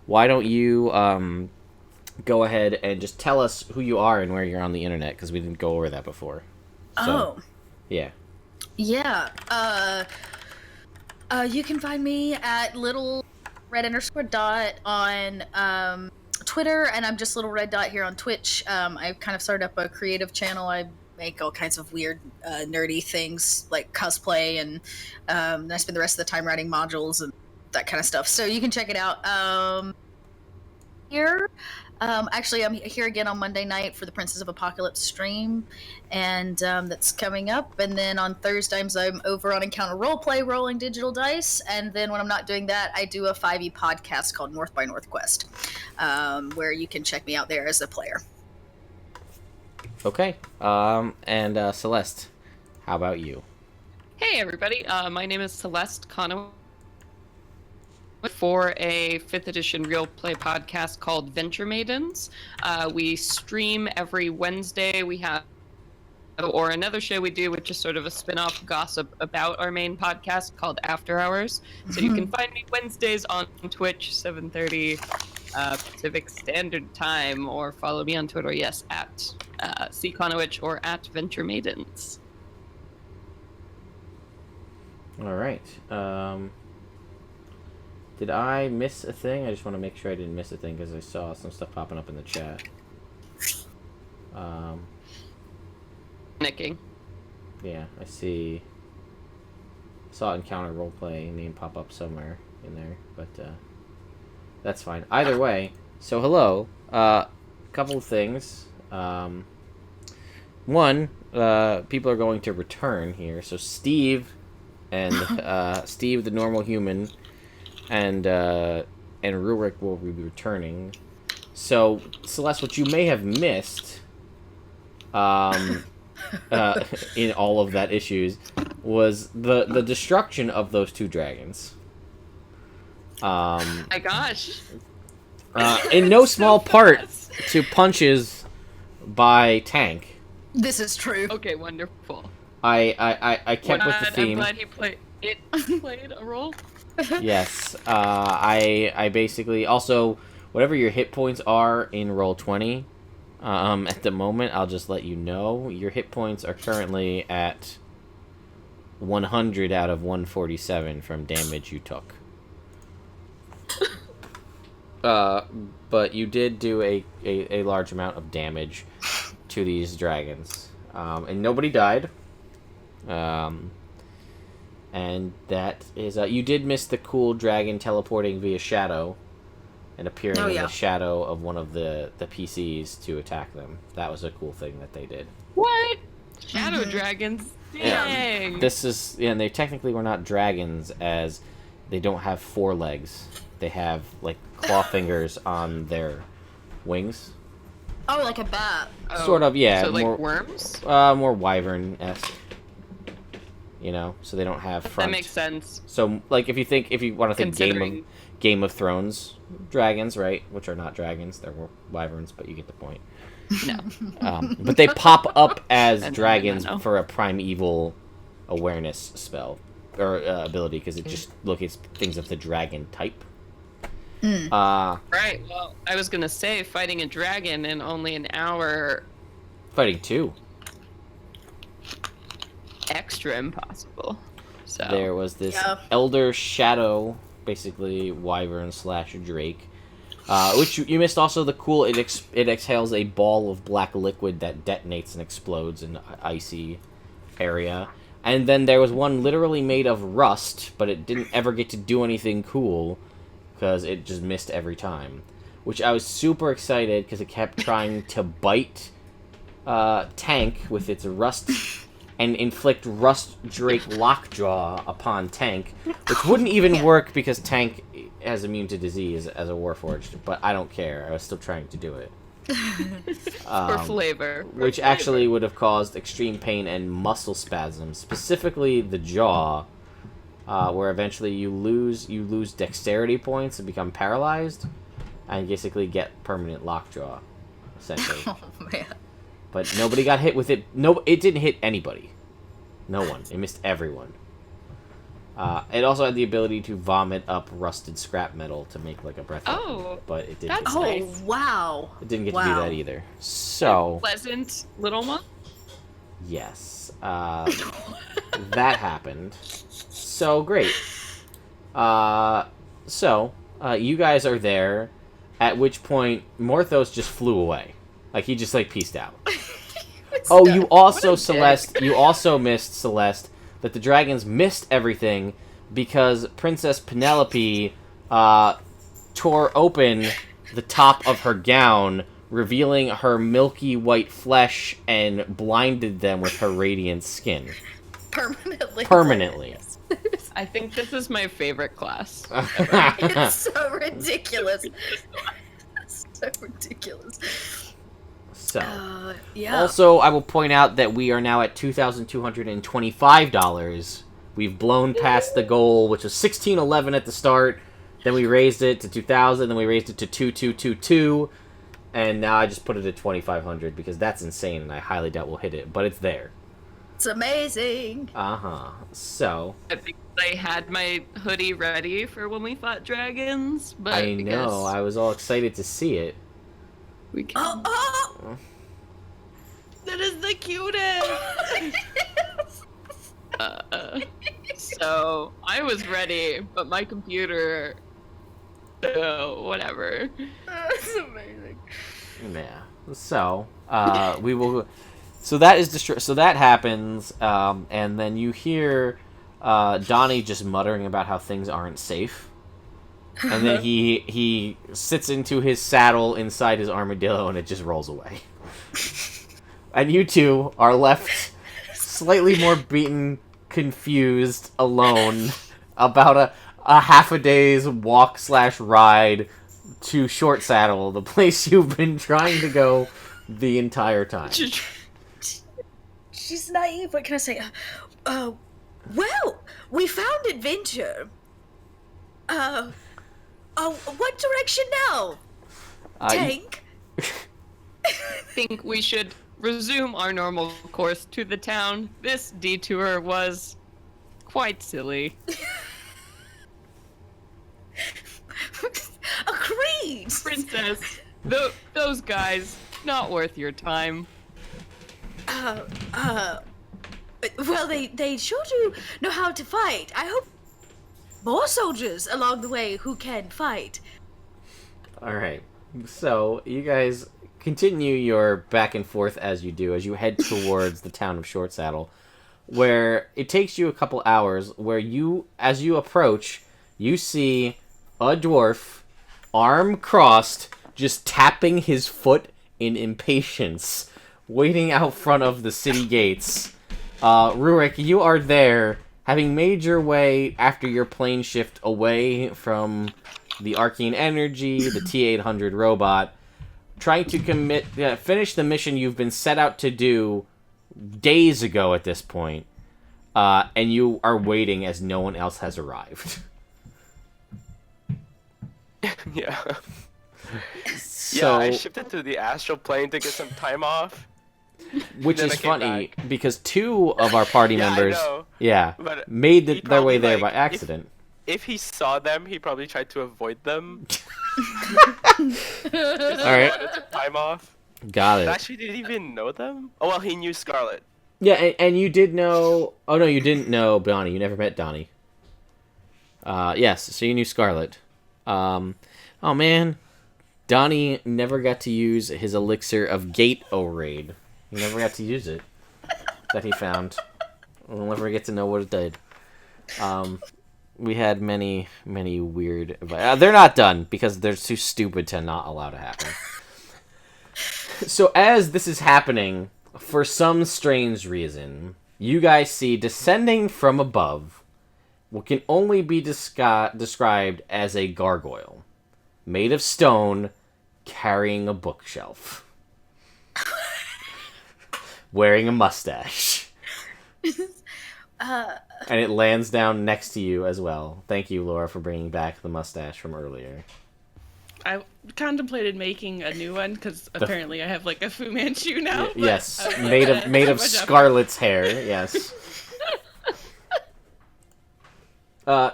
why don't you go ahead and just tell us who you are and where you're on the internet, because we didn't go over that before. So, yeah. Yeah. You can find me at little red_dot on Twitter, and I'm just little red dot here on Twitch. I've kind of started up a creative channel. I make all kinds of weird, nerdy things like cosplay, and I spend the rest of the time writing modules and that kind of stuff. So you can check it out. Here. Actually, I'm here again on Monday night for the Princess of Apocalypse stream, and that's coming up. And then on Thursdays, I'm over on Encounter Roleplay, rolling digital dice. And then when I'm not doing that, I do a 5e podcast called North by Northquest, where you can check me out there as a player. Okay. And Celeste, how about you? Hey, everybody. My name is Celeste Conaway for a 5th edition real play podcast called Venture Maidens. We stream every Wednesday. We have or another show we do, which is sort of a spin-off gossip about our main podcast called After Hours. So you can find me Wednesdays on Twitch, 7:30 Pacific Standard Time, or follow me on Twitter, yes, at cconowitch or at Venture Maidens. All right. Did I miss a thing? I just want to make sure I didn't miss a thing, because I saw some stuff popping up in the chat. Nicking. Yeah, I saw Encounter Roleplay name pop up somewhere in there, but that's fine. Either way, so hello. Couple of things. One, people are going to return here. So Steve and Steve the normal human and Rurik will be returning. So Celeste, what you may have missed in all of that issues was the destruction of those two dragons. My gosh. In no small part to punches by Tank. This is true. Okay, wonderful. I kept with the theme. I'm glad he played a role. Yes. I basically also, whatever your hit points are in Roll20, at the moment, I'll just let you know your hit points are currently at 100 out of 147 from damage you took. But you did do a large amount of damage to these dragons, and nobody died. And that is you did miss the cool dragon teleporting via shadow and appearing in the shadow of one of the PCs to attack them. That was a cool thing that they did. What? Shadow dragons? Dang! Yeah, this is and they technically were not dragons, as they don't have 4 legs. They have like claw fingers on their wings. Oh, like a bat. Sort of, yeah. So like more, worms? More wyvern-esque. You know, so they don't have front. That makes sense. So, like, if you want to think Game of Thrones dragons, right? Which are not dragons, they're wyverns, but you get the point. No. But they pop up as dragons for a primeval awareness spell or ability, because it just locates things of the dragon type. Right. Well, I was gonna say fighting a dragon in only an hour. Fighting 2. Extra impossible. So there was this elder shadow, basically wyvern / drake, which you missed. Also, the cool it exhales a ball of black liquid that detonates and explodes in an icy area. And then there was one literally made of rust, but it didn't ever get to do anything cool because it just missed every time. Which I was super excited because it kept trying to bite Tank with its rust. And inflict Rust Drake Lockjaw upon Tank, which wouldn't even work because Tank has immune to disease as a Warforged, but I don't care. I was still trying to do it. For flavor. Which actually would have caused extreme pain and muscle spasms, specifically the jaw, where eventually you lose dexterity points and become paralyzed, and basically get permanent Lockjaw, essentially. Oh, man. But nobody got hit with it. No, it didn't hit anybody. No one. It missed everyone. It also had the ability to vomit up rusted scrap metal to make like a breath weapon, Oh, but it didn't. that's Oh, nice. wow. It didn't get to do that either. So Pleasant little one. yes, that happened. So great. You guys are there. At which point, Morthos just flew away. Like he just like peaced out. Oh, you also, Celeste. You also missed, Celeste, that the dragons missed everything because Princess Penelope tore open the top of her gown, revealing her milky white flesh, and blinded them with her radiant skin. Permanently. I think this is my favorite class. It's so ridiculous. So ridiculous. So, yeah. Also, I will point out that we are now at $2,225. We've blown past the goal, which was $1,611 at the start. Then we raised it to $2,000. Then we raised it to $2,222, and now I just put it at $2,500 because that's insane, and I highly doubt we'll hit it. But it's there. It's amazing. So I think I had my hoodie ready for when we fought dragons, but I know I was all excited to see it. We can... Oh! That is the cutest. So I was ready, but my computer. Whatever. That's amazing. Yeah. So we will. So that is So that happens, and then you hear Donnie just muttering about how things aren't safe, and then he sits into his saddle inside his armadillo, and it just rolls away. And you two are left slightly more beaten, confused, alone, about a half a day's walk/ride to Short Saddle, the place you've been trying to go the entire time. She's naive. What can I say? Well, we found adventure. What direction now? Tank? I think we should resume our normal course to the town. This detour was quite silly. Agreed! Princess, those guys, not worth your time. Well, they sure do know how to fight. I hope more soldiers along the way who can fight. Alright, so you guys continue your back and forth as you do, as you head towards the town of Short Saddle, where it takes you a couple hours, where as you approach, you see a dwarf, arm crossed, just tapping his foot in impatience, waiting out front of the city gates. Rurik, you are there, having made your way after your plane shift away from the arcane energy, the T-800 robot, trying to finish the mission you've been set out to do days ago at this point, and you are waiting as no one else has arrived. Yeah. So, I shifted to the astral plane to get some time off. Which Then is I came funny, back. because two of our party Yeah, I members know. But made he their probably, way there like, by accident. If he saw them, he probably tried to avoid them. Alright, Time off. got it. Actually, did he even know them? Oh well, he knew Scarlet. Yeah, and you did know... Oh, no, you didn't know Donnie. You never met Donnie. Yes, so you knew Scarlet. Oh, man. Donnie never got to use his elixir of Gate O-Raid. He never got to use it. That he found. We'll never get to know what it did. We had many, many weird... they're not done, because they're too stupid to not allow to happen. So as this is happening, for some strange reason, you guys see descending from above what can only be described as a gargoyle, made of stone, carrying a bookshelf, wearing a mustache. And it lands down next to you as well. Thank you, Laura, for bringing back the mustache from earlier. I contemplated making a new one because apparently I have like a Fu Manchu now. but Yes, I was made like, of too much effort. Scarlet's hair. Yes.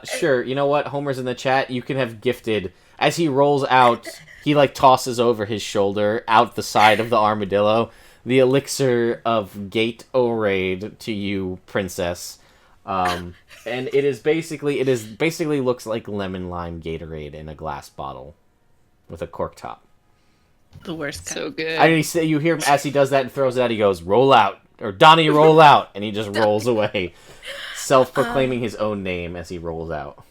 Sure. You know what? Homer's in the chat. You can have gifted. As he rolls out, he, like, tosses over his shoulder, out the side of the armadillo, the elixir of Gate-O-Raid to you, princess. And it basically looks like lemon lime Gatorade in a glass bottle with a cork top. The worst kind. So good. You hear him as he does that and throws it out, he goes, roll out. Or Donnie, roll out. And he just rolls away. Self-proclaiming his own name as he rolls out.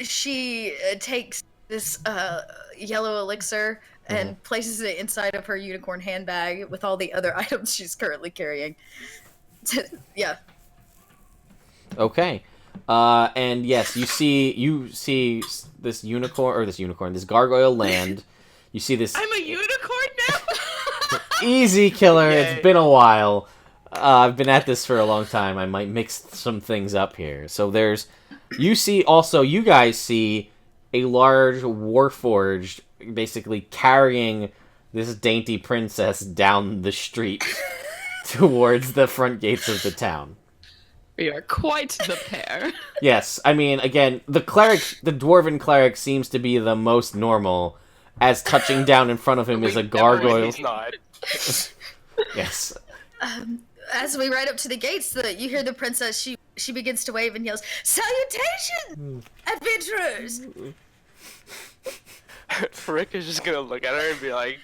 She takes this yellow elixir and places it inside of her unicorn handbag with all the other items she's currently carrying. Yeah. Okay. And yes, you see this gargoyle land. You see this. I'm a unicorn now? Easy, killer. Yay. It's been a while. I've been at this for a long time. I might mix some things up here. So you guys see a large warforged basically carrying this dainty princess down the street towards the front gates of the town. We are quite the pair. Yes, I mean, again, the dwarven cleric seems to be the most normal, as touching down in front of him is a gargoyle. He's not. Yes. As we ride up to the gates, you hear the princess. She begins to wave and yells, "Salutation, adventurers!" Rurik is just gonna look at her and be like,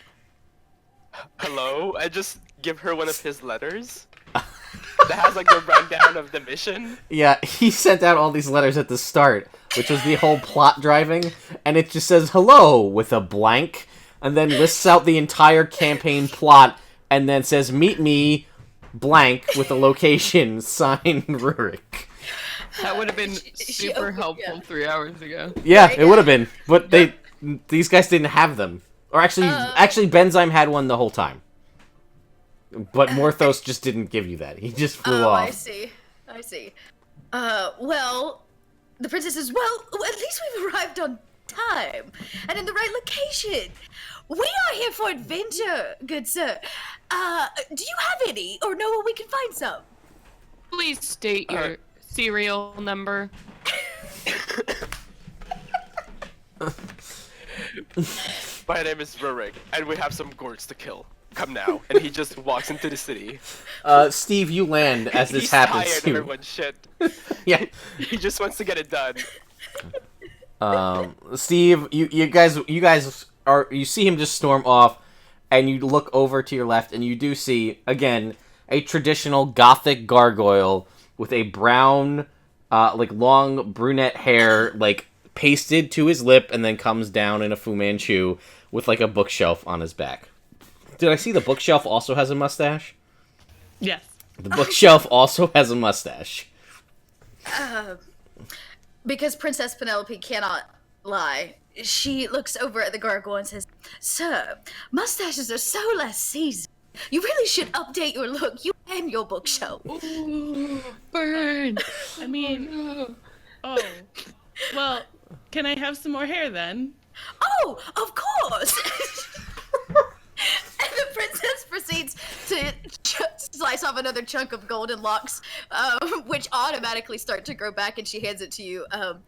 "Hello," and just give her one of his letters that has like the rundown of the mission. Yeah, he sent out all these letters at the start, which was the whole plot driving, and it just says hello with a blank, and then lists out the entire campaign plot, and then says meet me blank with a location, signed Rurik. That would have been super helpful 3 hours ago. Yeah, Right, it would have been, but these guys didn't have them. Or actually, Benzyme had one the whole time. But Morthos just didn't give you that. He just flew off. I see. Well, the princess says, well, at least we've arrived on time and in the right location. We are here for adventure, good sir. Do you have any, or know where we can find some? Please state your serial number. My name is Rurik, and we have some gourds to kill. Come now. And he just walks into the city. Steve, you land as this He's happens tired of too. everyone's shit. Yeah. He just wants to get it done. Steve, you guys you see him just storm off, and you look over to your left, and you do see, again, a traditional gothic gargoyle with a brown, long brunette hair, pasted to his lip, and then comes down in a Fu Manchu with, a bookshelf on his back. Did I see the bookshelf also has a mustache? Yes. The bookshelf also has a mustache. Because Princess Penelope cannot lie, she looks over at the gargoyle and says, "Sir, mustaches are so less seasoned. You really should update your look, you and your bookshelf." Ooh, burn! I mean, well, can I have some more hair then? Oh, of course! And the princess proceeds to slice off another chunk of golden locks, which automatically start to grow back, and she hands it to you. And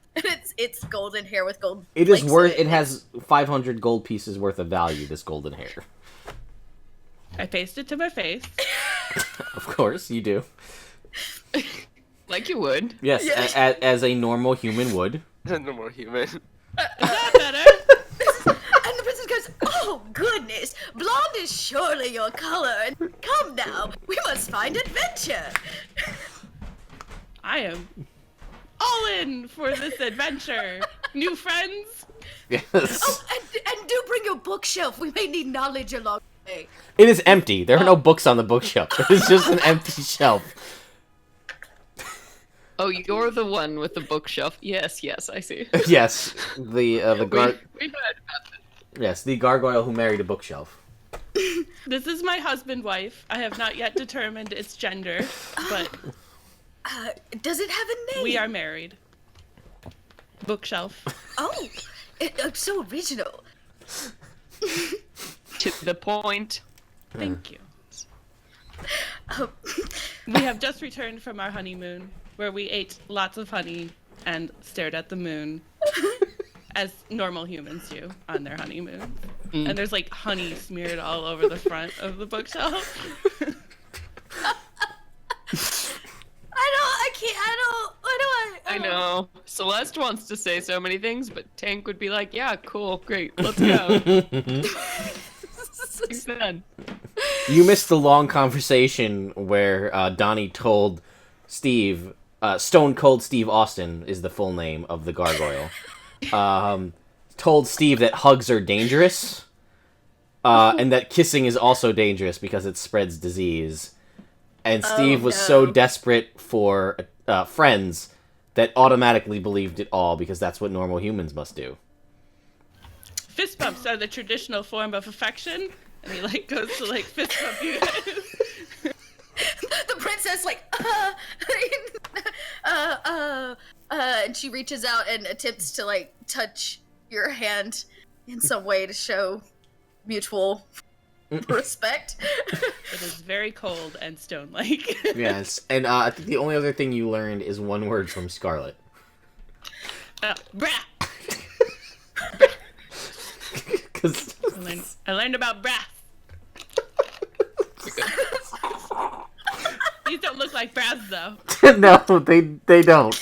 it's golden hair with gold. It is flakes worth. in It has 500 gold pieces worth of value. This golden hair. I paste it to my face. Of course, you do. Like you would. Yes, Yeah. as a normal human would. No more human. Is that better? And the princess goes, "Oh, goodness, blonde is surely your color. And come now, we must find adventure." I am all in for this adventure. New friends? Yes. Oh, and do bring your bookshelf. We may need knowledge along the way. It is empty. There are no books on the bookshelf. It is just an empty shelf. Oh, you're the one with the bookshelf. Yes, I see. Yes, the We heard about this. yes, the gargoyle who married a bookshelf. This is my husband-wife. I have not yet determined its gender, but Does it have a name? we are married. Bookshelf. Oh, so original. To the point. Thank you. We have just returned from our honeymoon, where we ate lots of honey and stared at the moon, as normal humans do on their honeymoon. Mm. And there's like honey smeared all over the front of the bookshelf. I know. Celeste wants to say so many things, but Tank would be like, yeah, cool, great, let's go. He's done. You missed the long conversation where Donnie told Steve, Stone Cold Steve Austin is the full name of the gargoyle, told Steve that hugs are dangerous, and that kissing is also dangerous because it spreads disease. And Steve was so desperate for friends that automatically believed it all because that's what normal humans must do. Fist bumps are the traditional form of affection, and he like goes to like fist bump you guys. The princess and she reaches out and attempts to like touch your hand in some way to show mutual respect. It is very cold and stone-like. Yes, and I think the only other thing you learned is one word from Scarlet. Brah! Cause I learned about brass. These don't look like brass, though. no, they don't.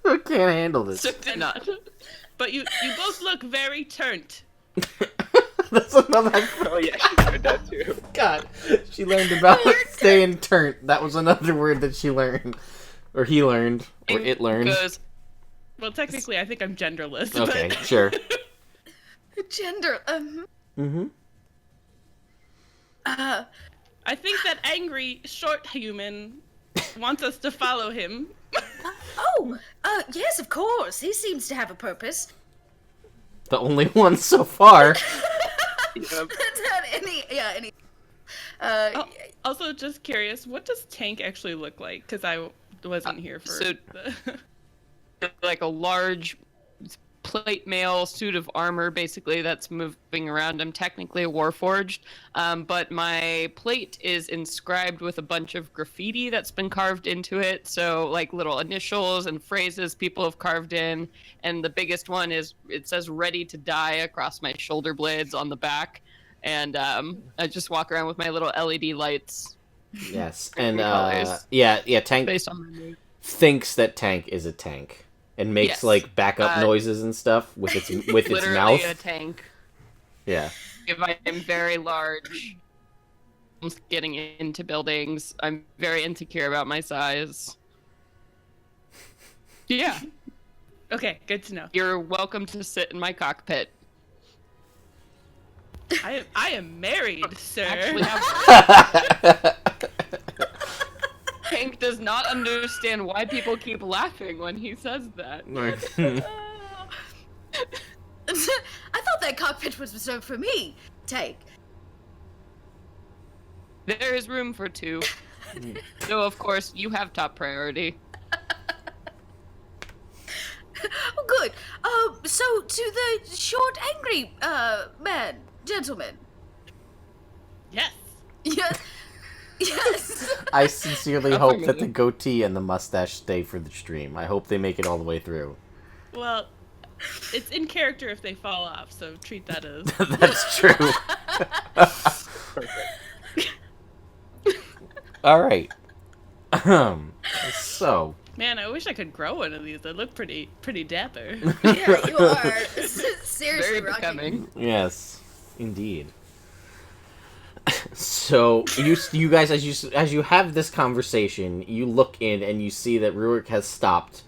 I can't handle this. They're not. But you both look very turnt. That's another. Oh yeah, she learned that too. God, she learned about staying turnt. That was another word that she learned, or he learned, or it learned. Goes, Well, technically, I think I'm genderless. Okay, but... sure. Gender. Mm-hmm. I think that angry short human wants us to follow him. Yes, of course. He seems to have a purpose. The only one so far. Any. Also, just curious, what does Tank actually look like? Because I wasn't here for so- the... like a large plate mail suit of armor, basically, that's moving around. I'm technically a warforged, but my plate is inscribed with a bunch of graffiti that's been carved into it. So, like little initials and phrases people have carved in. And the biggest one is it says "Ready to Die" across my shoulder blades on the back. And I just walk around with my little LED lights. Yes, and colors. Tank Based on my mood. thinks that Tank is a tank and makes Yes. like backup noises and stuff with its Literally mouth. a tank. Yeah. If I am very large, I'm getting into buildings. I'm very insecure about my size. Yeah, Okay, good to know. you're welcome to sit in my cockpit. I am married, sir. Actually, have Hank does not understand why people keep laughing when he says that. I thought that cockpit was reserved for me. Take. There is room for two. So, of course, you have top priority. Oh, good. So to the short, angry, gentleman. Yes. Yes. Yes. I sincerely Not hope for that me. the goatee and the mustache stay for the stream. I hope they make it all the way through. Well, it's in character if they fall off, so treat that as... That's true. All right. So, Man, I wish I could grow one of these. They look pretty dapper. Yeah, you are. Seriously, Very Rocky. becoming. yes, indeed. So you guys, as you have this conversation, you look in and you see that Rurik has stopped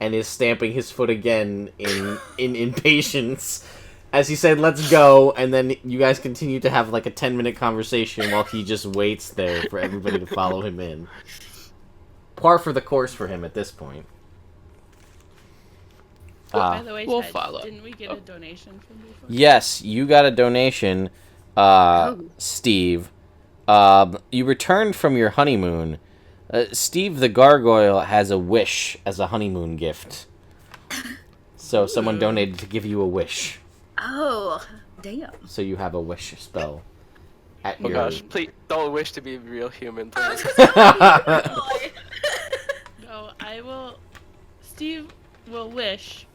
and is stamping his foot again in impatience as he said, "Let's go," and then you guys continue to have like a 10-minute conversation while he just waits there for everybody to follow him in. Par for the course for him at this point. By the way, we'll Ted, follow. didn't we get a donation from before? Yes, you got a donation, Steve. You returned from your honeymoon. Steve the Gargoyle has a wish as a honeymoon gift. So someone donated to give you a wish. Oh, damn. So you have a wish spell. at Oh your... gosh, please don't wish to be a real human, I please. was gonna say, No, I will. Steve will wish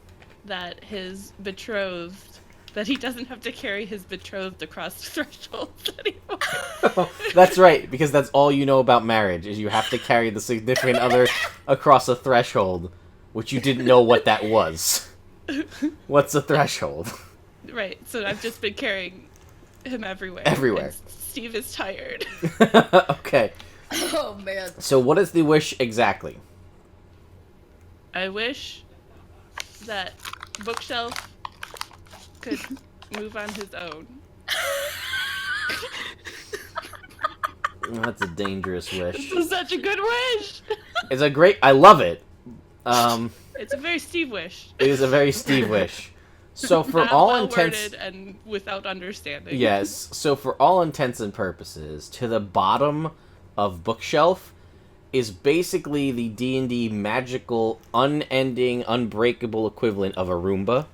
that his betrothed, that he doesn't have to carry his betrothed across thresholds anymore. That's right, because that's all you know about marriage, is you have to carry the significant other across a threshold, which you didn't know what that was. What's a threshold? Right, so I've just been carrying him everywhere. Everywhere. And Steve is tired. Okay, oh man. so what is the wish exactly? I wish that Bookshelf could move on his own. That's a dangerous wish. This is such a good wish. It's a great... I love it. It's a very Steve wish. It is a very Steve wish. So for Not all well-worded intents... and without understanding. Yes, so for all intents and purposes, to the bottom of Bookshelf is basically the D&D magical, unending, unbreakable equivalent of a Roomba.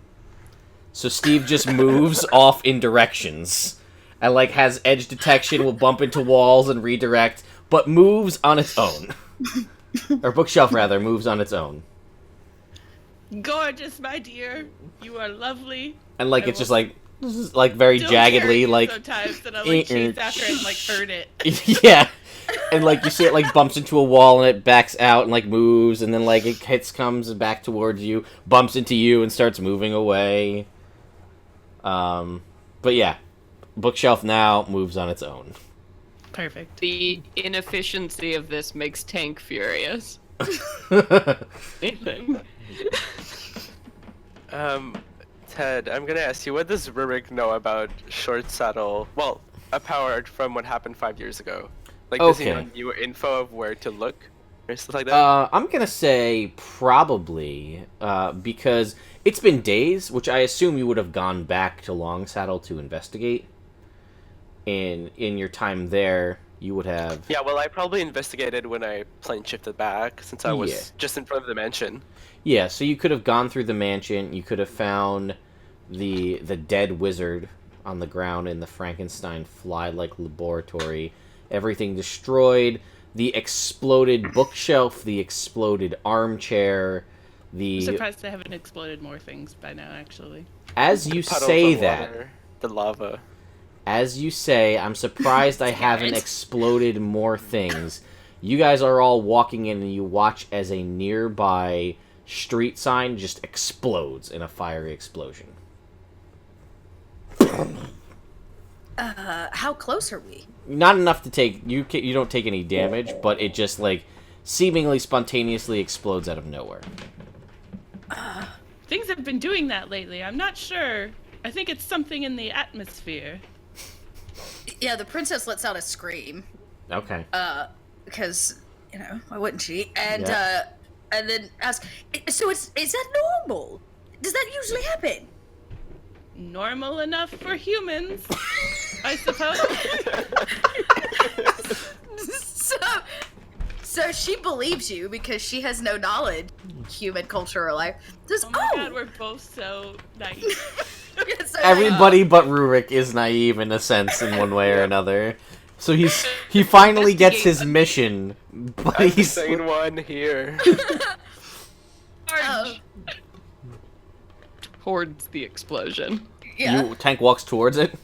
So Steve just moves off in directions. And, like, has edge detection, will bump into walls and redirect, but moves on its own. Or Bookshelf, rather, moves on its own. Gorgeous, my dear. You are lovely. And, like, I it's will just, like, very still carry jaggedly, you like... sometimes, and I like chase after it and like hurt it. Yeah. And, like, you see it, like, bumps into a wall, and it backs out, and, like, moves, and then, like, it comes back towards you, bumps into you, and starts moving away. But yeah. Bookshelf now moves on its own. Perfect. The inefficiency of this makes Tank furious. Anything. Ted, I'm gonna ask you, what does Rurik know about Short Saddle? Well, apart from what happened 5 years ago. Like, does he Okay. know new info of where to look? Or stuff like that? I'm gonna say probably, because it's been days, which I assume you would have gone back to Long Saddle to investigate. And in your time there, you would have... Yeah, well, I probably investigated when I plane shifted back, since I was Yeah. just in front of the mansion. Yeah, so you could have gone through the mansion, you could have found the dead wizard on the ground in the Frankenstein fly-like laboratory, everything destroyed, the exploded bookshelf, the exploded armchair, I'm surprised they haven't exploded more things by now, actually. As you Puddles say of that, water, the lava. as you say, I'm surprised I haven't exploded more things. You guys are all walking in and you watch as a nearby street sign just explodes in a fiery explosion. How close are we? Not enough to take... You don't take any damage, but it just, like, seemingly spontaneously explodes out of nowhere. Things have been doing that lately. I'm not sure. I think it's something in the atmosphere. Yeah, the princess lets out a scream. Okay. Because, you know, why wouldn't she? And, Yeah. and then ask, so is that normal? Does that usually happen? Normal enough for humans, I suppose. So she believes you because she has no knowledge of human culture or life. Oh my god, we're both so naive. So Everybody but Rurik is naive in a sense, in one way or another. So he finally gets his mission, but I'm the he's... sane one here. Oh, Towards the explosion. yeah. Tank walks towards it?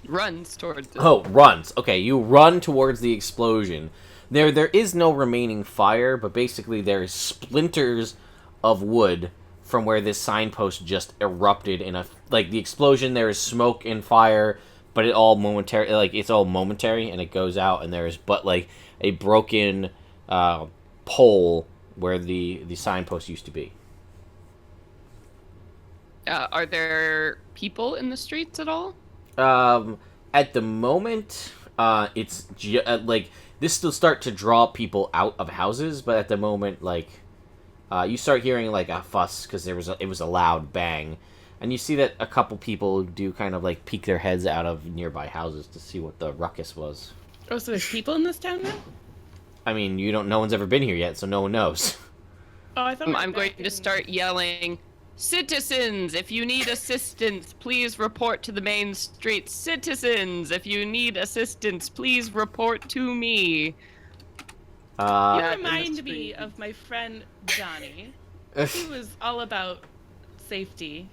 Runs towards it. Oh, runs. Okay, you run towards the explosion. There is no remaining fire, but basically there's splinters of wood from where this signpost just erupted in a... Like, the explosion, there is smoke and fire, but it's all momentary, and it goes out, and there's but, like, a broken pole where the signpost used to be. Are there people in the streets at all? At the moment, it's like this will start to draw people out of houses, but at the moment, like, you start hearing like a fuss because it was a loud bang, and you see that a couple people do kind of like peek their heads out of nearby houses to see what the ruckus was. Oh, so there's people in this town now? I mean, no one's ever been here yet, so no one knows. Oh, I thought I'm going to start yelling, Citizens, if you need assistance, please report to the main street. Citizens, if you need assistance, please report to me. You Yeah, remind me of my friend Johnny. He was all about safety.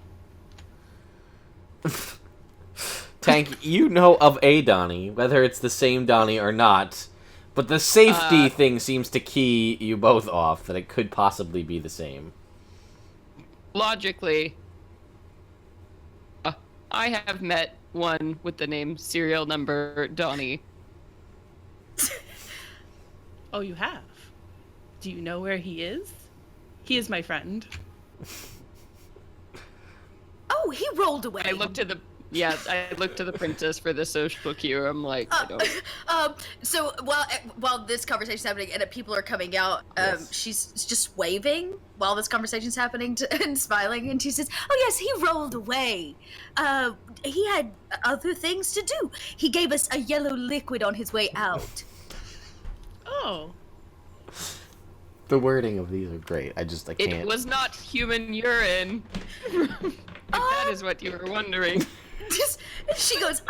Tank, you know of a Donnie, whether it's the same Donnie or not, but the safety thing seems to key you both off, that it could possibly be the same. Logically, I have met one with the name serial number Donnie. Oh, you have? Do you know where he is? He is my friend. Oh, he rolled away. I looked to the princess for the social cue. I'm like, I don't. So while this conversation's happening and people are coming out, Yes. she's just waving while this conversation's happening and smiling, and she says, "Oh yes, he rolled away. He had other things to do. He gave us a yellow liquid on his way out." Oh. The wording of these are great. I can't. It was not human urine. If that is what you were wondering. She goes,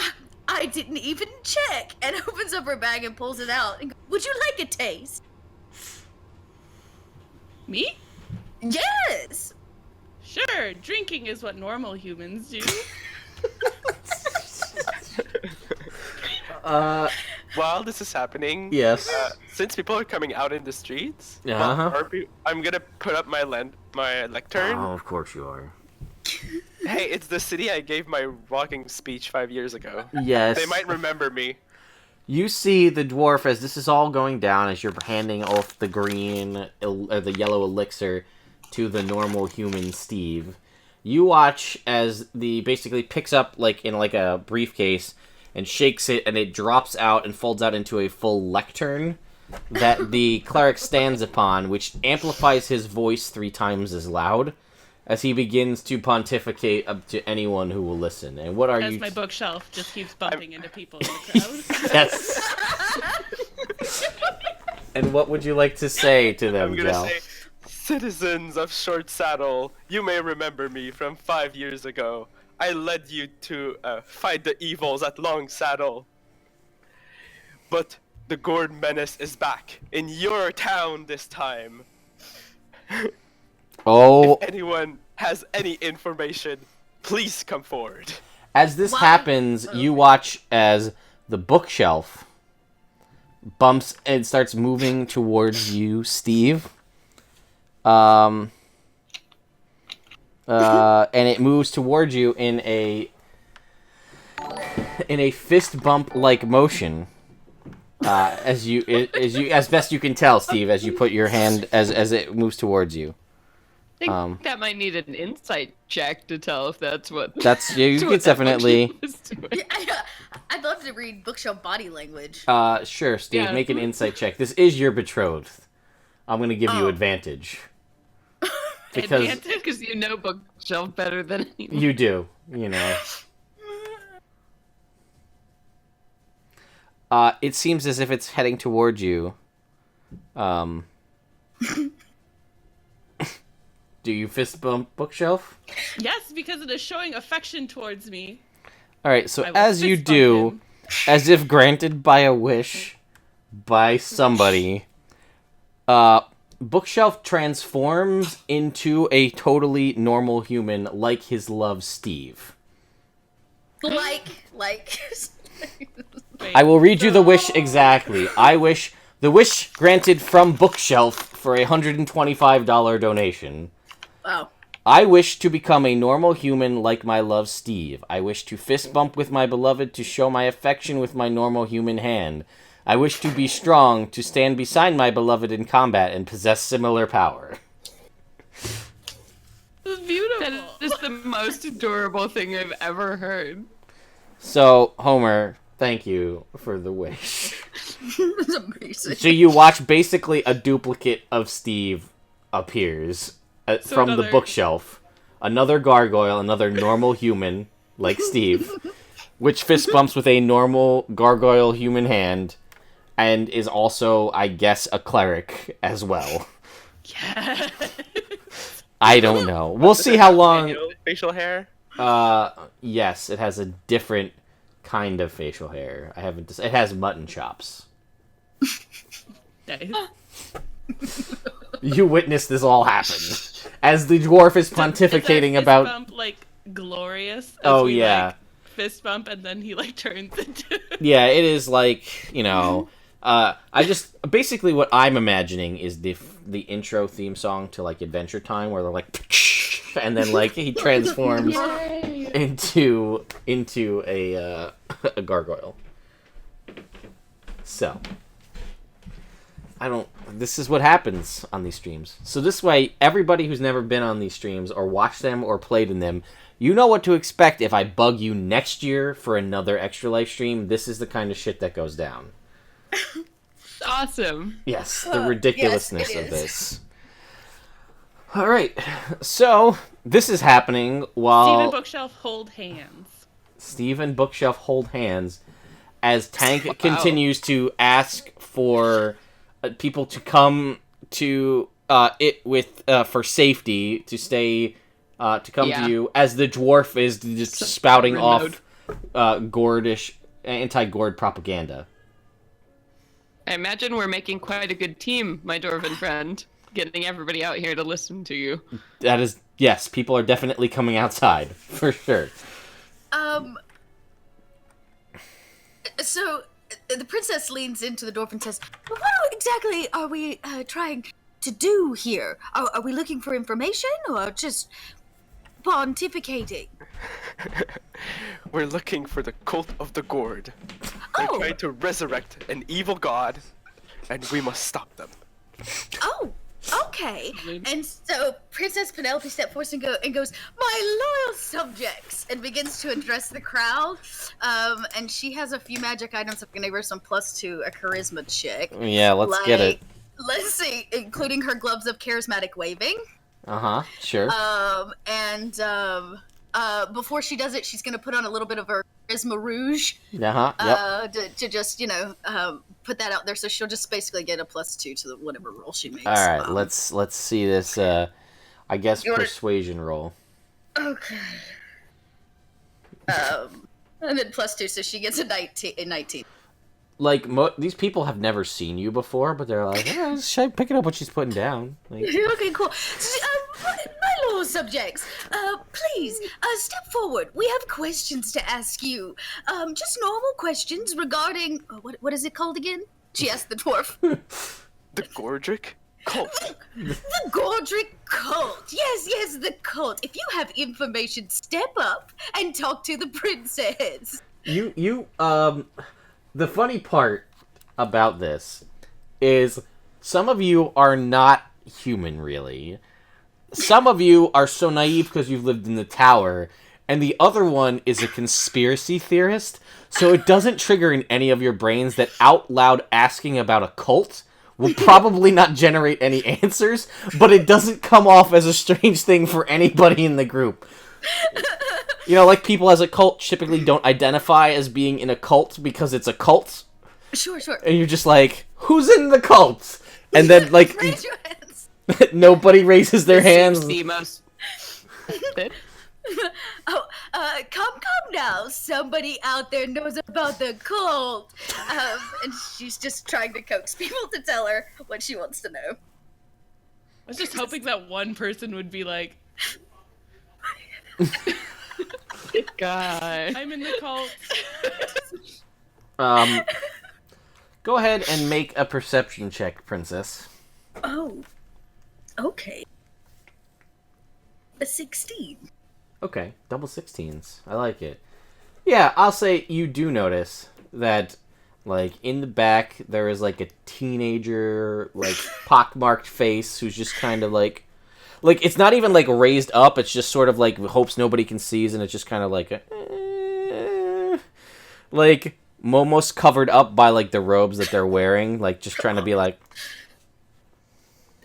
I didn't even check, and opens up her bag and pulls it out. And goes, "Would you like a taste?" Me? Yes. Sure, drinking is what normal humans do. While this is happening, Yes. Since people are coming out in the streets, Uh-huh. I'm gonna put up my lectern. Oh, of course you are. Hey, it's the city I gave my walking speech 5 years ago. Yes. They might remember me. You see the dwarf as this is all going down, as you're handing off the the yellow elixir to the normal human Steve. You watch as the basically picks up in a briefcase and shakes it, and it drops out and folds out into a full lectern that the cleric stands upon, which amplifies his voice 3 times as loud as he begins to pontificate up to anyone who will listen. And what are As you? my bookshelf just keeps bumping into people in the crowd. Yes. And what would you like to say to them, I'm gonna Jal? say, citizens of Short Saddle, you may remember me from 5 years ago. I led you to fight the evils at Long Saddle. But the Gourd Menace is back in your town this time. Oh, If anyone has any information, please come forward. as this Wow. happens, you watch as the bookshelf bumps and starts moving towards you, Steve. And it moves towards you in a fist bump like motion. As best you can tell, Steve, as you put your hand as it moves towards you. I think that might need an insight check to tell if that's what. You what could that definitely. motion was doing. Yeah, I'd love to read bookshelf body language. Sure, Steve. Yeah. Make an insight check. This is your betrothed. I'm gonna give you Oh. advantage because Because you know bookshelf better than anyone. you do. You know. It seems as if it's heading towards you. Do you fist bump bookshelf? Yes, because it is showing affection towards me. All right. So I will as you fist bump do, him. as if granted by a wish, by somebody, bookshelf transforms into a totally normal human, like his love, Steve. Like. Wait, I will read you the wish exactly. I wish the wish granted from bookshelf for a $125 donation. Oh. I wish to become a normal human like my love Steve. I wish to fist bump with my beloved to show my affection with my normal human hand. I wish to be strong, to stand beside my beloved in combat and possess similar power. This is beautiful. That is the most adorable thing I've ever heard. So, Homer, thank you for the wish. It's amazing. So you watch basically a duplicate of Steve appears from the another- bookshelf. Another gargoyle, another normal human, like Steve, which fist bumps with a normal gargoyle human hand, and is also, I guess, a cleric as well. Yes. I don't know. We'll see how long. Facial hair. Yes, it has a different kind of facial hair. I haven't. It has mutton chops. Nice. You witnessed this all happen as the dwarf is pontificating fist about. Bump, like glorious. Oh yeah. Like, fist bump, and then he like turns into. Yeah, it is like, you know. I just basically what I'm imagining is the intro theme song to like Adventure Time, where they're like, and then like he transforms into a gargoyle. So. This is what happens on these streams. So this way, everybody who's never been on these streams or watched them or played in them, you know what to expect if I bug you next year for another Extra Life stream. This is the kind of shit that goes down. Awesome. Yes, the ridiculousness yes, it of is. this. All right, so this is happening while Steve and Bookshelf hold hands. Steve and Bookshelf hold hands as Tank continues to ask for people to come to it with for safety to stay to come to you as the dwarf is just spouting off gourdish anti-gourd propaganda. I imagine we're making quite a good team, my dwarven friend, getting everybody out here to listen to you. That is, yes, people are definitely coming outside for sure. So the princess leans into the dwarf and says, "What exactly are we trying to do here? Are we looking for information or just pontificating?" We're looking for the cult of the gourd. They're trying to resurrect an evil god, and we must stop them. Oh, okay. And so Princess Penelope steps forward and goes, "My loyal subjects," and begins to address the crowd. And she has a few magic items that can give her some +2 a charisma check. Yeah, let's get it. Let's see, including her gloves of charismatic waving. Sure. Before she does it, she's gonna put on a little bit of her charisma rouge. Yep. To just put that out there, so she'll just basically get a +2 to whatever roll she makes. All right, let's see this. I guess persuasion roll. Okay. And then +2, so she gets a 19. Like these people have never seen you before, but they're like, picking up what she's putting down. Like, Okay, cool. My loyal subjects, please step forward. We have questions to ask you. Just normal questions regarding what is it called again? She asked the dwarf. The Gordrick cult. The Gordrick cult. Yes, the cult. If you have information, step up and talk to the princess. The funny part about this is some of you are not human, really. Some of you are so naive because you've lived in the tower, and the other one is a conspiracy theorist, so it doesn't trigger in any of your brains that out loud asking about a cult will probably not generate any answers, but it doesn't come off as a strange thing for anybody in the group. You know, like people as a cult typically don't identify as being in a cult because it's a cult. Sure. And you're just like, who's in the cult? And then, like, Raise your hands. nobody raises their hands. The most... Come now. Somebody out there knows about the cult. And she's just trying to coax people to tell her what she wants to know. I was just hoping that one person would be like, God. "I'm in the cult." Go ahead and make a perception check, princess. Oh, okay. A 16. Okay, double 16s. I like it. Yeah, I'll say you do notice that, like, in the back, there is, like, a teenager, like, pockmarked face who's just kind of, like, it's not even, like, raised up, it's just sort of, like, hopes nobody can seize, and it's just kind of, like, like, almost covered up by, like, the robes that they're wearing, like, just trying to be, like,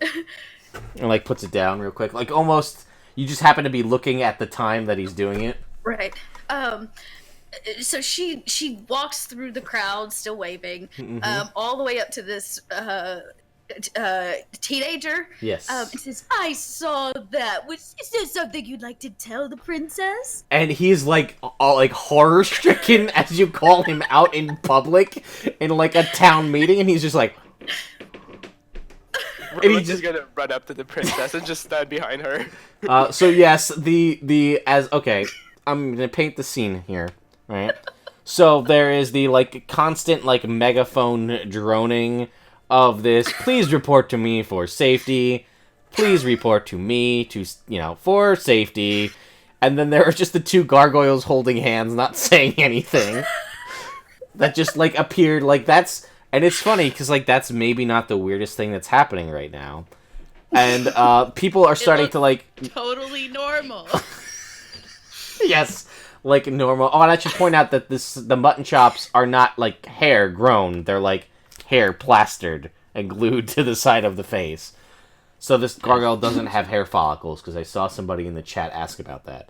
and, like, puts it down real quick. Like, almost, you just happen to be looking at the time that he's doing it. Right. So she walks through the crowd, still waving, all the way up to this teenager. Yes. It says, "I saw that. Is there something you'd like to tell the princess?" And he's like, all, like horror stricken as you call him out in public in like a town meeting, and he's just like, And he's just gonna run up to the princess and just stand behind her. so yes, okay, I'm gonna paint the scene here, right? So there is the like constant like megaphone droning of this. Please report to me for safety. Please report to me for safety. And then there are just the two gargoyles holding hands, not saying anything. That just like appeared like that's, and it's funny because like that's maybe not the weirdest thing that's happening right now. And people are starting to like totally normal. yes, like normal. Oh, and I should point out that the mutton chops are not like hair grown; they're like hair plastered and glued to the side of the face. So this gargoyle doesn't have hair follicles because I saw somebody in the chat ask about that.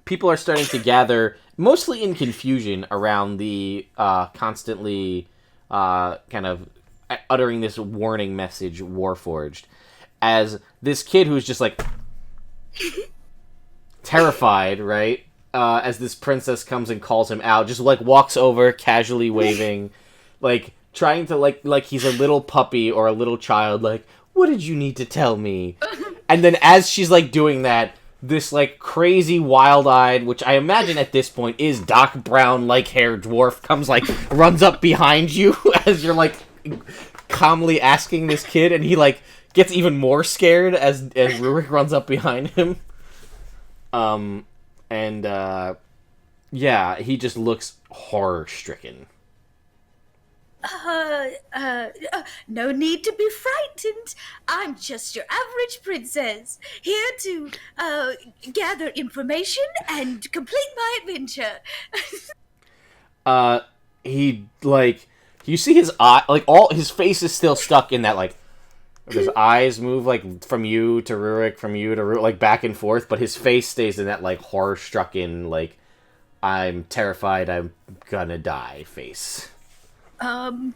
People are starting to gather, mostly in confusion, around the constantly kind of uttering this warning message, Warforged, as this kid who's just like terrified, right? As this princess comes and calls him out, just like walks over, casually waving, like trying to like he's a little puppy or a little child, like, what did you need to tell me? And then as she's like doing that, this like crazy wild-eyed, which I imagine at this point is Doc Brown like hair dwarf, comes like runs up behind you as you're like calmly asking this kid, and he like gets even more scared as Rurik runs up behind him. Yeah, he just looks horror-stricken. No need to be frightened. I'm just your average princess, here to gather information and complete my adventure. He like, you see his eye, like all his face is still stuck in that like. His eyes move like from you to Rurik, like back and forth, but his face stays in that like horror-stricken, like I'm terrified, I'm gonna die face. Mr.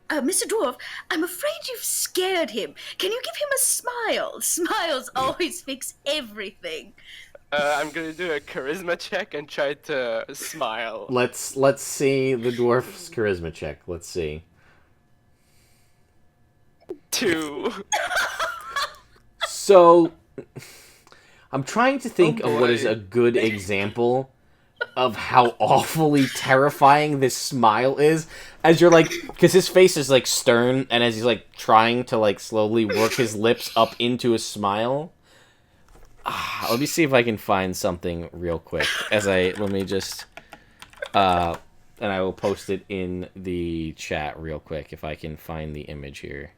Dwarf, I'm afraid you've scared him. Can you give him a smile? Smiles always fix everything. I'm gonna do a charisma check and try to smile. Let's see the dwarf's charisma check. Let's see. 2. So, I'm trying to think of what is a good example of how awfully terrifying this smile is. As you're like, because his face is like stern, and as he's like trying to like slowly work his lips up into a smile. Let me see if I can find something real quick. Let me just, and I will post it in the chat real quick if I can find the image here.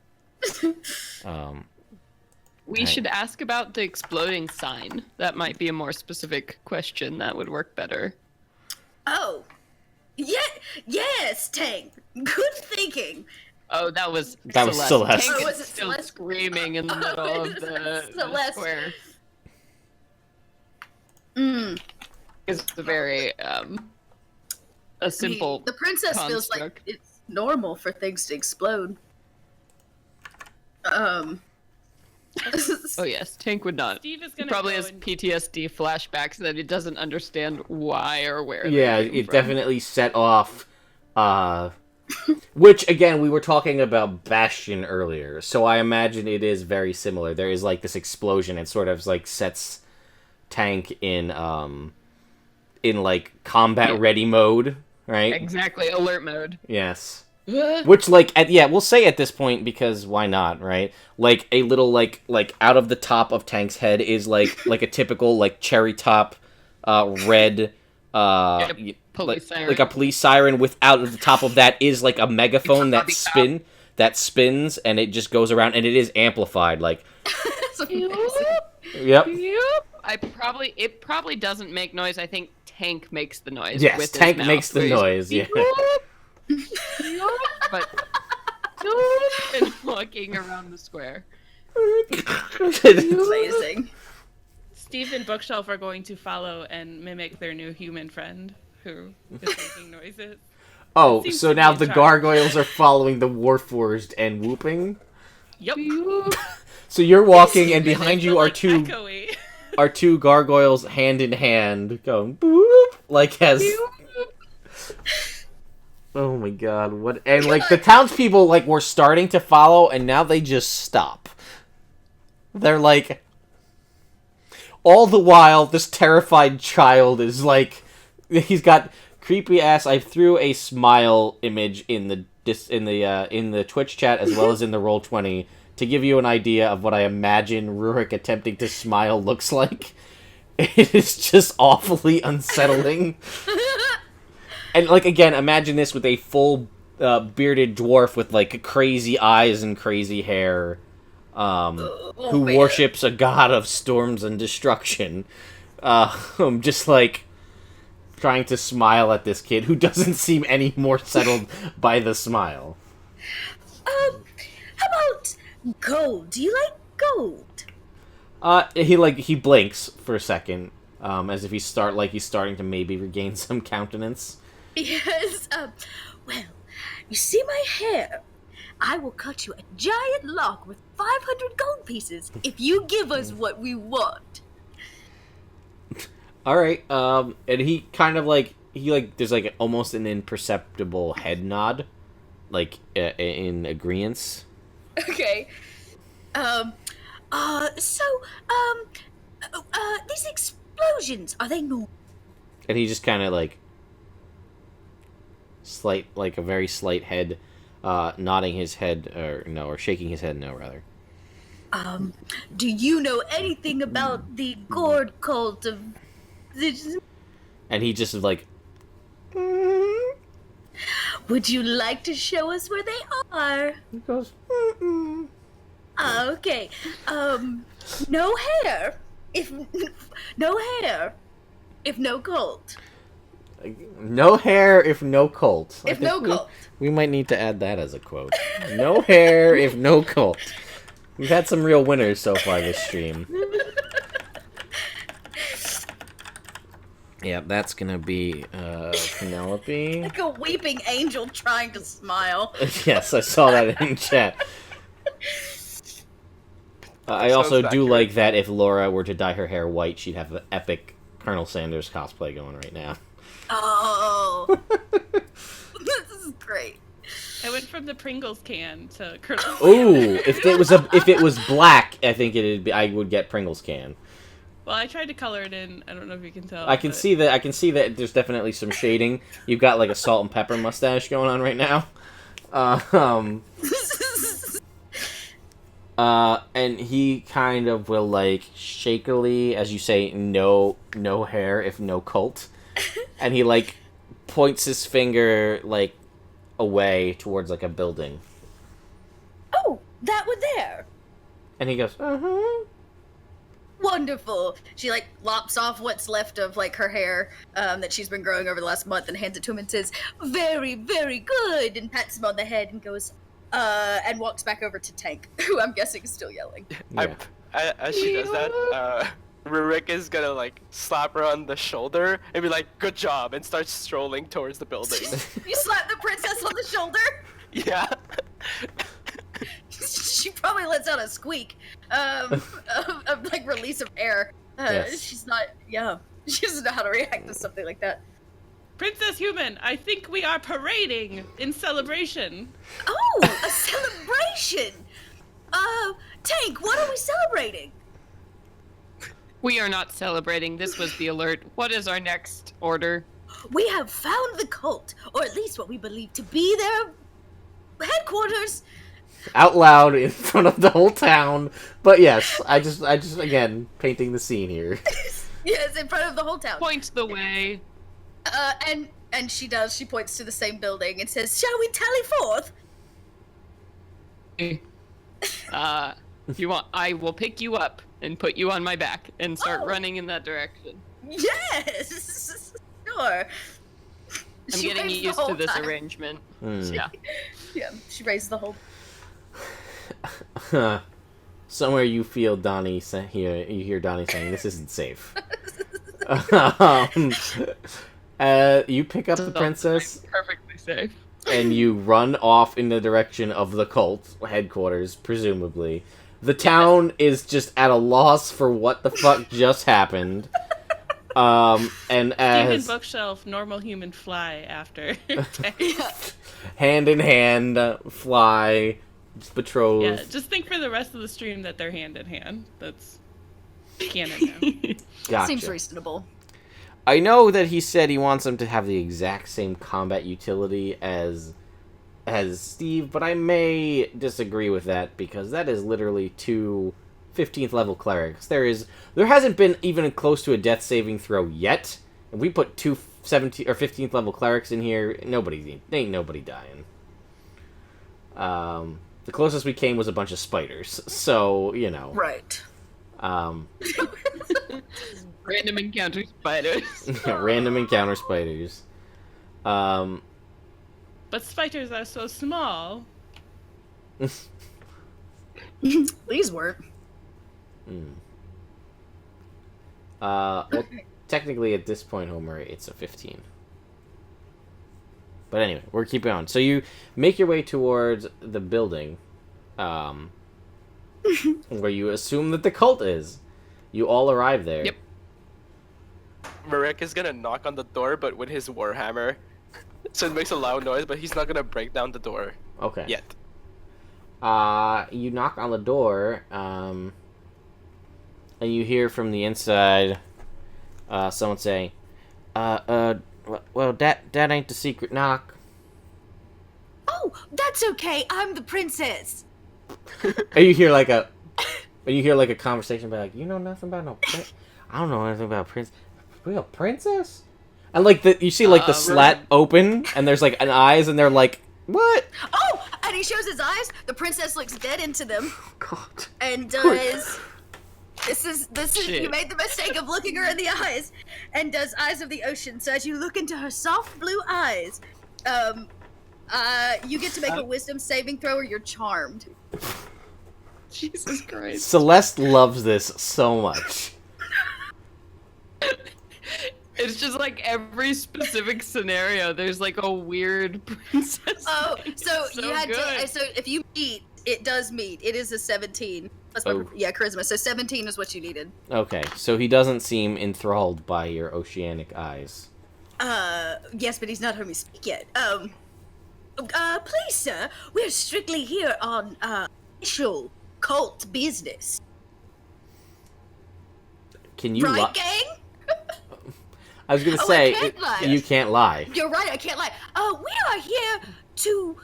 We should ask about the exploding sign. That might be a more specific question. That would work better. Oh, yes, Tank. Good thinking. Oh, that was Celeste. Tank Oh, is was it still Celeste? screaming in the middle of the Celeste. square. It's a very a simple. The princess feels like construct. it's normal for things to explode. Oh yes, Tank would not. Steve is He gonna probably go has and- PTSD flashbacks that he doesn't understand why or where. Yeah, they came it from. definitely set off. Which again, we were talking about Bastion earlier, so I imagine it is very similar. There is like this explosion, and sort of like sets Tank in like combat ready mode, right? Exactly, alert mode. Yes. Which, like, we'll say at this point, because why not, right? Like, a little, like out of the top of Tank's head is, like a typical, like, cherry top, red, Police siren. like a police siren. Without the top of that is, like, a megaphone that spins, and it just goes around, and it is amplified, like... That's amazing. Yep. It probably doesn't make noise. I think Tank makes the noise. Yes, with his Tank mouth, makes the where he's noise, yeah. but and walking around the square. Amazing. Steve and Bookshelf are going to follow and mimic their new human friend who is making noises. Oh, Seems so to be now in the charge. gargoyles are following the Warforged and whooping? Yep. So you're walking, and behind you are two Echoey. gargoyles hand in hand, going boop, like as. Oh my god! What? And like the townspeople like were starting to follow, and now they just stop. They're like. All the while, this terrified child is like, he's got creepy ass. I threw a smile image in the Twitch chat as well as in the Roll20 to give you an idea of what I imagine Rurik attempting to smile looks like. It is just awfully unsettling. And like again, imagine this with a full bearded dwarf with like crazy eyes and crazy hair. Who worships a god of storms and destruction. Just like trying to smile at this kid who doesn't seem any more settled by the smile. How about gold? Do you like gold? He blinks for a second, as if he's starting to maybe regain some countenance. Yes. Well, you see my hair? I will cut you a giant lock with 500 gold pieces if you give us what we want. All right. And he kind of there's like almost an imperceptible head nod, like in agreeance. Okay. These explosions, are they normal? And he just kind of like a very slight head. Nodding his head, or shaking his head, no, rather. Do you know anything about the gourd cult of... And he just like... Would you like to show us where they are? He goes... Okay. No hair. No hair. If no gold. No hair if no cult. If no cult. We might need to add that as a quote. No hair if no cult. We've had some real winners so far this stream. Yeah, that's gonna be Penelope. Like a weeping angel trying to smile. Yes, I saw that in chat. I also do like that if Laura were to dye her hair white, she'd have an epic Colonel Sanders cosplay going right now. Oh. This is great. I went from the Pringles can to Colonel. Ooh, if it was black, I think I would get Pringles can. Well, I tried to color it in. I don't know if you can tell. I can see that there's definitely some shading. You've got like a salt and pepper mustache going on right now. And he kind of will like shakily, as you say, no hair if no cult. And he like points his finger like away towards like a building. Oh, that one there. And he goes, Wonderful. She like lops off what's left of like her hair that she's been growing over the last month and hands it to him and says, "Very, very good," and pats him on the head and goes, and walks back over to Tank, who I'm guessing is still yelling. Yeah. As she does that, Rurik is gonna like slap her on the shoulder and be like, "Good job," and starts strolling towards the building. You slap the princess on the shoulder? Yeah. She probably lets out a squeak of like release of air. Yes. She doesn't know how to react to something like that. Princess Human, I think we are parading in celebration. Oh, a celebration! Tank, what are we celebrating? We are not celebrating. This was the alert. What is our next order? We have found the cult, or at least what we believe to be their headquarters. Out loud in front of the whole town. But yes, I just again painting the scene here. Yes, in front of the whole town. Point the way. And she does. She points to the same building and says, "Shall we tally forth?" If you want, I will pick you up and put you on my back and start Oh. running in that direction. Yes, sure. I'm She getting raised the used whole to this time. arrangement. Hmm. Yeah. Yeah, she raised the whole. somewhere you feel Donnie you hear Donnie saying, "This isn't safe." You pick up the princess. Perfectly safe. And you run off in the direction of the cult headquarters, presumably. The town is just at a loss for what the fuck just happened. And as Steven Bookshelf, normal human fly after. hand in hand, fly, betrothed. Yeah, just think for the rest of the stream that they're hand in hand. That's canon now. Gotcha. Seems reasonable. I know that he said he wants them to have the exact same combat utility as Steve, but I may disagree with that because that is literally two 15th level clerics. There hasn't been even close to a death saving throw yet. If we put two 17 or 15th level clerics in here, ain't nobody dying. The closest we came was a bunch of spiders, so you know. Right. Random encounter spiders. Random encounter spiders. But spiders are so small. These weren't. Well, technically at this point, Homer, it's a 15. But anyway, we're keeping on. So you make your way towards the building, where you assume that the cult is. You all arrive there. Yep. Rurik is gonna knock on the door, but with his warhammer. So it makes a loud noise, but he's not gonna break down the door Okay. yet. You knock on the door, and you hear from the inside, someone saying, well, that ain't the secret knock. Oh, that's okay. I'm the princess. And you hear like a conversation about like, you know nothing about no I don't know anything about real princess? And like you see like the slat open and there's like an eyes and they're like, what? Oh, and he shows his eyes. The princess looks dead into them. Oh, God. And does this is Shit. you made the mistake of looking her in the eyes and does eyes of the ocean. So as you look into her soft blue eyes, you get to make a wisdom saving throw or you're charmed. Jesus Christ. Celeste loves this so much. It's just like every specific scenario, there's like a weird princess. Oh, so So you had good. to. So if you meet, it does meet. It is a 17. That's my, Oh. yeah, charisma. So 17 is what you needed. Okay, so he doesn't seem enthralled by your oceanic eyes. Yes, but he's not heard me speak yet. Please, sir, we're strictly here on official cult business. Can you Right, lie? gang? I was gonna Oh, I say can't lie. you can't lie. You're right. I can't lie. We are here to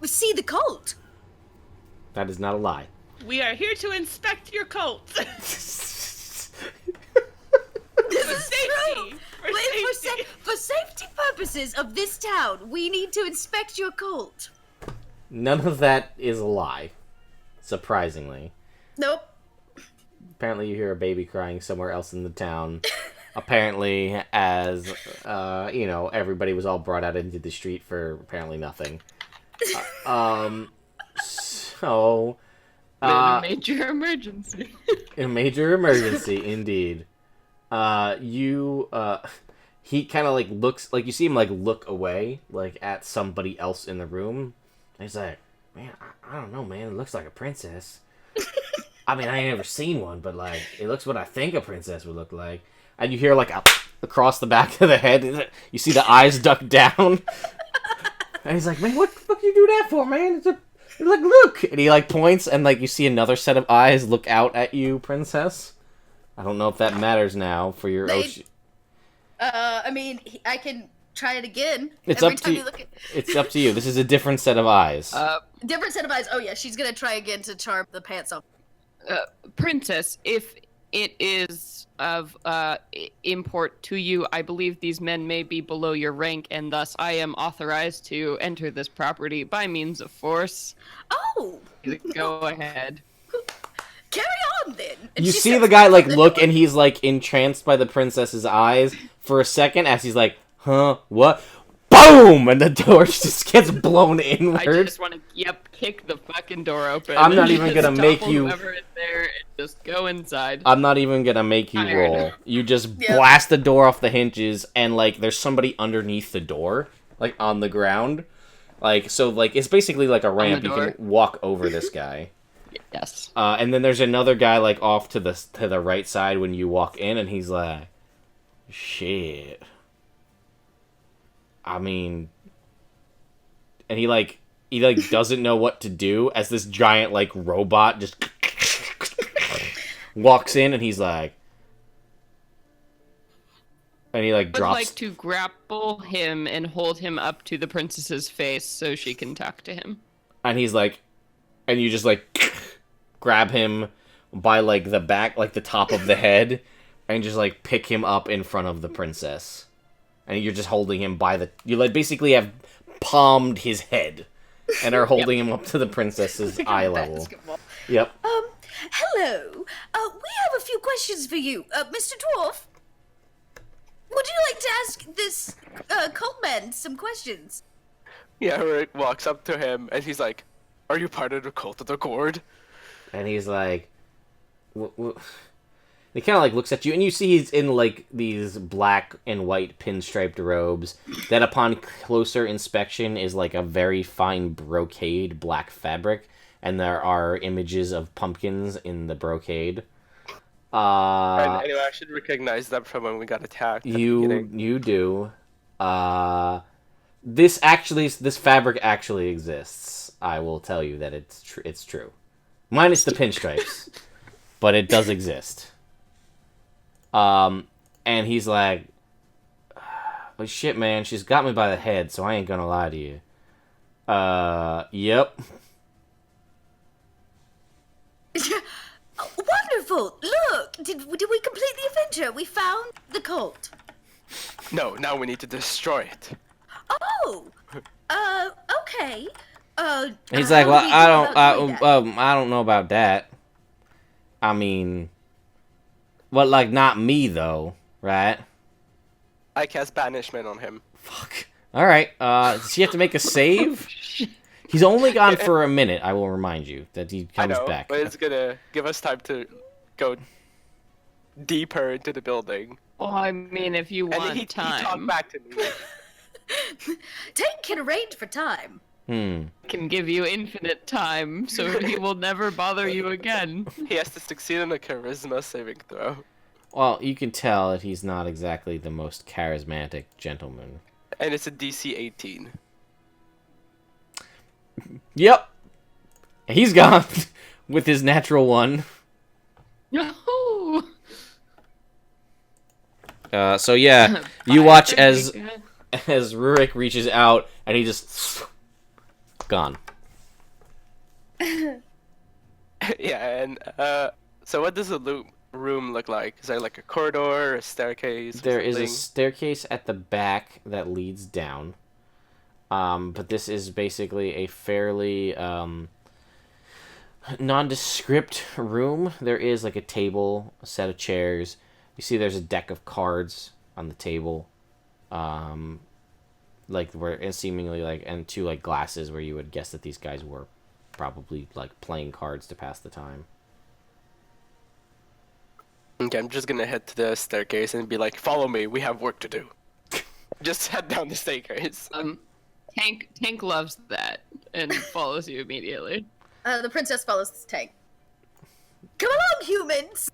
see the cult. That is not a lie. We are here to inspect your cult. This For is safety. true. For Wait, safety. for safety purposes of this town, we need to inspect your cult. None of that is a lie. Surprisingly. Nope. Apparently you hear a baby crying somewhere else in the town. Apparently, as, everybody was all brought out into the street for apparently nothing. So... In a major emergency. a major emergency, indeed. He kind of, like, looks... Like, you see him, like, look away, like, at somebody else in the room. And he's like, man, I don't know, man. It looks like a princess. I mean, I ain't never seen one, but, like, it looks what I think a princess would look like. And you hear, like, across the back of the head, you see the eyes duck down. And he's like, man, what the fuck you do that for, man? Like, look! And he, like, points, and, like, you see another set of eyes look out at you, princess. I don't know if that matters now for your... I mean, I can try it again. It's Every up time to you look at It's up to you. This is a different set of eyes. different set of eyes. Oh yeah, she's gonna try again to charm the pants off. Princess, if it is of import to you, I believe these men may be below your rank, and thus I am authorized to enter this property by means of force. Oh, Go ahead. carry on then. And You she see steps the guy, back like, from the look, door. and he's, like, entranced by the princess's eyes for a second as he's like, huh, what? boom, and the door just gets blown inward. I just want to, kick the fucking door open. I'm not and even gonna just make topple you- whoever is there and just go inside. I'm not even gonna make you Tired. roll. You just Yeah. blast the door off the hinges, and like there's somebody underneath the door, like on the ground. Like so, like it's basically like a ramp. You door. can walk over this guy. Yes. And then there's another guy like off to the right side when you walk in, and he's like, "Shit." I mean, and he doesn't know what to do as this giant like robot just walks in, and he's like, and he like I would drops. like to grapple him and hold him up to the princess's face so she can talk to him. And he's like, and you just like grab him by like the back, like the top of the head, and just like pick him up in front of the princess. And you're just holding him by the, you like basically have palmed his head and are holding him up to the princess's eye level. Basketball. Yep. Hello. We have a few questions for you. Mr. Dwarf, would you like to ask this cult man some questions? Yeah, Rurik walks up to him and he's like, "Are you part of the cult of the gourd?" And he's like, he kind of like looks at you, and you see he's in like these black and white pinstriped robes that upon closer inspection is like a very fine brocade black fabric, and there are images of pumpkins in the brocade. And anyway, I should recognize them from when we got attacked. At the beginning. You do. This fabric actually exists. I will tell you that it's true. Minus the pinstripes. But it does exist. And he's like, "Oh shit, man, she's got me by the head, so I ain't gonna lie to you." Yep. Wonderful. Look, did we complete the adventure? We found the cult. No, now we need to destroy it. Oh. Okay. He's how like, do "Well, we go about doing that? I don't know about that. I mean, well, like not me though, right?" I cast banishment on him. Fuck. All right. Does he have to make a save? He's only gone for a minute. I will remind you that he I comes know, back. but it's gonna give us time to go deeper into the building. Well, I mean, if you And want he talked time, back to me. Tank can arrange for time. I can give you infinite time, so he will never bother you again. He has to succeed on a charisma saving throw. Well, you can tell that he's not exactly the most charismatic gentleman. And it's a DC 18. Yep. He's gone with his natural one. No. So yeah, you watch as Rurik reaches out and he just gone. Yeah, and so what does the room look like? Is there like a corridor, a staircase? There is a something? staircase at the back that leads down. But this is basically a fairly nondescript room. There is like a table, a set of chairs. You see there's a deck of cards on the table. Like where and seemingly like and two like glasses where you would guess that these guys were probably like playing cards to pass the time. Okay, I'm just gonna head to the staircase and be like, "Follow me, we have work to do." Just head down the staircase. Tank loves that and follows you immediately. The princess follows the tank. Come along, humans.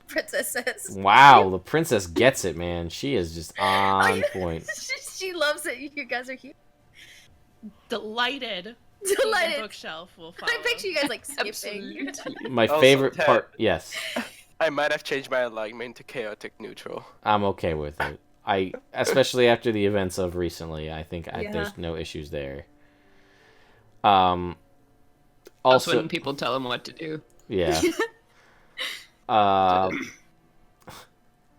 Princess says. Wow, the princess gets it, man. She is just on point. She loves it. You guys are cute. Delighted. Delighted. The bookshelf will follow. I picture you guys like skipping. Absolutely. My Also, favorite Ted. part, yes. I might have changed my alignment to chaotic neutral. I'm okay with it. Especially after the events of recently, I think Yeah. there's no issues there. Also, Also, when people tell him what to do. yeah.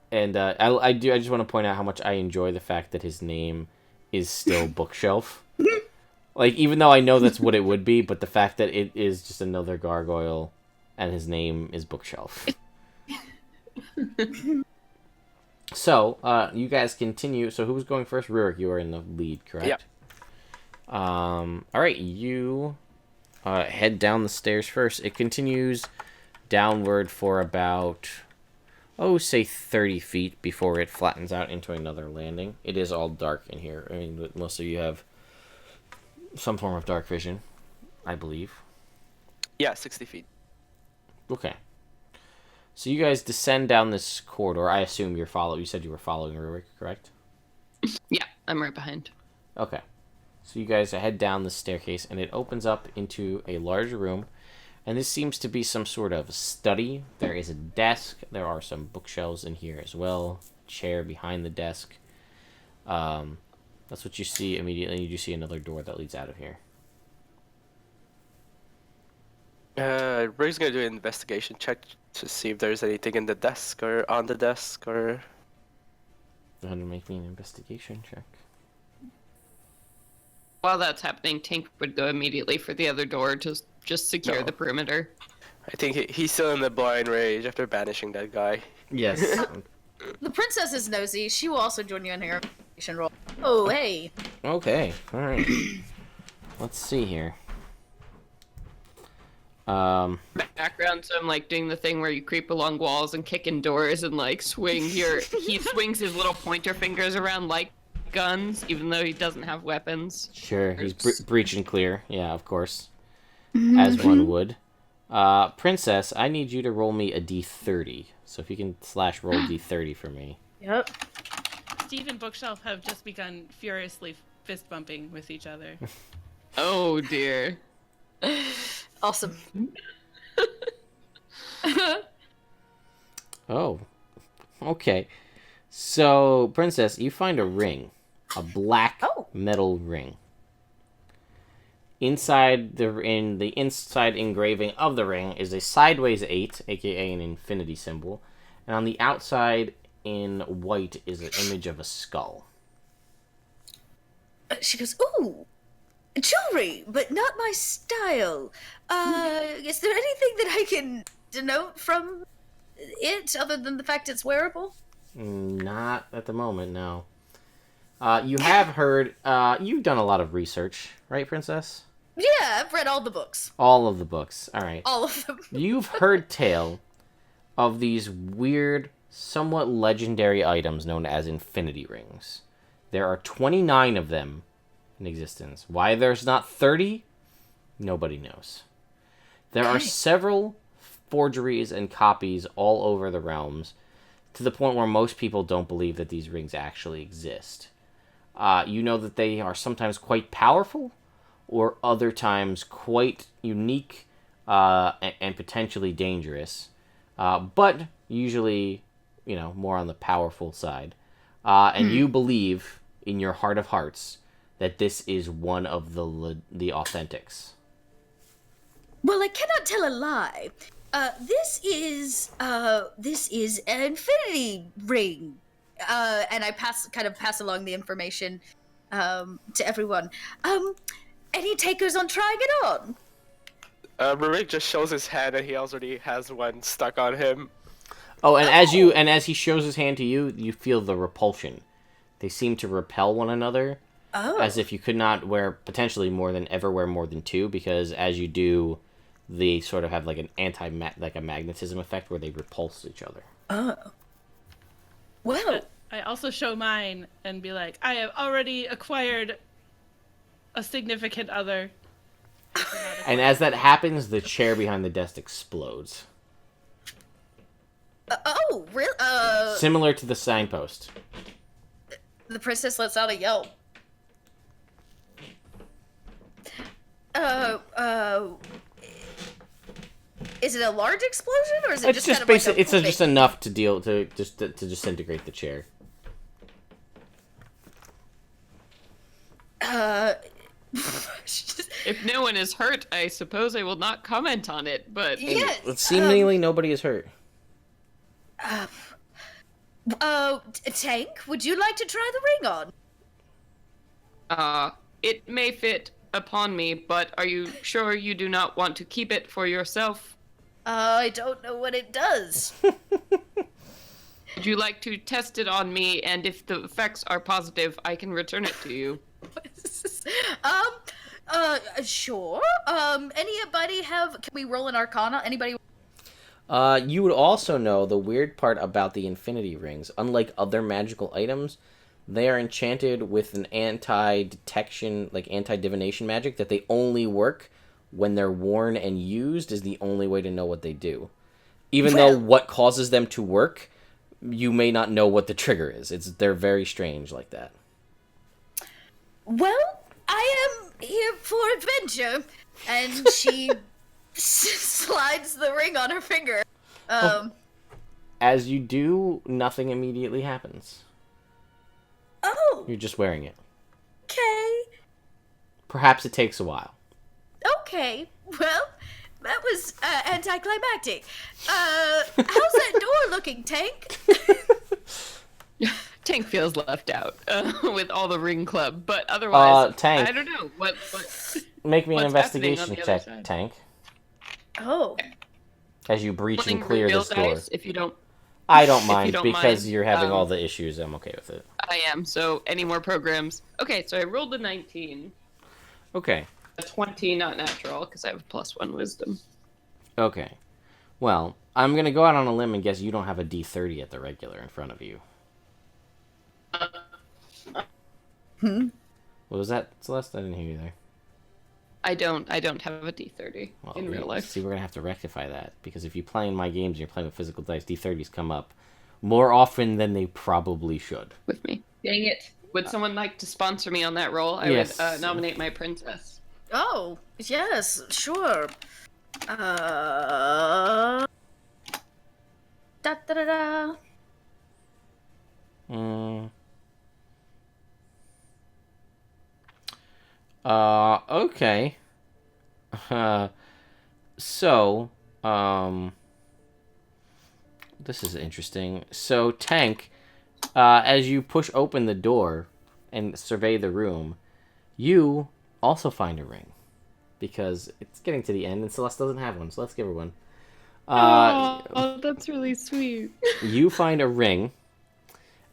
And I just want to point out how much I enjoy the fact that his name is still Bookshelf. Like, even though I know that's what it would be, but the fact that it is just another gargoyle and his name is Bookshelf. So, you guys continue. So, who's going first? Rurik, you are in the lead, correct? Yeah. All right, you head down the stairs first. It continues downward for about, say 30 feet before it flattens out into another landing. It is all dark in here. I mean, most of you have some form of dark vision, I believe. Yeah, 60 feet. Okay. So you guys descend down this corridor. I assume you said you were following Rurik, correct? Yeah, I'm right behind. Okay. So you guys head down the staircase, and it opens up into a larger room. And this seems to be some sort of study. There is a desk. There are some bookshelves in here as well. Chair behind the desk. That's what you see immediately. You do see another door that leads out of here. Rurik's gonna do an investigation check to see if there's anything in the desk or on the desk or. Go ahead and make me an investigation check. While that's happening, T.A.N.K would go immediately for the other door to just secure the perimeter. I think he's still in the blind rage after banishing that guy. Yes. The princess is nosy. She will also join you in her investigation roll. Oh, hey. Okay. All right. Let's see here. Background, so I'm like doing the thing where you creep along walls and kick in doors and like swing your. He swings his little pointer fingers around like guns, even though he doesn't have weapons. Sure, he's breach and clear. Yeah, of course. As one would. Princess, I need you to roll me a d30. So if you can /roll d30 for me. Yep. Steve and Bookshelf have just begun furiously fist bumping with each other. Oh dear. Awesome. Oh. Okay. So, Princess, you find a ring. A black metal ring. Inside in the inside engraving of the ring is a sideways 8, aka an infinity symbol, and on the outside in white is an image of a skull. She goes, ooh, jewelry, but not my style. Is there anything that I can denote from it other than the fact it's wearable? Not at the moment, no. You have heard, you've done a lot of research, right, Princess? Yeah, I've read all the books. All of the books, alright. All of them. You've heard tale of these weird, somewhat legendary items known as infinity rings. There are 29 of them in existence. Why there's not 30? Nobody knows. There are several forgeries and copies all over the realms, to the point where most people don't believe that these rings actually exist. You know that they are sometimes quite powerful, or other times quite unique and potentially dangerous, but usually, more on the powerful side. And you believe, in your heart of hearts, that this is one of the authentics. Well, I cannot tell a lie. This is an infinity ring. And I pass along the information to everyone. Any takers on trying it on? Rurik just shows his hand and he already has one stuck on him. Oh, and as he shows his hand to you, you feel the repulsion. They seem to repel one another, as if you could not wear more than two, because as you do, they sort of have like an a magnetism effect where they repulse each other. Oh. Well, I also show mine and be like, I have already acquired a significant other. And as that happens, the chair behind the desk explodes. Oh, really? Similar to the signpost. The princess lets out a yelp. Is it a large explosion, or is it It's just kind of like a it's just enough to disintegrate the chair. If no one is hurt, I suppose I will not comment on it, but... Yes. Seemingly nobody is hurt. T.A.N.K, would you like to try the ring on? It may fit upon me, but are you sure you do not want to keep it for yourself? I don't know what it does. Would you like to test it on me? And if the effects are positive, I can return it to you. Sure. Anybody have? Can we roll an Arcana? Anybody? You would also know the weird part about the Infinity Rings. Unlike other magical items, they are enchanted with an anti-detection, like anti-divination magic that they only work when they're worn and used is the only way to know what they do. Even though what causes them to work, you may not know what the trigger is. They're very strange like that. Well, I am here for adventure. And she slides the ring on her finger. As you do, nothing immediately happens. Oh, You're just wearing it. okay. Perhaps it takes a while. Okay. Well, that was anticlimactic. How's that door looking, Tank? Tank feels left out with all the ring club, but otherwise, Tank. I don't know what. Make me an What's happening on investigation the other check, side? Tank. Oh. As you breach and Rolling clear real this door. dice, if you don't, I don't if you mind don't because mind, you're having all the issues. I'm okay with it. I am. So any more programs? Okay, so I rolled a 19, Okay. a 20, not natural, because I have a +1 wisdom. Okay. Well, I'm going to go out on a limb and guess you don't have a D30 at the regular in front of you. What was that, Celeste? I didn't hear you there. I don't have a D30 Well, in real life See, we're going to have to rectify that. Because if you play in my games and you're playing with physical dice, D30s come up more often than they probably should. with me. Dang it! Would someone like to sponsor me on that role? I Yes. would nominate my princess. Oh, yes, sure. Da da da da. Okay. So, this is interesting. So, Tank, as you push open the door and survey the room, you also find a ring. Because it's getting to the end and Celeste doesn't have one, so let's give her one. Oh, that's really sweet. You find a ring,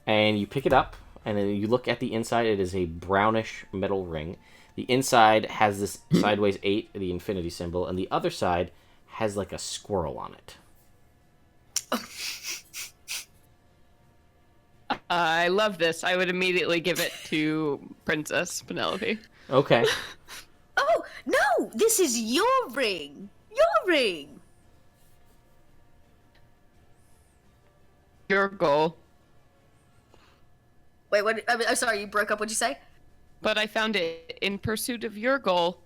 and you pick it up, and then you look at the inside. It is a brownish metal ring. The inside has this sideways 8, the infinity symbol, and the other side has like a squirrel on it. I love this. I would immediately give it to Princess Penelope. Okay. Oh, no! This is your ring! Your ring! Your goal. Wait, what? I'm sorry, you broke up. What'd you say? But I found it in pursuit of your goal.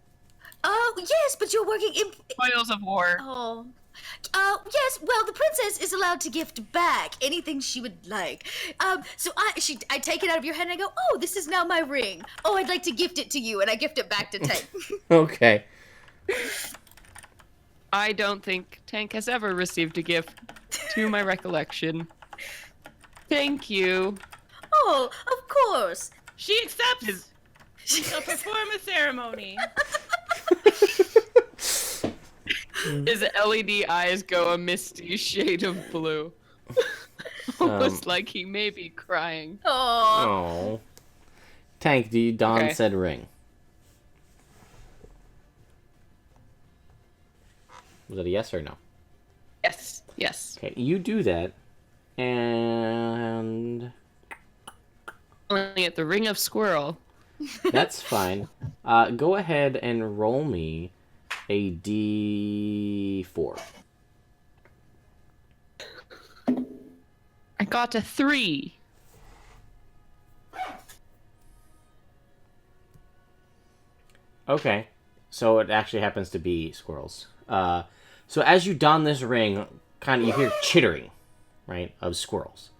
Oh, yes, but you're working in... Spoils of war. Oh. Yes, well, the princess is allowed to gift back anything she would like. So I take it out of your hand and I go, oh, this is now my ring. Oh, I'd like to gift it to you, and I gift it back to Tank. Okay. I don't think Tank has ever received a gift, to my recollection. Thank you. Oh, of course. She accepts. She'll perform a ceremony. His LED eyes go a misty shade of blue. Almost like he may be crying. Oh. Oh. Tank, do you don Okay. said ring? Was it a yes or no? Yes. Yes. Okay, you do that, and Only at the ring of squirrel. that's fine. Go ahead and roll me a D4. I got a 3. Okay, so it actually happens to be squirrels. So as you don this ring, kind of you hear chittering, right, of squirrels,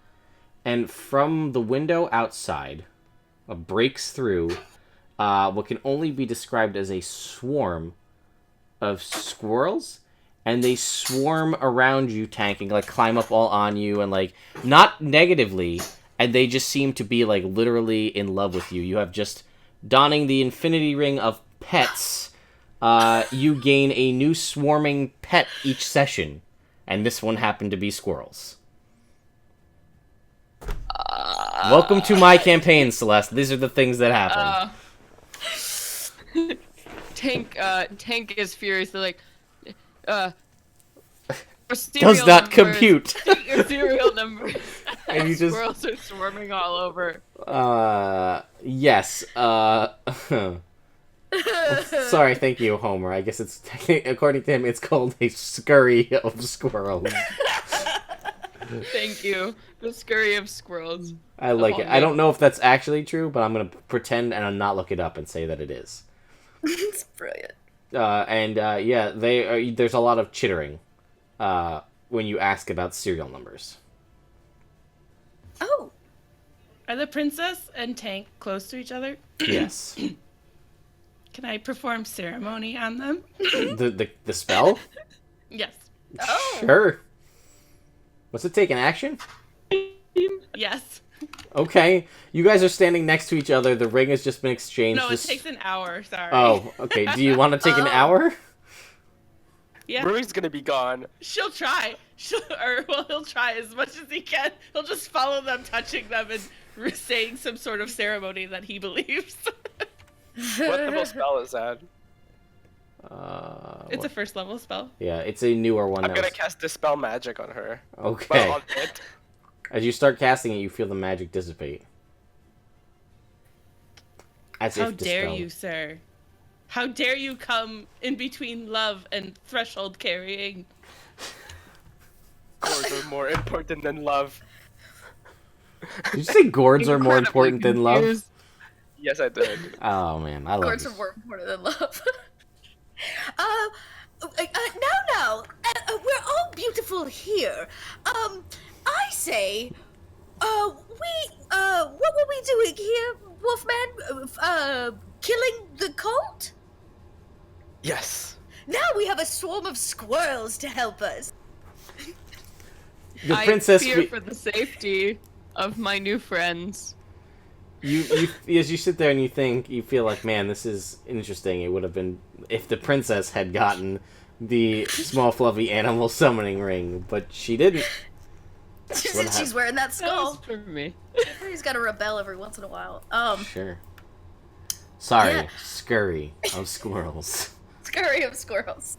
and from the window outside, breaks through what can only be described as a swarm of squirrels, and they swarm around you, Tank, and like climb up all on you, and like not negatively, and they just seem to be like literally in love with you. You have just donning the infinity ring of pets. You gain a new swarming pet each session, and this one happened to be squirrels. Welcome to my campaign, Celeste. These are the things that happen. Tank is furiously like, Does not compute. Your serial number. And you just... Squirrels are swarming all over. Yes. Sorry, thank you, Homer. I guess it's, according to him, it's called a scurry of squirrels. Thank you. The scurry of squirrels. I like it. I don't know if that's actually true, but I'm gonna pretend and not look it up and say that it is. It's brilliant. Yeah, there's a lot of chittering when you ask about serial numbers. Oh. Are the princess and Tank close to each other? Yes. Can I perform ceremony on them? The spell? Yes. Oh. Sure. What's it take, an action? Yes. Okay. You guys are standing next to each other. The ring has just been exchanged. No, it takes an hour. Sorry. Oh, okay. Do you want to take an hour? Yeah. Rurik's gonna be gone. She'll try. He'll try as much as he can. He'll just follow them, touching them, and saying some sort of ceremony that he believes. What level spell is that? It's a first level spell. Yeah, it's a newer one. I'm gonna cast Dispel Magic on her. Okay. Well, on it. As you start casting it, you feel the magic dissipate. As How if dare dispelled. you, sir? How dare you come in between love and threshold carrying? Gourds are more important than love. Did you say gourds are more Incredibly important than love? confused. Yes, I did. Oh man, I love Gourds this. are more important than love. No. We're all beautiful here. I say, what were we doing here, Wolfman? Killing the cult? Yes. Now we have a swarm of squirrels to help us. The princess. I fear for the safety of my new friends. You as you sit there and you feel like, man, this is interesting. It would have been if the princess had gotten the small fluffy animal summoning ring, but she didn't. She's wearing that That skull. was for me. He's got to rebel every once in a while. Sure. Sorry, Yeah. scurry of squirrels. Scurry of squirrels.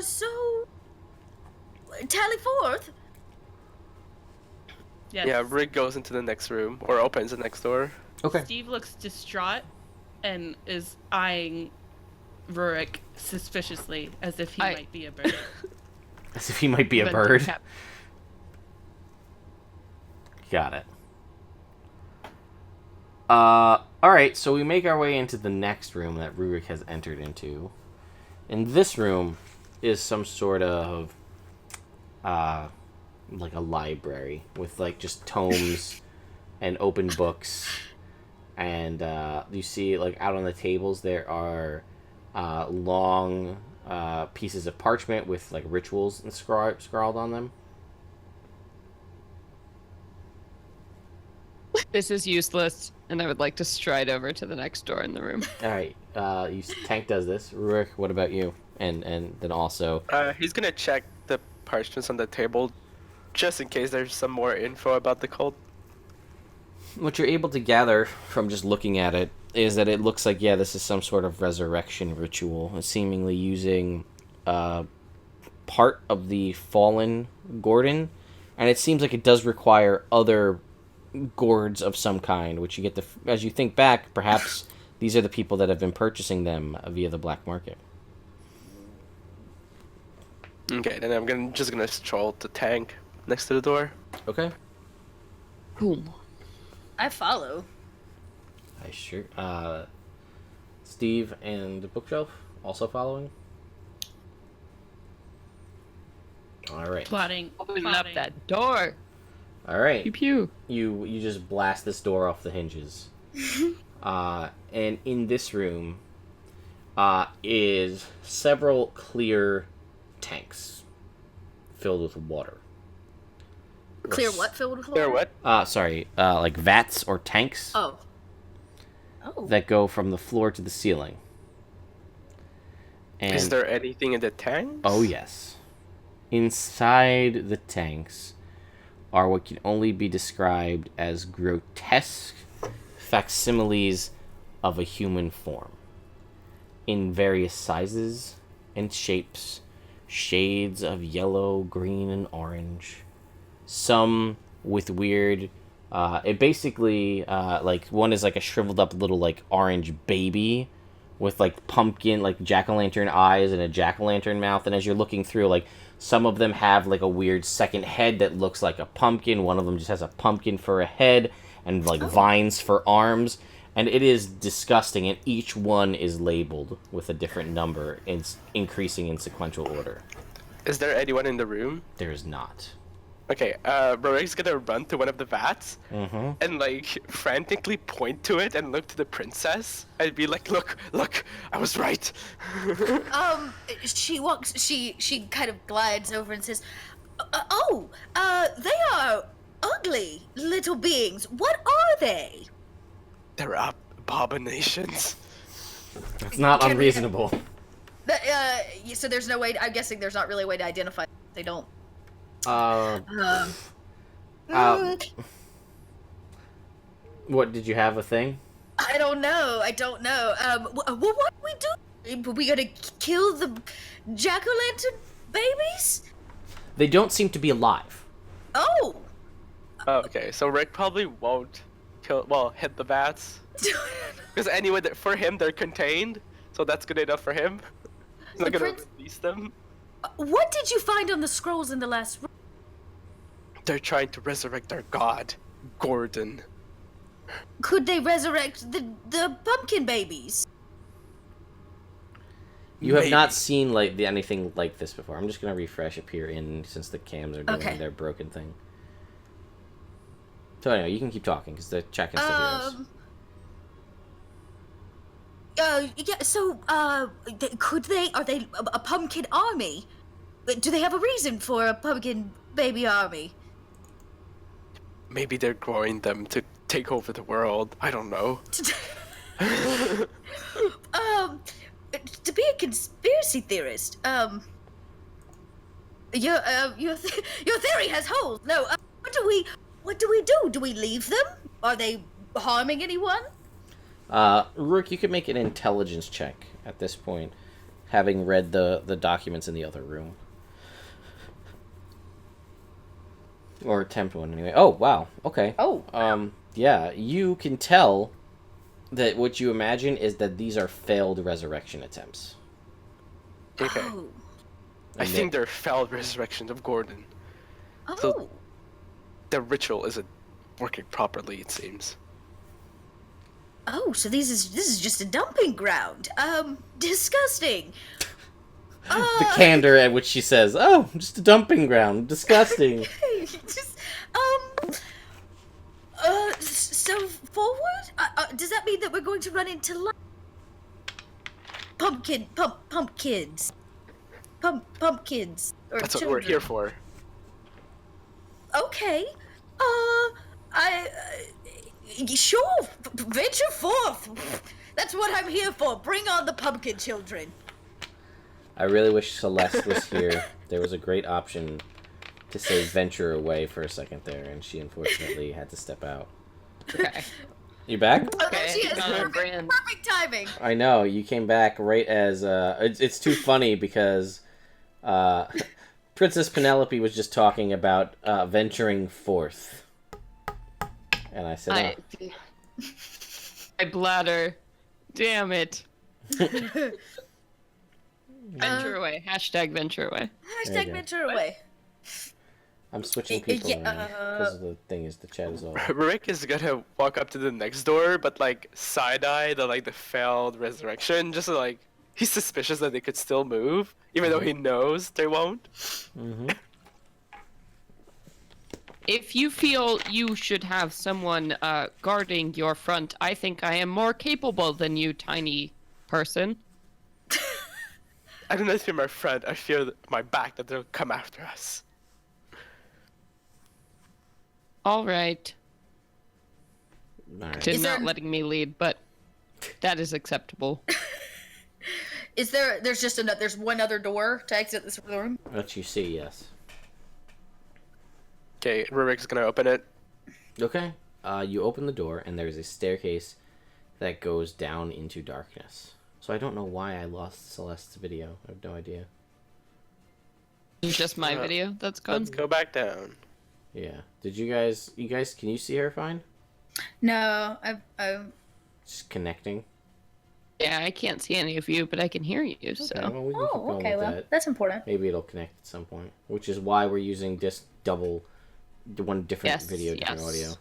So tally forth. Yes. Yeah, Rick goes into the next room, or opens the next door. Okay. Steve looks distraught and is eyeing Rurik suspiciously as if he might be a bird. As if he might be a Venture bird. cap. Got it. Alright, so we make our way into the next room that Rurik has entered into. And this room is some sort of, like a library with, like, just tomes and open books. And, you see, like, out on the tables there are, long, pieces of parchment with, like, rituals scrawled on them. This is useless, and I would like to stride over to the next door in the room. Alright, Tank does this. Rurik, what about you? And then also... He's gonna check the parchments on the table, just in case there's some more info about the cult. What you're able to gather from just looking at it is that it looks like, yeah, this is some sort of resurrection ritual, seemingly using part of the fallen Gordon, and it seems like it does require other gourds of some kind, which you get as you think back, perhaps these are the people that have been purchasing them via the black market. Okay, then I'm just gonna stroll to Tank next to the door. Okay. Cool. I follow. Sure. Steve and the bookshelf also following. All right. Plotting. Open up that door. All right. Pew pew. You just blast this door off the hinges. And in this room is several clear tanks filled with water. Clear what filled with There, water? what? Sorry, like vats or tanks Oh. that go from the floor to the ceiling. And Is there anything in the tanks? oh yes. Inside the tanks are what can only be described as grotesque facsimiles of a human form, in various sizes and shapes, shades of yellow, green, and orange. Some with weird, it basically, like, one is like a shriveled up little, like, orange baby with, like, pumpkin, like, jack-o'-lantern eyes and a jack-o'-lantern mouth, and as you're looking through, like, some of them have, like, a weird second head that looks like a pumpkin, one of them just has a pumpkin for a head, and, like, vines for arms, and it is disgusting, and each one is labeled with a different number, increasing in sequential order. Is there anyone in the room? There is not. Okay, Rorik's gonna run to one of the vats Mm-hmm. and, like, frantically point to it and look to the princess and be like, look, I was right. She kind of glides over and says, they are ugly little beings. What are they? They're abominations. It's not Can we- unreasonable. So there's no way, I'm guessing there's not really a way to identify. They don't. What, did you have a thing? I don't know. What do we do? We gotta kill the jack-o'-lantern babies? They don't seem to be alive. Oh! Okay, so Rick probably won't hit the vats. Because anyway, for him, they're contained, so that's good enough for him. He's not gonna release them. What did you find on the scrolls in the last room? They're trying to resurrect our god, Gordon. Could they resurrect the pumpkin babies? You have Maybe. not seen like anything like this before. I'm just gonna refresh up here since the cams are doing Okay. their broken thing. So anyway, you can keep talking because the chat can still hear us. Yeah, so, are they a pumpkin army? Do they have a reason for a pumpkin baby army? Maybe they're growing them to take over the world. I don't know. To be a conspiracy theorist, your theory has holes. No, what do we do? Do we leave them? Are they harming anyone? Rurik, you could make an intelligence check at this point, having read the documents in the other room. Or attempt one anyway. Oh, wow. Okay. Oh. Yeah, you can tell that what you imagine is that these are failed resurrection attempts. Okay. Oh. I think they're failed resurrections of Gordon. Oh. So- The ritual isn't working properly, it seems. Oh, so this is just a dumping ground. Disgusting. The candor at which she says, "Oh, just a dumping ground. Disgusting." Just, so forward? Does that mean that we're going to run into pumpkins? Pumpkins. Or That's what children. we're here for. Okay. Sure, venture forth. That's what I'm here for. Bring on the pumpkin children. I really wish Celeste was here. There was a great option to say venture away for a second there, and she unfortunately had to step out. Okay. You back? Oh, there she is. Brand. Perfect timing. I know, you came back right as, it's too funny because, Princess Penelope was just talking about, venturing forth. And I said, My bladder. Damn it. Venture away. Hashtag venture away. There you Hashtag go. venture away. I'm switching people Yeah, because the thing is, the chat is all... Rurik is gonna walk up to the next door, but like side-eye the failed resurrection, just so, like, he's suspicious that they could still move, even though he knows they won't. Mm-hmm. If you feel you should have someone guarding your front, I think I am more capable than you, tiny person. I don't know if you're my friend, I fear my back that they'll come after us. All right. All right. To Is not there- letting me lead, but that is acceptable. There's one other door to exit this room? What you see, yes. Okay, Rurik's gonna open it. Okay. You open the door, and there's a staircase that goes down into darkness. So I don't know why I lost Celeste's video. I have no idea. Just my video that's gone. Let's go back down. Yeah. Did you guys, can you see her fine? No, I Just connecting. Yeah, I can't see any of you, but I can hear you. So Okay, well, we can keep Oh, going okay, with well, that. that's important. Maybe it'll connect at some point, which is why we're using just one different Yes, video, different yes. audio.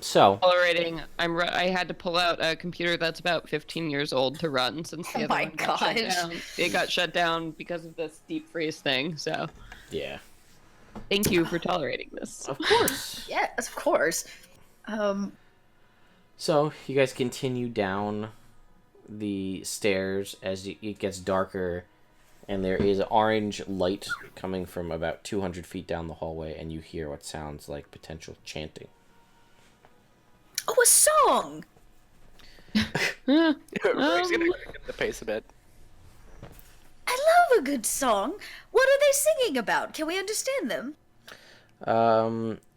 So tolerating. I had to pull out a computer that's about 15 years old to run since the Oh other my one got shut gosh. down. It got shut down because of this deep freeze thing. So yeah, thank you for tolerating this. of course. Yes, of course. So you guys continue down the stairs as it gets darker, and there is orange light coming from about 200 feet down the hallway, and you hear what sounds like potential chanting. Oh, a song! Rurik's gonna quicken the pace a bit. I love a good song. What are they singing about? Can we understand them?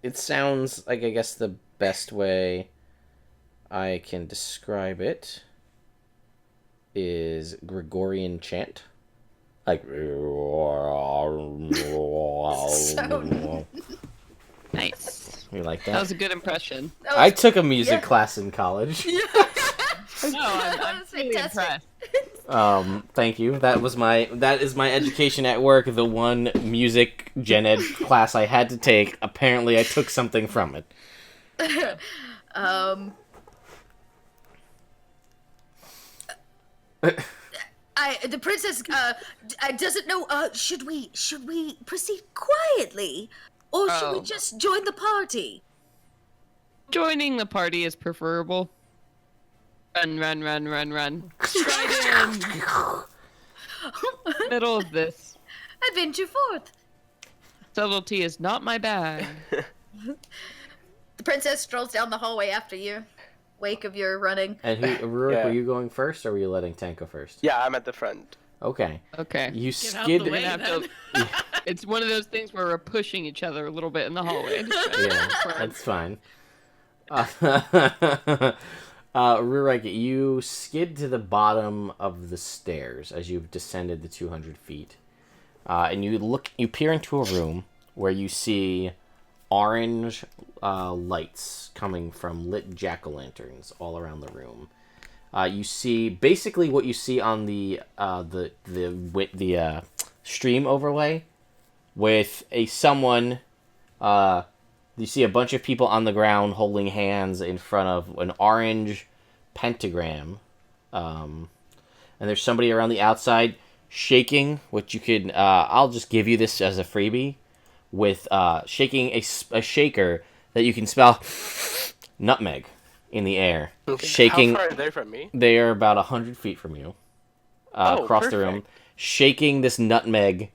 It sounds like, I guess the best way I can describe it is Gregorian chant. Like, Nice. you like That was that? a good impression. I took a music class in college. No, I'm That was really fantastic. impressed. Thank you. That is my education at work, the one music gen ed class I had to take. Apparently I took something from it. The princess doesn't know. Should we proceed quietly, or should we Oh. just join the party? Joining the party is preferable. Run, run, run, run, run. Stride in. Middle of this. I venture forth. Subtlety is not my bag. The princess strolls down the hallway after you, wake of your running. And Rurik, Yeah. were you going first, or were you letting T.A.N.K go first? Yeah, I'm at the front. Okay. Okay. You Get out skid. the way, Have then. to- it's one of those things where we're pushing each other a little bit in the hallway. Yeah, that's fine. Rurik, you skid to the bottom of the stairs as you've descended the 200 feet. And you peer into a room where you see orange lights coming from lit jack-o'-lanterns all around the room. You see basically what you see on the stream overlay with someone. You see a bunch of people on the ground holding hands in front of an orange pentagram, and there's somebody around the outside shaking. Which you could, I'll just give you this as a freebie, with shaking a shaker that you can spell nutmeg in the air. Okay. Shaking. How far are they from me? They are about 100 feet from you, across the room, perfect. shaking this nutmeg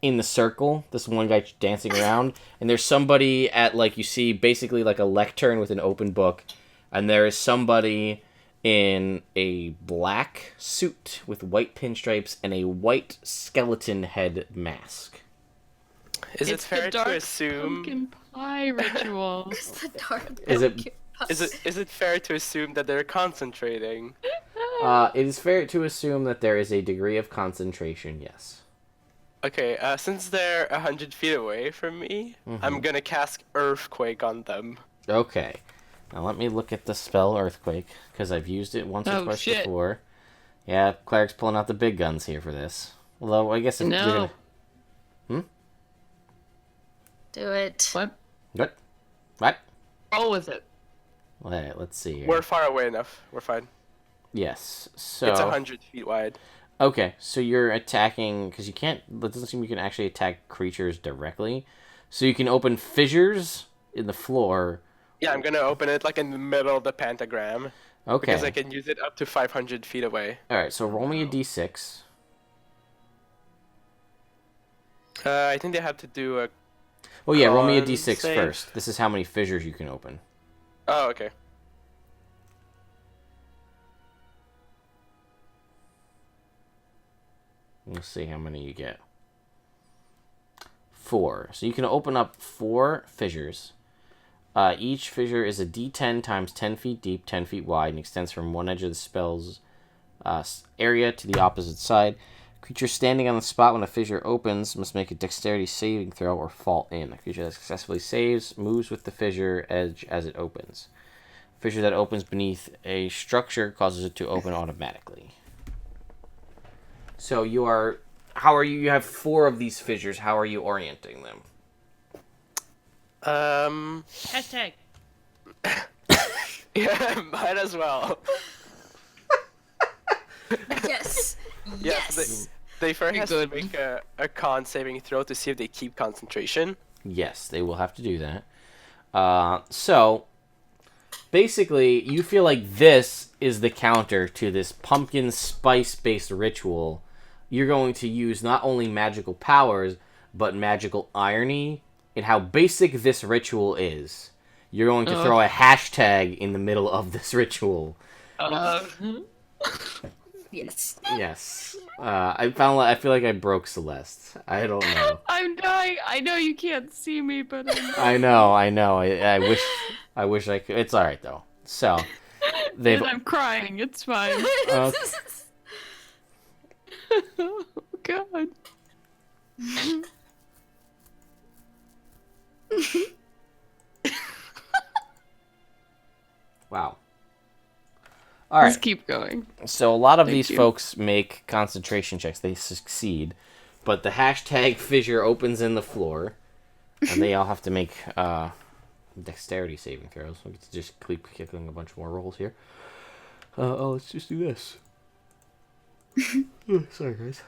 in the circle. This one guy dancing around, and there's somebody at, like, you see basically like a lectern with an open book, and there is somebody in a black suit with white pinstripes and a white skeleton head mask. Is it It's the fair dark to assume? pumpkin pie ritual. It's the dark. Is it- pumpkin Is it fair to assume that they're concentrating? It is fair to assume that there is a degree of concentration, yes. Okay, since they're 100 feet away from me, I'm gonna cast Earthquake on them. Okay. Now let me look at the spell Earthquake, because I've used it once or Oh, twice shit. before. Yeah, Cleric's pulling out the big guns here for this. Although, I guess if you're No. gonna... Do it. What? What? What? Roll with it. Alright, let's see here. We're far away enough. We're fine. Yes, so... It's 100 feet wide. Okay, so you're attacking... Because you can't... It doesn't seem you can actually attack creatures directly. So you can open fissures in the floor. Yeah, I'm gonna open it like in the middle of the pentagram. Because I Okay. can use it up to 500 feet away. Alright, so roll me a d6. I think they have to do a... Oh yeah, roll me a Con d6 save. first. This is how many fissures you can open. Oh, okay. We'll see how many you get. 4. So you can open up 4 fissures. Each fissure is a D10 times 10 feet deep, 10 feet wide, and extends from one edge of the spell's area to the opposite side. Creature standing on the spot when a fissure opens must make a dexterity saving throw or fall in. A creature that successfully saves moves with the fissure edge as it opens. A fissure that opens beneath a structure causes it to open automatically. So you have 4 of these fissures. How are you orienting them? Hashtag. Yeah, might as well. Yes. Yeah, Yes. they first You're has to good. make a con saving throw to see if they keep concentration. Yes, they will have to do that. So, basically, you feel like this is the counter to this pumpkin spice-based ritual. You're going to use not only magical powers, but magical irony in how basic this ritual is. You're going to throw a hashtag in the middle of this ritual. Yes. Yes. I feel like I broke Celeste. I don't know. I'm dying. I know you can't see me, but I know. I wish I could. It's all right though. So they've. I'm crying. It's fine. Oh God. Wow. All right. Let's keep going. So a lot of Thank these you. folks make concentration checks. They succeed, but the hashtag fissure opens in the floor, and they all have to make dexterity saving throws. We get to just keep kicking a bunch more rolls here. Let's just do this. Sorry, guys.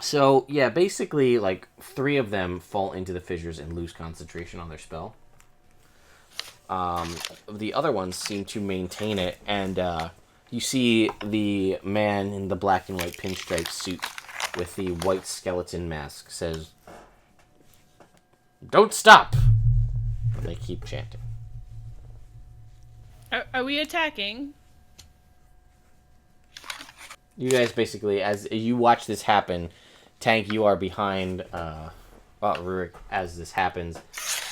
So yeah, basically, like 3 of them fall into the fissures and lose concentration on their spell. The other ones seem to maintain it, and you see the man in the black and white pinstripe suit with the white skeleton mask says, "Don't stop!" And they keep chanting. Are we attacking? You guys basically, as you watch this happen, Tank, you are behind Rurik as this happens,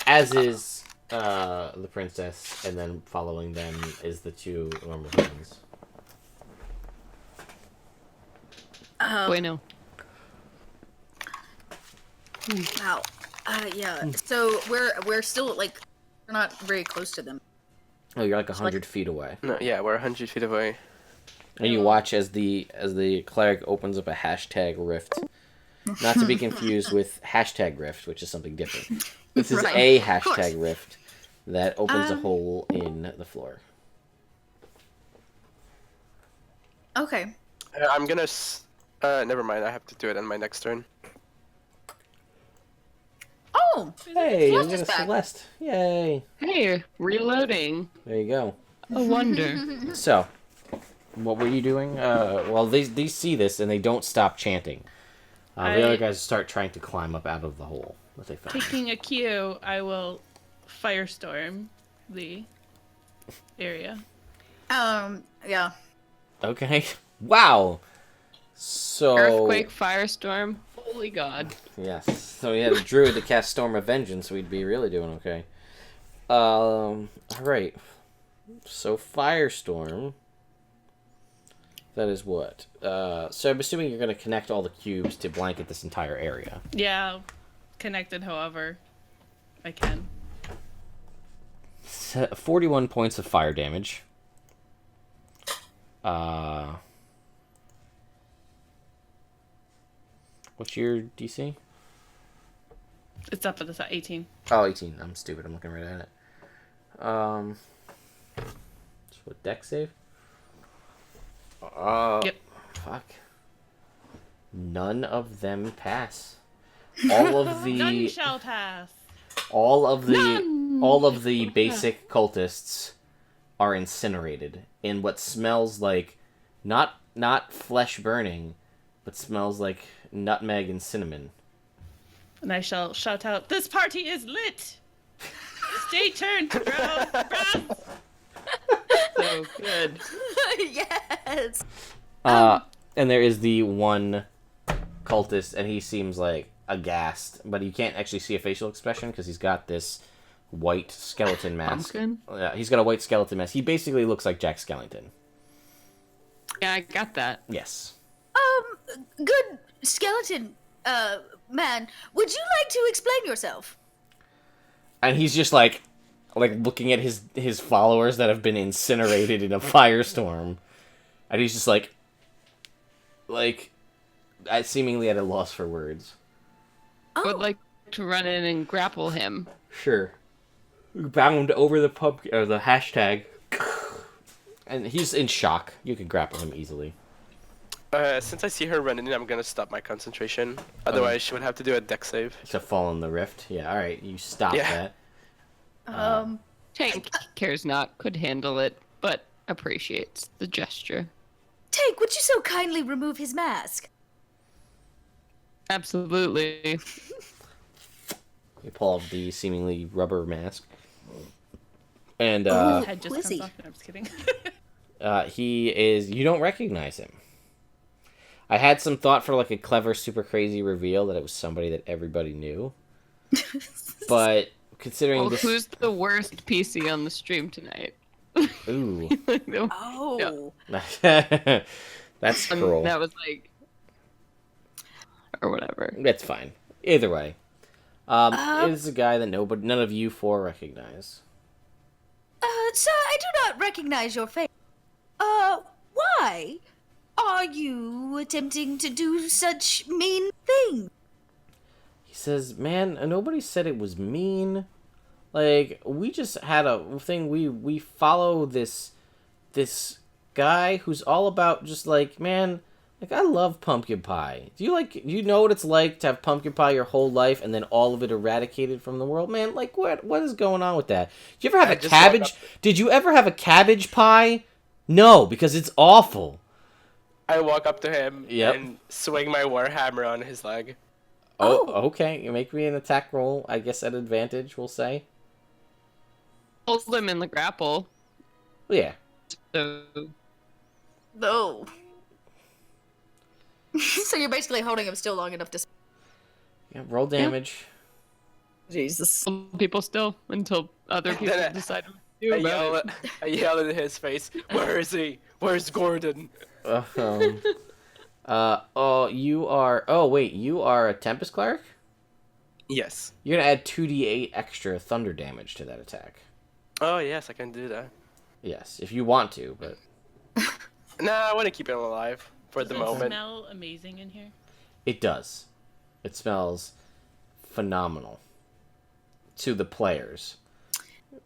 as is the princess, and then following them is the 2 normal humans. Bueno. Wow. Yeah. So we're still like we're not very close to them. Oh, you're like 100 feet away. No, yeah, we're 100 feet away. And you watch as the cleric opens up a hashtag rift. Not to be confused with hashtag rift, which is something different. This is Right, a of course. hashtag rift that opens a hole in the floor. Okay. I'm gonna. Never mind. I have to do it on my next turn. Oh. Hey, Celeste I'm is gonna back. Celeste. Yay. Hey, reloading. There you go. A wonder. So, what were you doing? Well, they see this and they don't stop chanting. The other guys start trying to climb up out of the hole that they found. Taking a cue, I will firestorm the area. Yeah. Okay. Wow. So Earthquake, firestorm. Holy God. yes. So we had a druid to cast Storm of Vengeance. We'd be really doing okay. All right. So Firestorm. That is what. So I'm assuming you're going to connect all the cubes to blanket this entire area. Yeah, connected however I can. 41 points of fire damage. What's your DC? It's up at the side, 18. Oh, 18. I'm stupid. I'm looking right at it. So what, dex save? Yep. Fuck. None of them pass. All of None the shall pass. all of the None. all of the basic cultists are incinerated in what smells like not flesh burning, but smells like nutmeg and cinnamon. And I shall shout out, "This party is lit! Stay tuned, bro! So good. Yes. And there is the one cultist, and he seems like aghast, but you can't actually see a facial expression because he's got this white skeleton mask. Pumpkin? Yeah, he's got a white skeleton mask. He basically looks like Jack Skellington. Yeah, I got that. Yes. Good skeleton, man. Would you like to explain yourself? And he's just like looking at his followers that have been incinerated in a firestorm, and he's just like seemingly at a loss for words. I would like to run in and grapple him. Sure. Bound over the pub or the hashtag, and he's in shock. You can grapple him easily. Since I see her running in, I'm gonna stop my concentration. Otherwise, she would have to do a deck save. To fall in the rift. Yeah. All right. You stop that. Tank cares not, could handle it, but appreciates the gesture. Tank, would you so kindly remove his mask? Absolutely. You pull off the seemingly rubber mask, and Head just who is comes he? off. No, I'm just kidding. he is. You don't recognize him. I had some thought for like a clever, super crazy reveal that it was somebody that everybody knew, but considering Well, this, who's the worst PC on the stream tonight? ooh, Oh. that's cruel. That was like, or whatever. That's fine. Either way, it is a guy that none of you four recognize. Sir, I do not recognize your face. Why are you attempting to do such mean things? He says, "Man, nobody said it was mean. Like, we just had a thing. We follow this guy who's all about just like, man, like I love pumpkin pie. Do you know what it's like to have pumpkin pie your whole life and then all of it eradicated from the world, man? Like, what is going on with that? Did you ever have a cabbage? Did you ever have a cabbage pie? No, because it's awful." I walk up to him Yep. and swing my warhammer on his leg. Oh, okay. You make me an attack roll, I guess at advantage, we'll say. Pulls them in the grapple. Yeah. So No. So you're basically holding him still long enough to... Yeah, roll damage. Jesus. people still until other people Then decide what to do about it. I yell in his face, "Where is he? Where's Gordon?" You are... Oh, wait, you are a Tempest Cleric? Yes. You're gonna add 2d8 extra thunder damage to that attack. Oh, yes, I can do that. Yes, if you want to, but... Nah, I want to keep him alive for Does the it moment. smell amazing in here? It does. It smells phenomenal. To the players.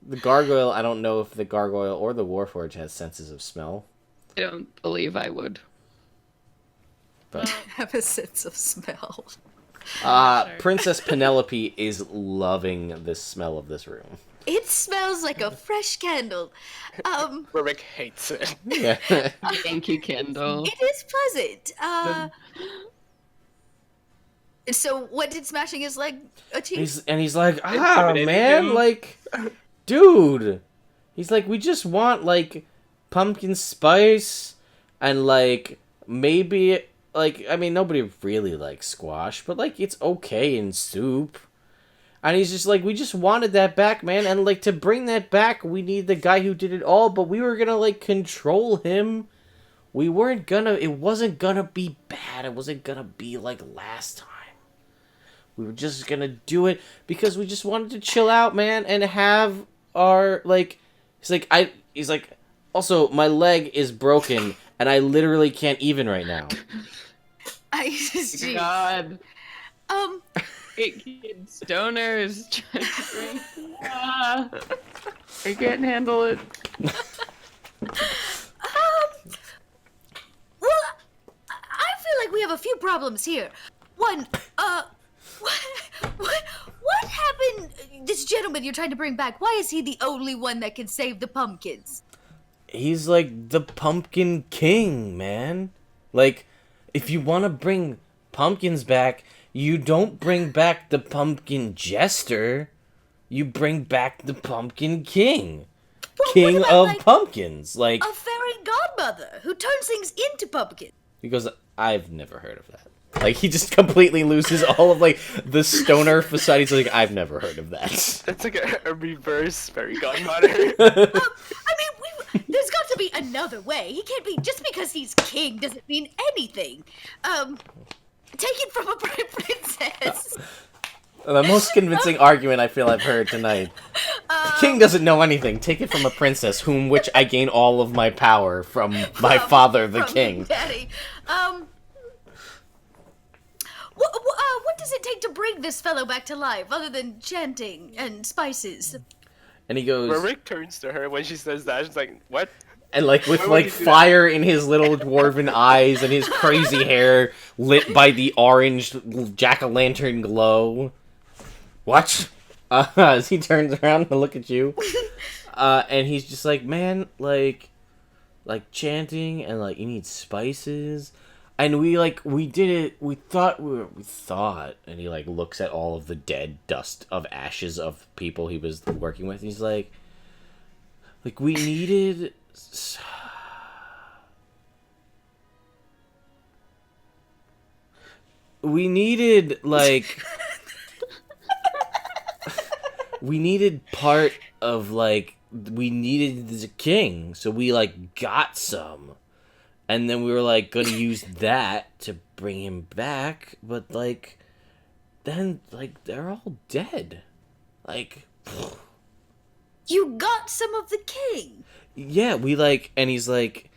The gargoyle, I don't know if the gargoyle or the warforged has senses of smell. I don't believe I would. But Have a sense of smell. Sure. Princess Penelope is loving the smell of this room. It smells like a fresh candle. Rurik hates it. Yeah. Yankee candle. It is pleasant. So what did smashing his leg achieve? He's like, Intimidating man, him. like, dude. He's like, we just want, like, pumpkin spice and, like, maybe, like, I mean, nobody really likes squash, but, like, it's okay in soup. And he's just like, we just wanted that back, man. And, like, to bring that back, we need the guy who did it all, but we were gonna, like, control him. We weren't gonna, it wasn't gonna be bad. It wasn't gonna be like last time. We were just gonna do it because we just wanted to chill out, man, and have our, like, he's like, also, my leg is broken, and I literally can't even right now. I just... God. Um, Eight kids, stoners, trying to drink. I can't handle it. well, I feel like we have a few problems here. One, what happened? This gentleman you're trying to bring back, why is he the only one that can save the pumpkins? He's like the pumpkin king, man. Like, if you want to bring pumpkins back, you don't bring back the pumpkin jester. You bring back the pumpkin king. Well, King what about, of like, pumpkins. Like, a fairy godmother who turns things into pumpkins. because I've never heard of that. Like, he just completely loses all of, like, the stoner facade. He's like, I've never heard of that. That's like a reverse fairy godmother. I mean, there's got to be another way. He can't be just because he's king doesn't mean anything. Take it from a princess. The most convincing argument I feel I've heard tonight. The king doesn't know anything. Take it from a princess, which I gain all of my power from my father, the king. Daddy. What does it take to bring this fellow back to life, other than chanting and spices? And he goes... Rurik turns to her when she says that. She's like, what? And, like, with, Why would like, he do fire in his little dwarven eyes and his crazy hair lit by the orange jack-o'-lantern glow. What? As he turns around to look at you. And he's just like, man, like chanting and, like, you need spices. And we did it, we thought, and he, like, looks at all of the dead dust of ashes of people he was working with. And he's like, we needed... We needed, like... we needed part of, like... We needed the king, so we, like, got some. And then we were, like, gonna use that to bring him back, but, like... Then, like, they're all dead. Like... You got some of the king. Yeah, we, like... And he's like,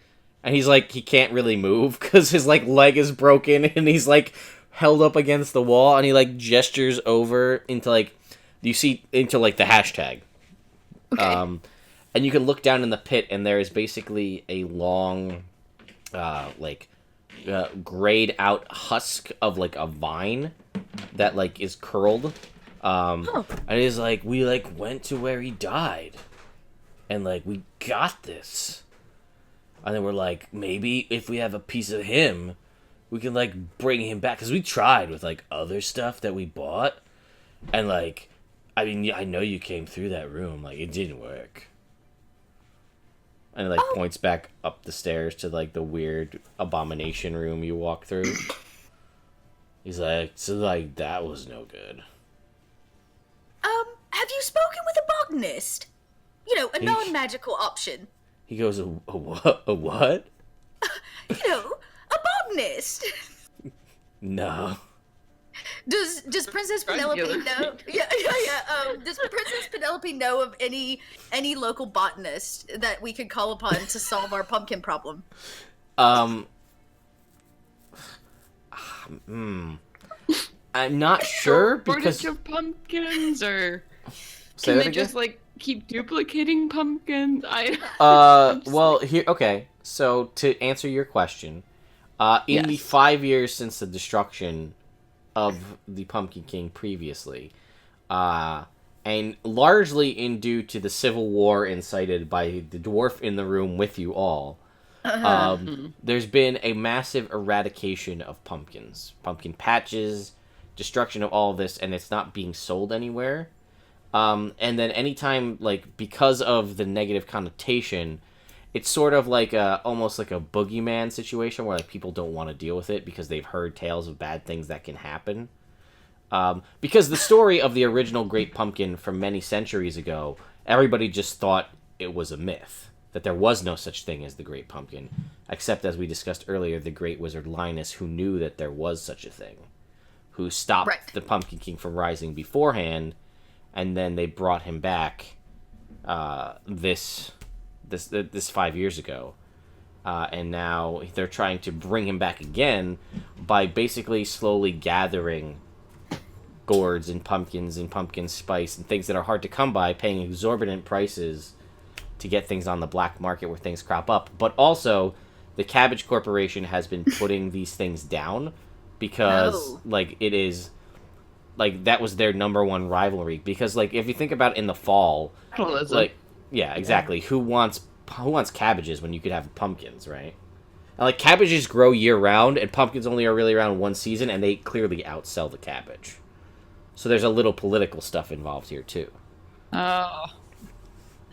he can't really move, because his, like, leg is broken, and he's, like... held up against the wall, and he, like, gestures over into, like, you see, into, like, the hashtag. Okay. And you can look down in the pit, and there is basically a long, grayed out husk of, like, a vine that, like, is curled. And it's like, we, like, went to where he died, and, like, we got this. And then we're like, maybe if we have a piece of him, we can, like, bring him back. Because we tried with, like, other stuff that we bought. And, like, I mean, I know you came through that room. Like, it didn't work. And it, like, points back up the stairs to, like, the weird abomination room you walk through. He's like, so, like, that was no good. Have you spoken with a botanist? You know, a non-magical option. He goes, a what? A what? You know, a botanist. No. Does Princess Penelope know? Yeah. Does Princess Penelope know of any local botanist that we could call upon to solve our pumpkin problem? I'm not sure because shortage of pumpkins, or Say can that they again? just like keep duplicating pumpkins? Well, here, okay. So to answer your question, in the Yes. 5 years since the destruction of the Pumpkin King previously, and largely due to the civil war incited by the dwarf in the room with you all, there's been a massive eradication of pumpkins, pumpkin patches, destruction of all of this, and it's not being sold anywhere. And then anytime, like, because of the negative connotation, it's sort of like almost like a boogeyman situation where, like, people don't want to deal with it because they've heard tales of bad things that can happen. Because the story of the original Great Pumpkin from many centuries ago, everybody just thought it was a myth, that there was no such thing as the Great Pumpkin, except, as we discussed earlier, the Great Wizard Linus, who knew that there was such a thing, who stopped the Pumpkin King from rising beforehand, and then they brought him back this 5 years ago. And now they're trying to bring him back again by basically slowly gathering gourds and pumpkin spice and things that are hard to come by, paying exorbitant prices to get things on the black market where things crop up. But also, the Cabbage Corporation has been putting these things down because, like, it is... Like, that was their number one rivalry. Because, like, if you think about it in the fall... Like, yeah, exactly. Who wants cabbages when you could have pumpkins, right? And, like, cabbages grow year-round, and pumpkins only are really around one season, and they clearly outsell the cabbage. So there's a little political stuff involved here, too. Oh.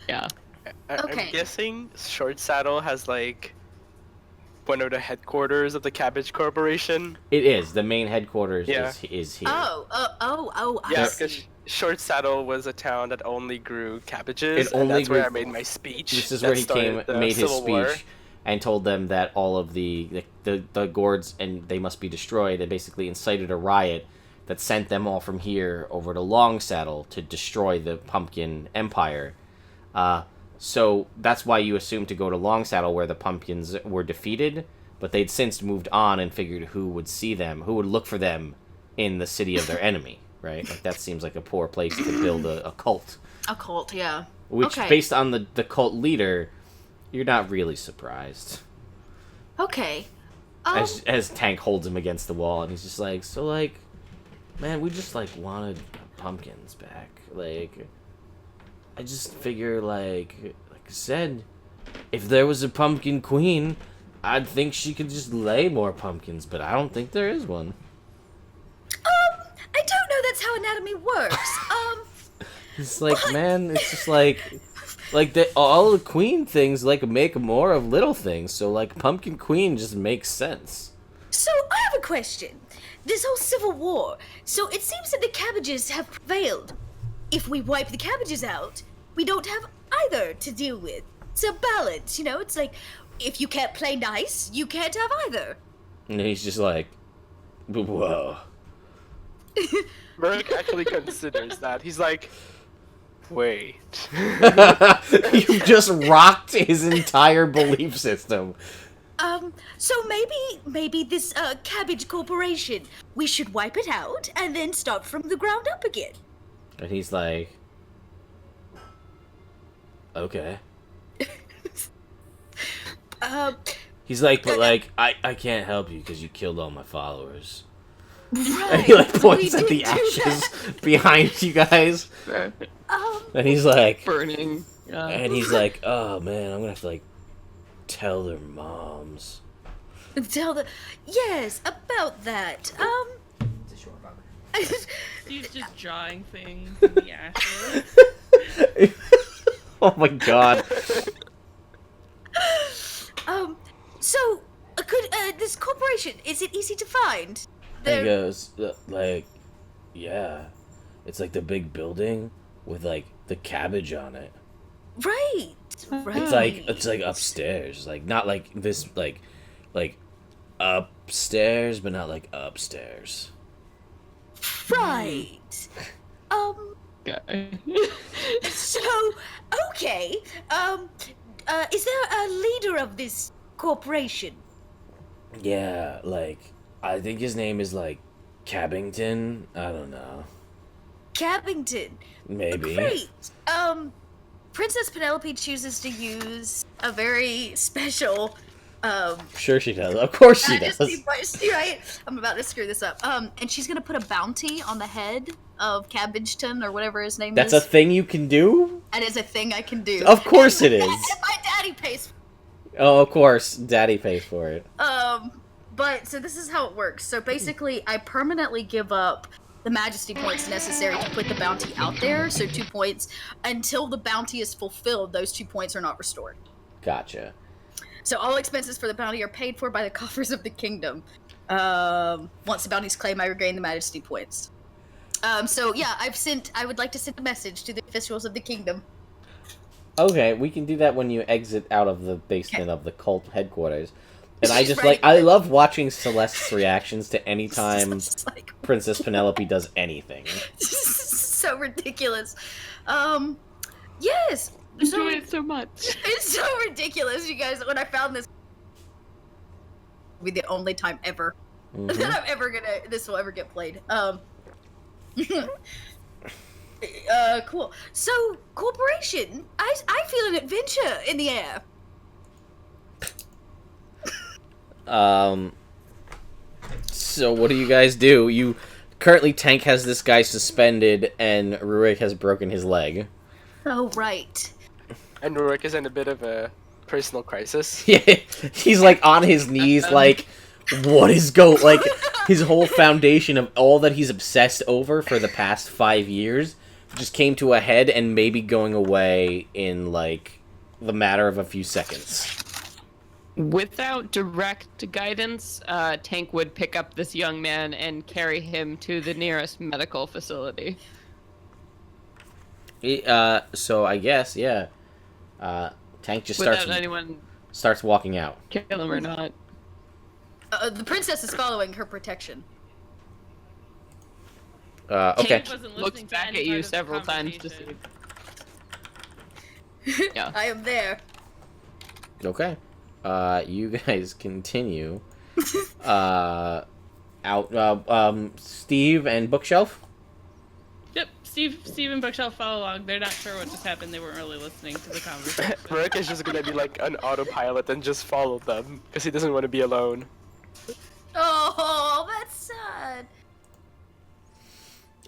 Yeah. Okay. I'm guessing Short Saddle has, like, one of the headquarters of the Cabbage Corporation? It is. The main headquarters Yeah. is here. I Yeah, see. because Short Saddle was a town that only grew cabbages, It and only that's where grew- I made my speech. This is that where he started the made his Civil War. speech and told them that all of the gourds and they must be destroyed, and basically incited a riot that sent them all from here over to Long Saddle to destroy the Pumpkin Empire. So that's why you assume to go to Long Saddle, where the Pumpkins were defeated, but they'd since moved on and figured who would see them, who would look for them in the city of their enemy, right? Like, that seems like a poor place to build a cult. A cult, yeah. Which, Okay. based on the cult leader, you're not really surprised. Okay. As Tank holds him against the wall, and he's just like, so, like, man, we just, like, wanted pumpkins back. Like, I just figure, like I said, if there was a pumpkin queen, I'd think she could just lay more pumpkins, but I don't think there is one. I don't know that's how anatomy works. It's like, What? man, it's just like all the queen things, like, make more of little things, so, like, pumpkin queen just makes sense. So I have a question. This whole civil war. So it seems that the cabbages have prevailed. If we wipe the cabbages out, we don't have either to deal with. It's a balance, you know? It's like, if you can't play nice, you can't have either. And he's just like, whoa. Rurik actually considers that. He's like, wait. You've just rocked his entire belief system. So maybe this, cabbage corporation, we should wipe it out and then start from the ground up again. And he's like, okay. He's like, but, like, I can't help you because you killed all my followers. Right. And he, like, points we at did the do ashes that. behind you guys. And he's like, Burning. and he's like, oh man, I'm gonna have to, like, tell their moms. Tell the yes about that. It's a short bummer. He's just drawing things in the ashes. Oh my god. So could this corporation, is it easy to find? He They're- goes, like, yeah, it's like the big building with, like, the cabbage on it. Right. It's like upstairs, like, not like this, like upstairs, but not like upstairs. Right. Guy. So okay. Is there a leader of this corporation? Yeah, like, I think his name is, like, Cabbington. I don't know. Cabbington. Maybe. Great. Princess Penelope chooses to use a very special Sure she does. Of course she Majesty does. voice, right? I'm about to screw this up. And she's gonna put a bounty on the head of Cabbageton or whatever his name That's is. a thing you can do? And it's a thing I can do. Of course it is. And my daddy pays. Oh, of course. Daddy pays for it. But so this is how it works. So basically, I permanently give up the Majesty points necessary to put the bounty out there. So 2 points until the bounty is fulfilled. Those 2 points are not restored. Gotcha. So all expenses for the bounty are paid for by the coffers of the kingdom. Once the bounty's claimed, I regain the Majesty points. So yeah, I would like to send a message to the officials of the kingdom. Okay, we can do that when you exit out of the basement of the cult headquarters. And I just, Right. like, I love watching Celeste's reactions to any time It's like Princess Penelope does anything. so ridiculous. Yes. Enjoy it so much. It's so ridiculous, you guys. When I found this, will be the only time ever Mhm. that I'm ever gonna this will ever get played. Cool. So, corporation, I feel an adventure in the air. So what do you guys do? You currently Tank has this guy suspended, and Rurik has broken his leg. Oh right. And Rurik is in a bit of a personal crisis. Yeah, he's like on his knees, like, what is like his whole foundation of all that he's obsessed over for the past 5 years just came to a head and maybe going away in like the matter of a few seconds. Without direct guidance, Tank would pick up this young man and carry him to the nearest medical facility. So I guess, yeah. Tank just Without anyone starts walking out. kill him or not. The princess is following her protection. Okay. Tank wasn't Looks listening to back any at part you of the several times to see. conversation. Yeah. I am there. Okay. You guys continue. Out. Steve and Bookshelf. Yep, Steve and Bookshelf follow along. They're not sure what just happened. They weren't really listening to the conversation. Rurik is just gonna be like an autopilot and just follow them because he doesn't want to be alone. Oh, that's sad.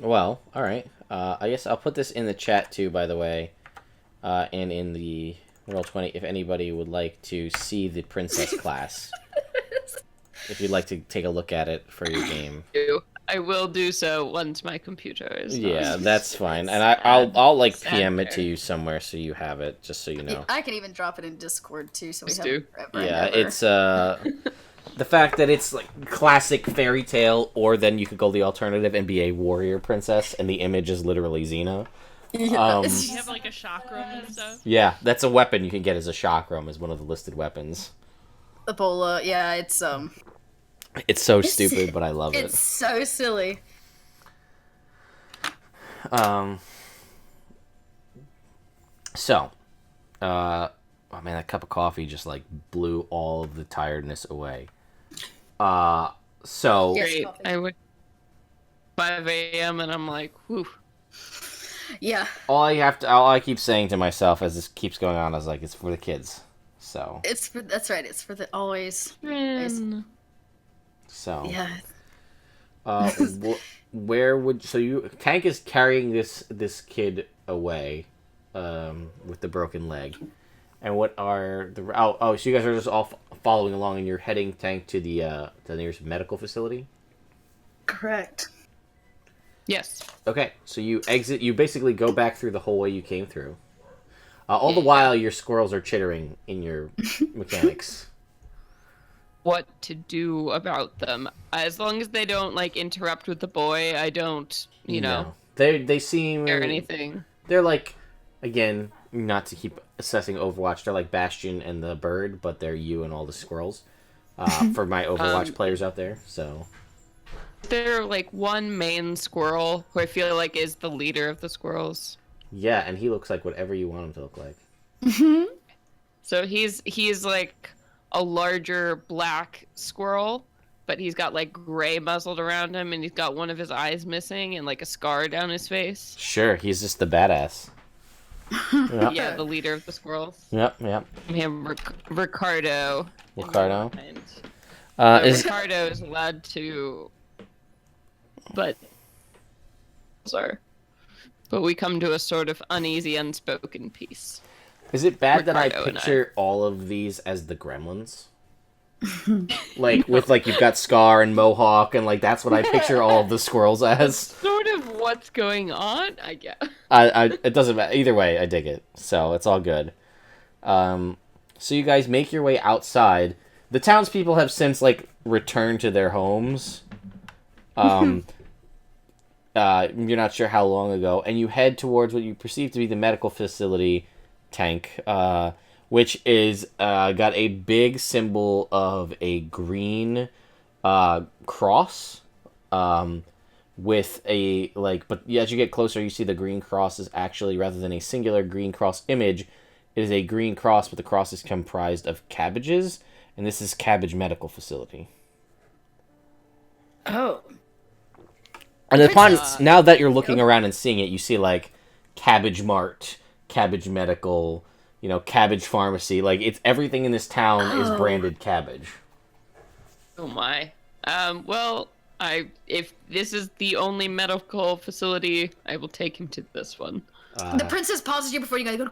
Well, all right. I guess I'll put this in the chat too, by the way, and in the Roll20 if anybody would like to see the princess class. If you'd like to take a look at it for your game. I will do so once my computer is. Yeah, on. that's fine, and I'll like Sad PM it there. to you somewhere so you have it, just so you know. I can even drop it in Discord too, so we Just have do. it forever and Yeah, ever. it's the fact that it's like classic fairy tale, or then you could go the alternative and be a warrior princess, and the image is literally Xena. Yeah. You have like a chakra and stuff. Yeah, that's a weapon you can get as a chakram, as one of the listed weapons. Ebola, yeah, it's It's so stupid, but I love it's it. so silly. So, oh man, that cup of coffee just like blew all of the tiredness away. So Yes, Great. coffee. I would 5 a.m. and I'm like, whew. Yeah, all I keep saying to myself as this keeps going on is like, it's for the kids. So, that's right. It's for the always. so Yeah. where would Tank is carrying this kid away, with the broken leg, and what are the so you guys are just all following along and you're heading Tank to the nearest medical facility. Correct. Yes. Okay, so you basically go back through the whole way you came through. All the while your squirrels are chittering in your mechanics. What to do about them? As long as they don't like interrupt with the boy, I don't, No. They seem or anything. They're like, again, not to keep assessing Overwatch, they're like Bastion and the bird, but they're you and all the squirrels. For my Overwatch players out there, so. They're like one main squirrel who I feel like is the leader of the squirrels. Yeah, and he looks like whatever you want him to look like. So he's like a larger black squirrel, but he's got like gray muzzled around him, and he's got one of his eyes missing and like a scar down his face. Sure, he's just the badass. Yep. Yeah, the leader of the squirrels. Yep. Him, Ricardo. Ricardo? And Ricardo is allowed to, but we come to a sort of uneasy, unspoken peace. Is it bad that I Ricardo and I. picture all of these as the Gremlins? Like, with, like, you've got Scar and Mohawk, and, like, that's what I picture all of the squirrels as. Sort of what's going on, I guess. It doesn't matter. Either way, I dig it. So, it's all good. So you guys make your way outside. The townspeople have since, like, returned to their homes. You're not sure how long ago. And you head towards what you perceive to be the medical facility Tank, which is got a big symbol of a green cross, with a but as you get closer, you see the green cross is actually, rather than a singular green cross image, it is a green cross, but the cross is comprised of cabbages, and this is Cabbage Medical Facility. Oh. And upon now that you're looking around and seeing it, you see like Cabbage Mart, Cabbage Medical, Cabbage Pharmacy. Like, it's everything in this town is branded Cabbage. Oh my. Well, if this is the only medical facility, I will take him to this one. The princess pauses you before you go,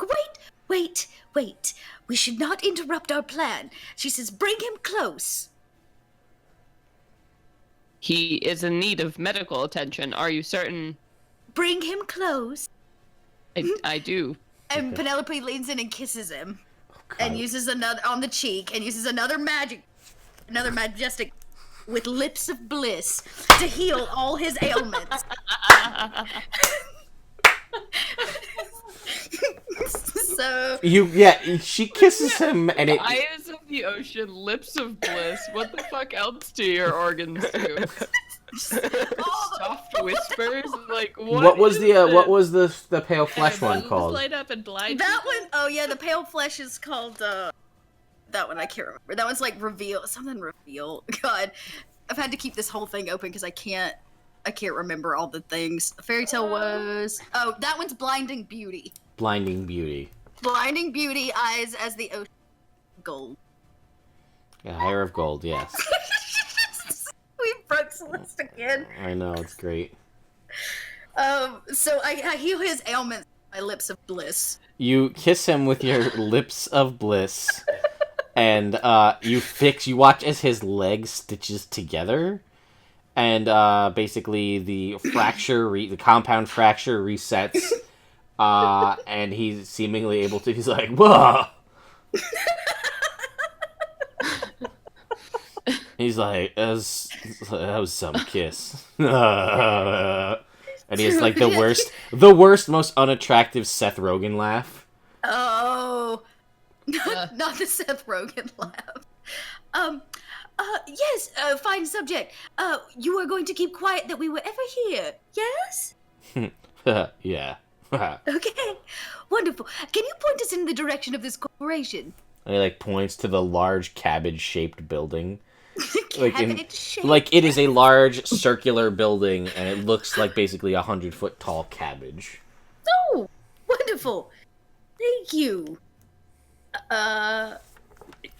wait. We should not interrupt our plan. She says, bring him close. He is in need of medical attention. Are you certain? Bring him close. I do. And Penelope leans in and kisses him. and uses another on the cheek, and uses another majestic, with lips of bliss to heal all his ailments. So she kisses him, and it. Eyes of the ocean, lips of bliss. What the fuck else do your organs do? Soft whispers, like What was the pale flesh one Boobs called? light up and blind. that one, oh yeah, the pale flesh is called that one I can't remember. That one's like reveal. God, I've had to keep this whole thing open because I can't remember all the things. Fairy tale was that one's blinding beauty. Blinding beauty. Blinding beauty, eyes as the ocean, gold. Yeah, hair of gold. Yes. We broke Celeste again. I know, it's great. So I heal his ailments with my lips of bliss. You kiss him with your lips of bliss, and you watch as his leg stitches together, and basically the compound fracture resets, and he's seemingly able to. He's like, whoa. He's like, that was some kiss. And he has like the worst, most unattractive Seth Rogen laugh. Oh, not the Seth Rogen laugh. Yes, fine subject. You are going to keep quiet that we were ever here, yes? Yeah. Okay, wonderful. Can you point us in the direction of this corporation? And he like points to the large cabbage-shaped building. Cabbage-shaped? Like it is a large circular building, and it looks like basically 100-foot tall cabbage. Oh, wonderful. Thank you.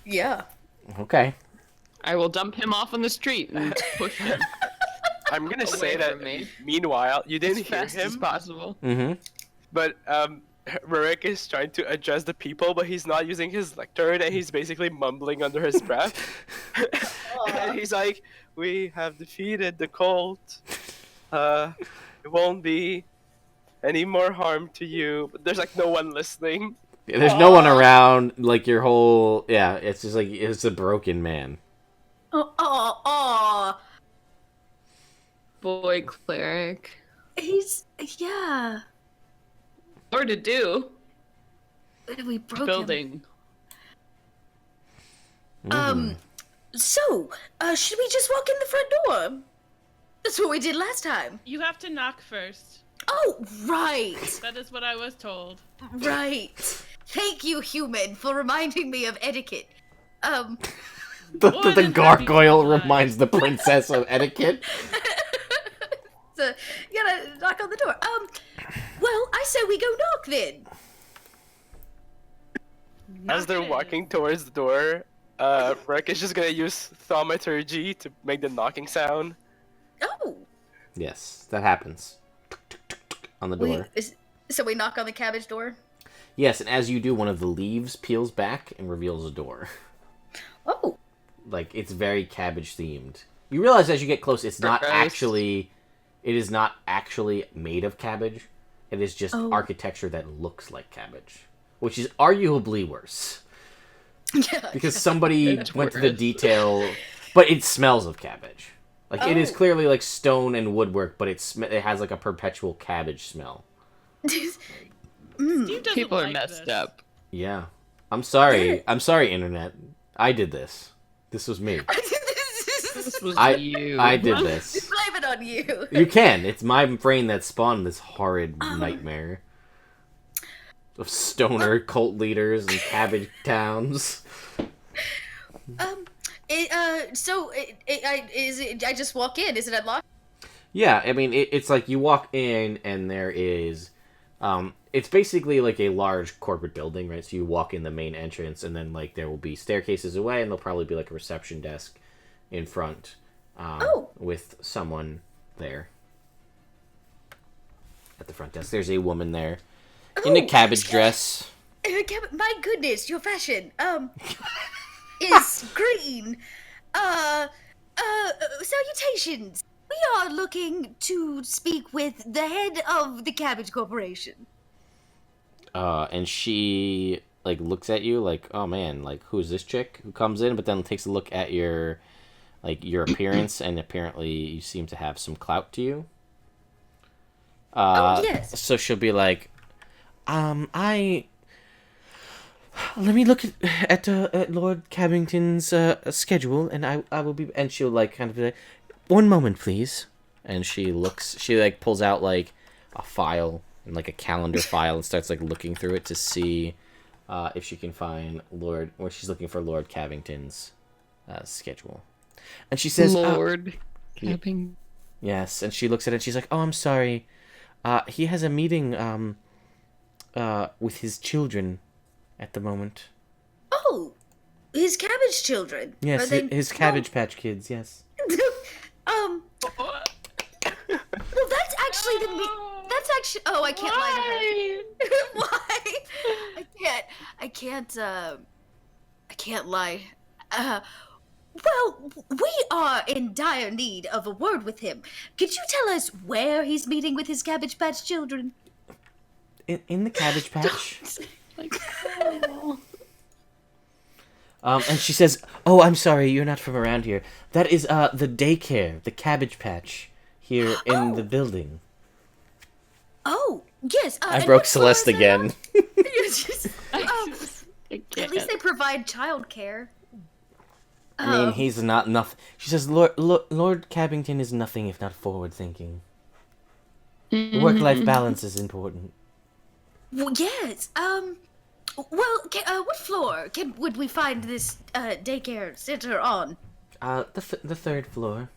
Yeah. Okay. I will dump him off on the street and push him I'm gonna away say that. from me Meanwhile, you as didn't hear fast as him, possible. Mm-hmm. but Rurik is trying to address the people, but he's not using his lectern, and he's basically mumbling under his breath. And he's like, "We have defeated the cult. It won't be any more harm to you." But there's like no one listening. Yeah, there's no one around. Like your whole it's just like it's a broken man. Oh. Boy cleric. Yeah. More to do. We broke him. Building. So, should we just walk in the front door? That's what we did last time. You have to knock first. Oh, right. That is what I was told. Right. Thank you, human, for reminding me of etiquette. The gargoyle reminds the princess of etiquette. So, you gotta knock on the door. Well, I say we go knock then. As they're walking towards the door, Rurik is just gonna use thaumaturgy to make the knocking sound. Oh. Yes, that happens. On the door. So we knock on the cabbage door? Yes, and as you do, one of the leaves peels back and reveals a door. Oh. Like, it's very cabbage themed. You realize as you get close, it is not actually made of cabbage. It is just architecture that looks like cabbage, which is arguably worse. Yeah. Because somebody went to the detail, but it smells of cabbage. Like, it is clearly like stone and woodwork, but it has like a perpetual cabbage smell. Steve doesn't People are like messed this. up. Yeah. I'm sorry. I'm sorry, Internet. I did this. This was me. This was you. I did this. Blame it on you. You can. It's my brain that spawned this horrid nightmare of stoner cult leaders and cabbage towns. I just walk in. Is it unlocked? Yeah, I mean, it's like you walk in and there is, it's basically like a large corporate building, right? So you walk in the main entrance and then like there will be staircases away and there'll probably be like a reception desk in front with someone there at the front desk. There's a woman there in a cabbage dress. My goodness, your fashion is green. Salutations. We are looking to speak with the head of the Cabbage Corporation. And she like looks at you like, oh man, like who's this chick who comes in, but then takes a look at your appearance, and apparently you seem to have some clout to you. Yes. So she'll be like, let me look at Lord Cabington's schedule, and I will be. And she'll like kind of be like, one moment, please. And she like pulls out like a file and like a calendar file and starts like looking through it to see if she can find she's looking for Lord Cabington's schedule. And she says, Lord Cabington. Yes, and she looks at it and she's like, oh, I'm sorry. He has a meeting with his children at the moment. Oh, his cabbage children. Yes, his Cabbage Patch Kids, yes. Well, that's actually that's actually. Oh, I can't lie to her. Why? I can't lie. Well, we are in dire need of a word with him. Could you tell us where he's meeting with his Cabbage Patch children? In the Cabbage Patch. And she says, "Oh, I'm sorry, you're not from around here. That is the daycare, the Cabbage Patch here in the building." Oh, yes. I and broke what floor Celeste is that again. on? At least they provide childcare. I mean, he's not nothing. She says, Lord Cabington is nothing if not forward-thinking. Work-life balance is important. Well, yes. Well, what floor would we find this daycare center on? The third floor.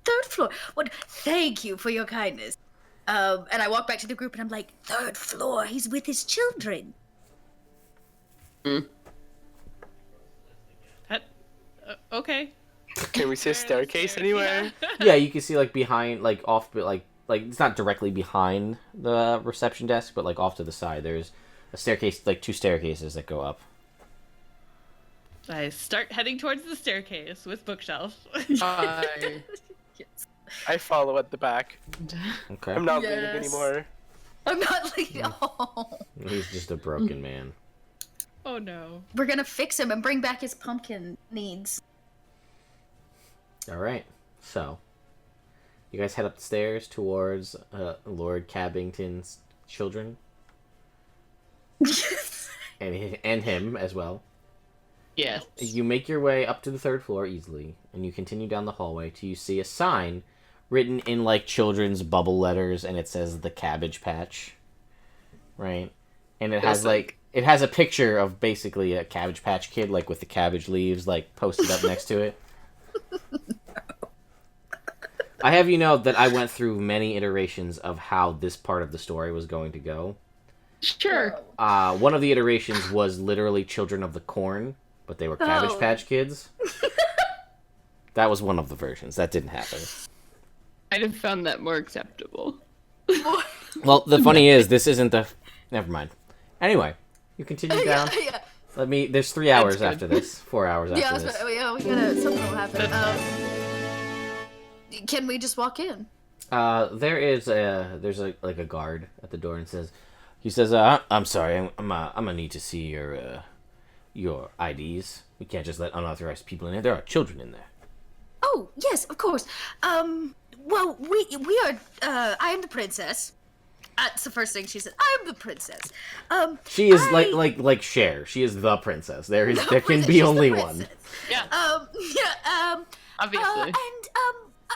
Third floor. Well, thank you for your kindness. And I walk back to the group and I'm like, third floor. He's with his children. Okay. Can we see a staircase anywhere? Yeah, you can see like behind, like off, but like it's not directly behind the reception desk, but like off to the side. There's a staircase, like 2 staircases that go up. I start heading towards the staircase with bookshelf. I follow at the back. Okay. I'm not leading Yes. anymore. I'm not leaving. Oh. He's just a broken man. Oh no. We're gonna fix him and bring back his pumpkin needs. All right, so you guys head up the stairs towards Lord Cabington's children, and him as well. Yes. You make your way up to the 3rd floor easily, and you continue down the hallway till you see a sign written in like children's bubble letters, and it says the Cabbage Patch, right? And it has like it has a picture of basically a Cabbage Patch Kid, like with the cabbage leaves like posted up next to it. I have you know that I went through many iterations of how this part of the story was going to go. Sure. One of the iterations was literally Children of the Corn, but they were Cabbage Patch Kids. That was one of the versions. That didn't happen. I'd have found that more acceptable. Well, the funny is, this isn't the... Never mind. Anyway, you continue down. Yeah. There's 3 hours good. after this. 4 hours after this. Yeah, we gotta. Something will happen. Can we just walk in? There's a guard at the door and he says, I'm sorry, I'm gonna need to see your IDs. We can't just let unauthorized people in there. There are children in there. Oh, yes, of course. Well, we are. I am the princess. That's the first thing she said. I'm the princess. She is like Cher. She is the princess. There can be only one. Yeah. Obviously. And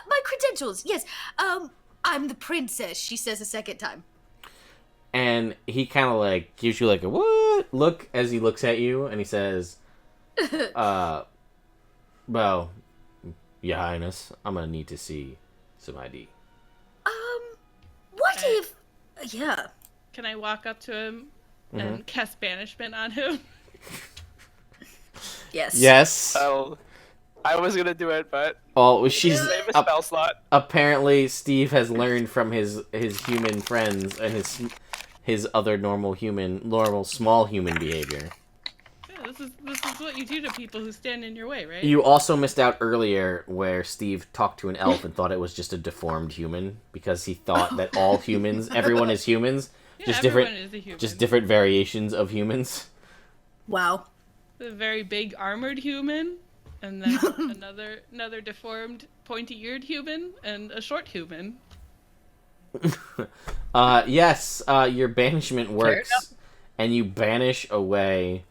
my credentials. Yes. I'm the princess. She says a second time. And he kind of like gives you like a what look as he looks at you, and he says, well, Your Highness, I'm gonna need to see some ID. What if? Yeah. Can I walk up to him and cast banishment on him? Yes. Yes. Well, I was gonna do it, but Oh, she's save a spell slot. apparently Steve has learned from his human friends and his other normal small human behavior. Yeah, this is what you do to people who stand in your way, right? You also missed out earlier where Steve talked to an elf and thought it was just a deformed human because he thought that all humans, everyone is humans, Yeah, just everyone different, is a human. just different variations of humans. Wow. A very big armored human, and then another deformed pointy-eared human, and a short human. Yes, your banishment works, and you banish away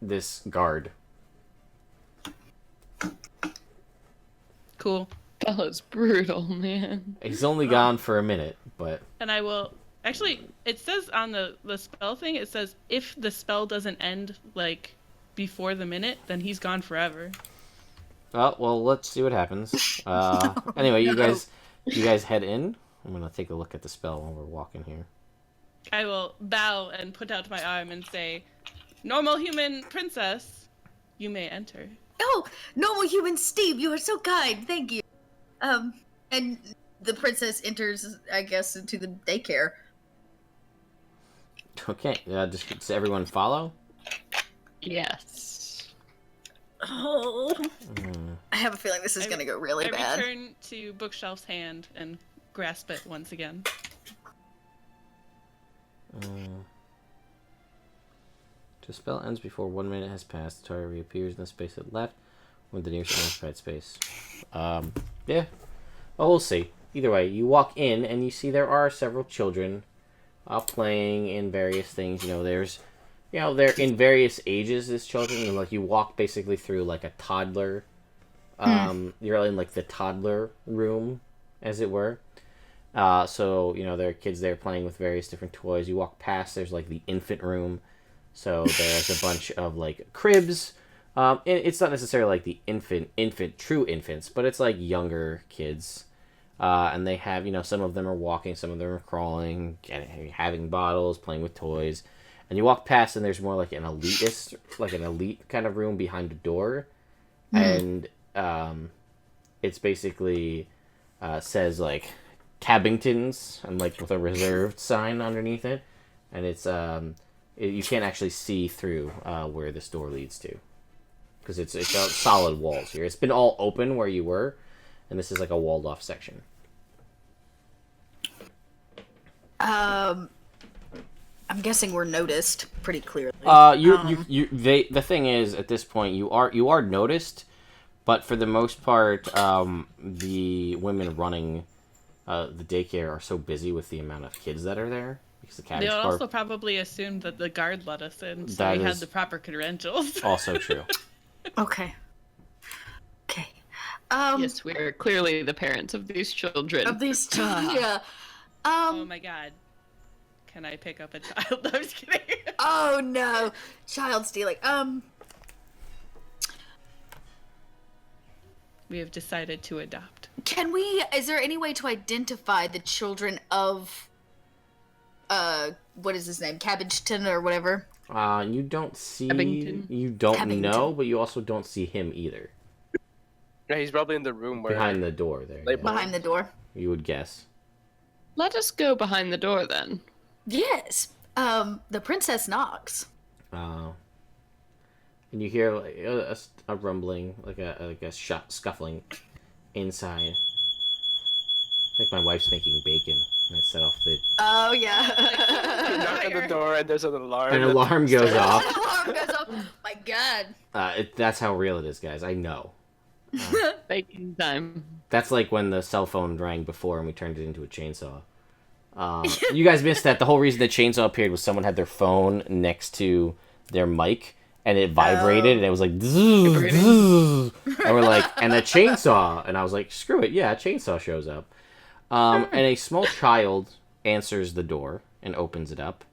this guard. Cool. That was brutal, man. He's only gone for a minute, but And I will... Actually, it says on the spell thing, it says if the spell doesn't end, like, before the minute, then he's gone forever. oh well. Let's see what happens. Anyway, you guys head in. I'm gonna take a look at the spell while we're walking here. I will bow and put out my arm and say, "Normal human princess, you may enter." Oh, normal human Steve, you are so kind. Thank you. And the princess enters, I guess, into the daycare. Okay, does everyone follow? Yes. Oh. I have a feeling this is going to go really I bad. return to Bookshelf's hand and grasp it once again. The spell ends before 1 minute has passed. The target reappears in the space it left with the nearest occupied space. Yeah. Well, we'll see. Either way, you walk in and you see there are several children playing in various things. There's, they're in various ages as children. And, like, you walk basically through, like, a toddler. You're in, like, the toddler room, as it were. So, there are kids there playing with various different toys. You walk past, there's, like, the infant room. So there's a bunch of, like, cribs. It's not necessarily, like, the true infants, but it's, like, younger kids. And they have, some of them are walking, some of them are crawling, having bottles, playing with toys. And you walk past and there's more like an elite kind of room behind the door. And it's basically says like Cabbingtons and like with a reserved sign underneath it. And it's you can't actually see through where this door leads to. Because it's solid walls here. It's been all open where you were. And this is like a walled off section. I'm guessing we're noticed pretty clearly. The thing is, at this point, you are noticed, but for the most part, the women running the daycare are so busy with the amount of kids that are there because the cabbage They corp. also probably assumed that the guard let us in, so we had the proper credentials. Also true. Okay. Yes, we are clearly the parents of these children. Of these two, yeah. Oh my god. Can I pick up a child? No, I was kidding. Oh no, child stealing. We have decided to adopt. Can we? Is there any way to identify the children of, what is his name, Cabbageton or whatever? You don't see. Abington. You don't Abington. know, but you also don't see him either. Yeah, he's probably in the room where Behind the door there. Like, yeah. Behind the door. You would guess. Let us go behind the door then. Yes. The princess knocks. And you hear like, a rumbling, like a scuffling inside. I think my wife's making bacon, and I set off the. Oh you yeah. knock on the door and there's an alarm. An alarm goes off. Alarm goes off. My God. That's how real it is, guys. I know. Baking time. That's like when the cell phone rang before and we turned it into a chainsaw. You guys missed that. The whole reason the chainsaw appeared was someone had their phone next to their mic and it vibrated and it was like zzz, zzz. And we're like, and a chainsaw, and I was like, screw it, yeah, a chainsaw shows up. And a small child answers the door and opens it up.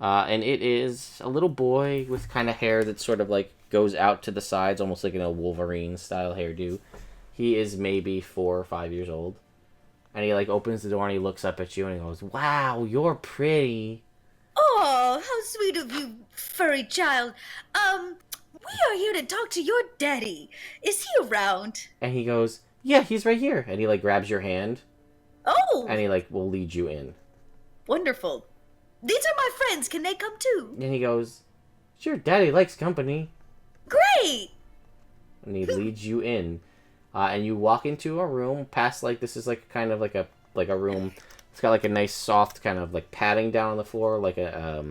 And it is a little boy with kind of hair that sort of like goes out to the sides, almost like in a Wolverine style hairdo. He is maybe 4 or 5 years old. And he like opens the door and he looks up at you and he goes, "Wow, you're pretty." Oh, how sweet of you, furry child. We are here to talk to your daddy. Is he around? And he goes, "Yeah, he's right here." And he like grabs your hand Oh, and he like will lead you in. wonderful. These are my friends. Can they come too? And he goes, "Sure, Daddy likes company." Great. And he leads you in. And you walk into a room past like this is like kind of like a room. It's got like a nice soft kind of like padding down on the floor, like a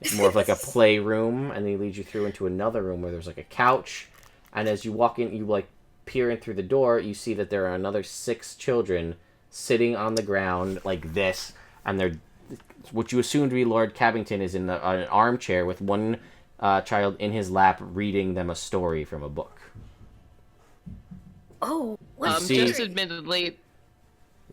It's more of like a playroom, and they lead you through into another room where there's like a couch. And as you walk in, you like peer in through the door, you see that there are another 6 children sitting on the ground like this, and they're what you assume to be Lord Cabbington is in an armchair with one child in his lap reading them a story from a book. Oh, just admittedly,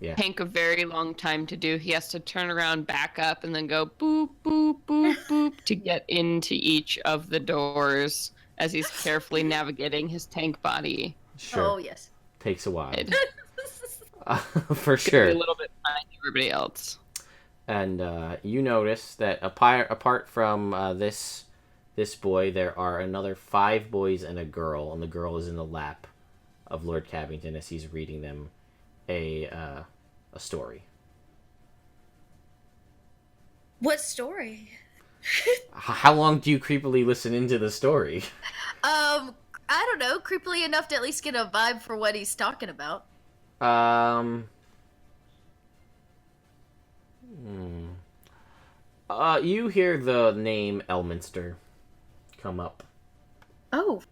Yeah. take a very long time to do. He has to turn around, back up, and then go boop, boop, boop, boop to get into each of the doors as he's carefully navigating his tank body. Sure. Oh, yes. Takes a while. It For could sure. be a little bit behind everybody else. And you notice that apart from this boy, there are another 5 boys and a girl, and the girl is in the lap of Lord Cabbington as he's reading them a story. What story? How long do you creepily listen into the story? I don't know. Creepily enough to at least get a vibe for what he's talking about. You hear the name Elminster come up. Oh,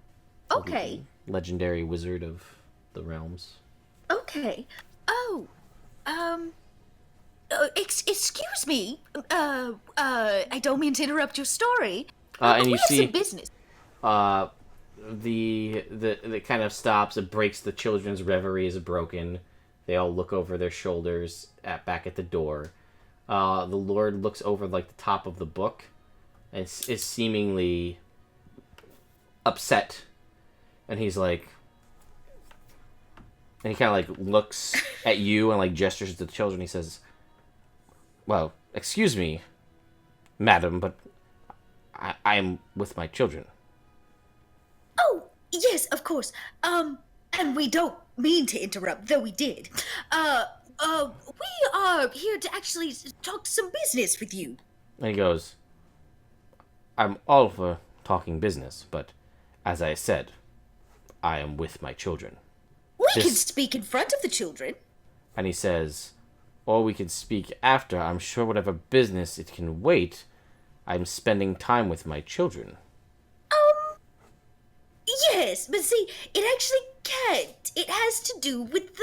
okay. Legendary wizard of the realms. Okay. Oh, excuse me. I don't mean to interrupt your story. But And we you have see, some business. the kind of stops. It breaks. The children's reverie is broken. They all look over their shoulders back at the door. The Lord looks over like the top of the book, and is seemingly upset. And he's like, and he kind of like looks at you and like gestures to the children. He says, "Well, excuse me, madam, but I am with my children." Oh, yes, of course. And we don't mean to interrupt, though we did. We are here to actually talk some business with you. And he goes, "I'm all for talking business, but as I said, I am with my children." We can This- speak in front of the children. And he says, "Or we can speak after. I'm sure whatever business it can wait. I'm spending time with my children." Yes, but see, it actually can't. It has to do with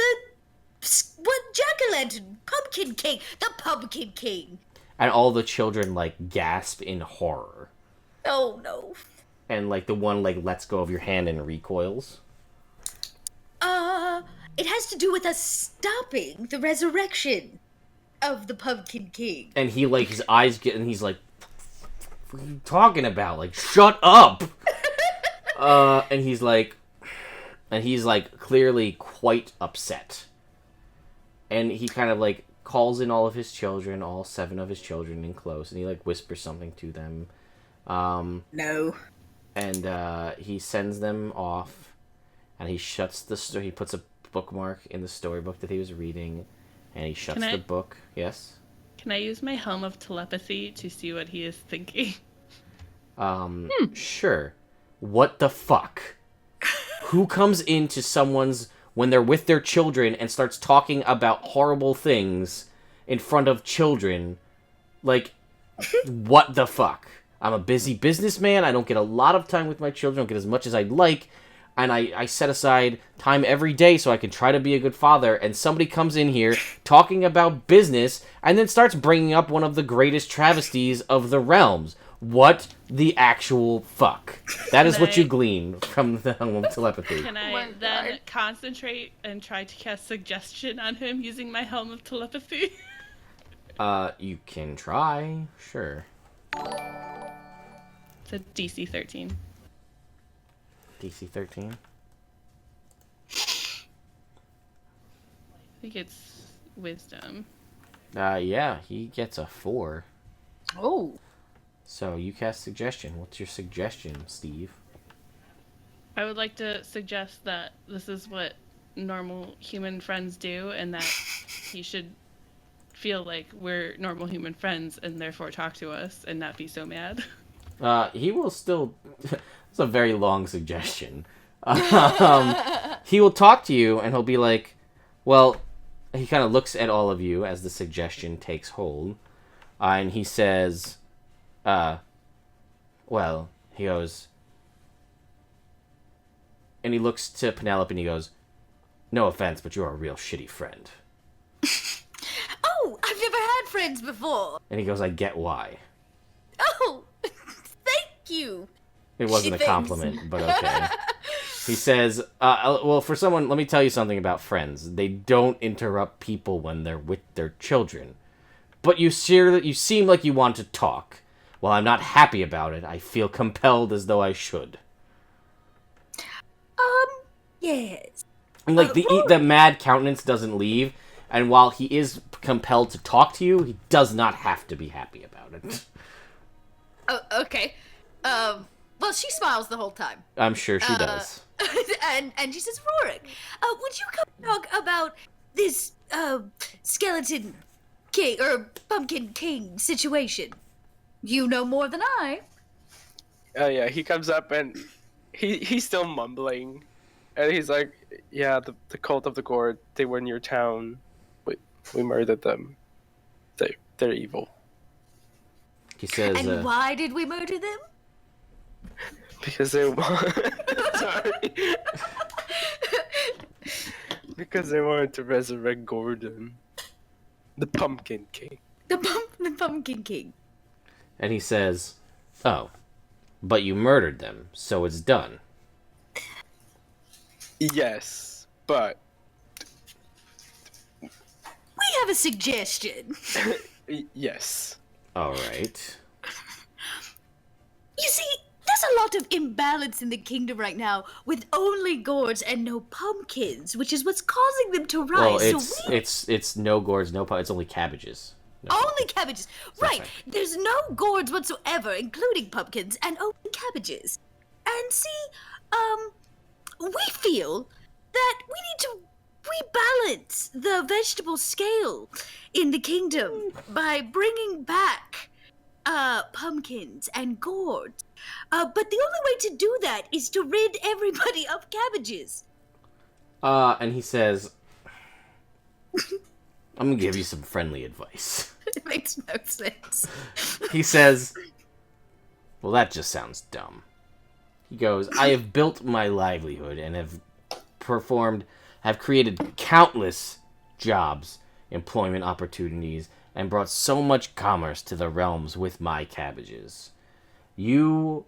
what Jack-o'-lantern, Pumpkin King, the Pumpkin King. And all the children like gasp in horror. Oh no. And like the one like lets go of your hand and recoils. It has to do with us stopping the resurrection of the Pumpkin King. And he like his eyes get and he's like, "What are you talking about? Like, shut up!" And he's like clearly quite upset. And he kind of like calls in all of his children, all 7 of his children in close, and he like whispers something to them. No. And he sends them off, and he shuts he puts a bookmark in the storybook that he was reading, and he shuts the book. Yes? Can I use my helm of telepathy to see what he is thinking? Sure. What the fuck? Who comes into someone's when they're with their children and starts talking about horrible things in front of children? Like, what the fuck? I'm a busy businessman. I don't get a lot of time with my children. I don't get as much as I'd like. And I set aside time every day so I can try to be a good father. And somebody comes in here talking about business and then starts bringing up one of the greatest travesties of the realms. What the actual fuck? That is what you glean from the helm of telepathy. Can I then concentrate and try to cast suggestion on him using my helm of telepathy? You can try. Sure. It's a DC 13. DC 13. I think it's wisdom. Yeah, he gets a 4. Oh. So you cast suggestion. What's your suggestion, Steve? I would like to suggest that this is what normal human friends do, and that he should feel like we're normal human friends and therefore talk to us and not be so mad. He will still... It's a very long suggestion. He will talk to you, and he'll be like, well... He kind of looks at all of you as the suggestion takes hold. And he says, Well, he goes... And he looks to Penelope and he goes, no offense, but you're a real shitty friend. Oh, I've never had friends before. And he goes, I get why. Oh, thank you. It wasn't She a compliment, but okay. He says, well, for someone, let me tell you something about friends. They don't interrupt people when they're with their children. But you seem like you want to talk. While I'm not happy about it, I feel compelled as though I should. Yes. And, like, the mad countenance doesn't leave, and while he is compelled to talk to you, he does not have to be happy about it. Oh, okay. Well, she smiles the whole time. I'm sure she does. and she says, Rurik, would you come talk about this, skeleton king, or pumpkin king situation? You know more than I. Oh yeah, he comes up and he's still mumbling. And he's like, yeah, the cult of the gourd, they were in your town. We murdered them. They're evil. He says, And why did we murder them? Because they sorry. Because they wanted to resurrect Gordon. The Pumpkin King. The pumpkin king. And he says, oh, but you murdered them, so it's done. Yes, but... We have a suggestion. Yes. Alright. You see, there's a lot of imbalance in the kingdom right now, with only gourds and no pumpkins, which is what's causing them to rise. Well, it's no gourds, no it's only cabbages. No only cabbages. Right. right. There's no gourds whatsoever, including pumpkins, and only cabbages. And see, we feel that we need to rebalance the vegetable scale in the kingdom by bringing back pumpkins and gourds. But the only way to do that is to rid everybody of cabbages. And he says, I'm gonna give you some friendly advice. It makes no sense. He says, well, that just sounds dumb. He goes, I have built my livelihood and have created countless jobs, employment opportunities, and brought so much commerce to the realms with my cabbages. You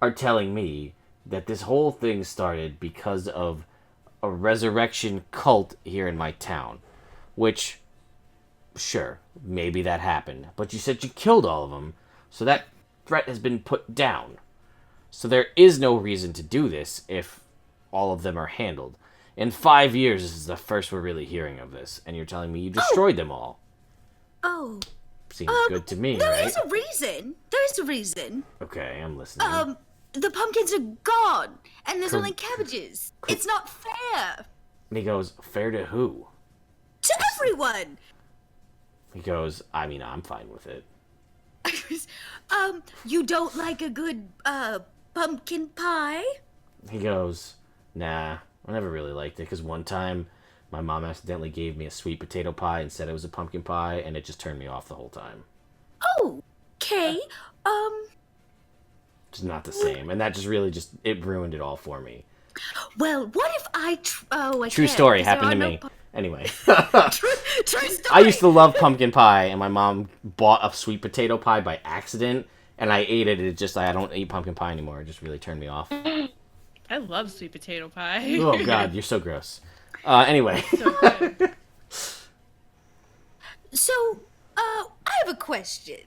are telling me that this whole thing started because of a resurrection cult here in my town, which, sure, maybe that happened, but you said you killed all of them, so that threat has been put down. So there is no reason to do this if all of them are handled. In 5 years, this is the first we're really hearing of this, and you're telling me you destroyed them all. Oh. Seems good to me, there right? There is a reason. Okay, I'm listening. The pumpkins are gone, and there's only cabbages. It's not fair. And he goes, fair to who? To everyone. He goes, I mean, I'm fine with it. You don't like a good, pumpkin pie? He goes, nah, I never really liked it, because one time my mom accidentally gave me a sweet potato pie and said it was a pumpkin pie, and it just turned me off the whole time. Oh, okay, It's not the same, and that just really it ruined it all for me. Well, what if I True can't, story, 'cause there happened to are me. Anyway. True story. I used to love pumpkin pie, and my mom bought a sweet potato pie by accident, and I ate it. I don't eat pumpkin pie anymore. It just really turned me off. I love sweet potato pie. Oh, God, you're so gross. Anyway. So good. So, I have a question,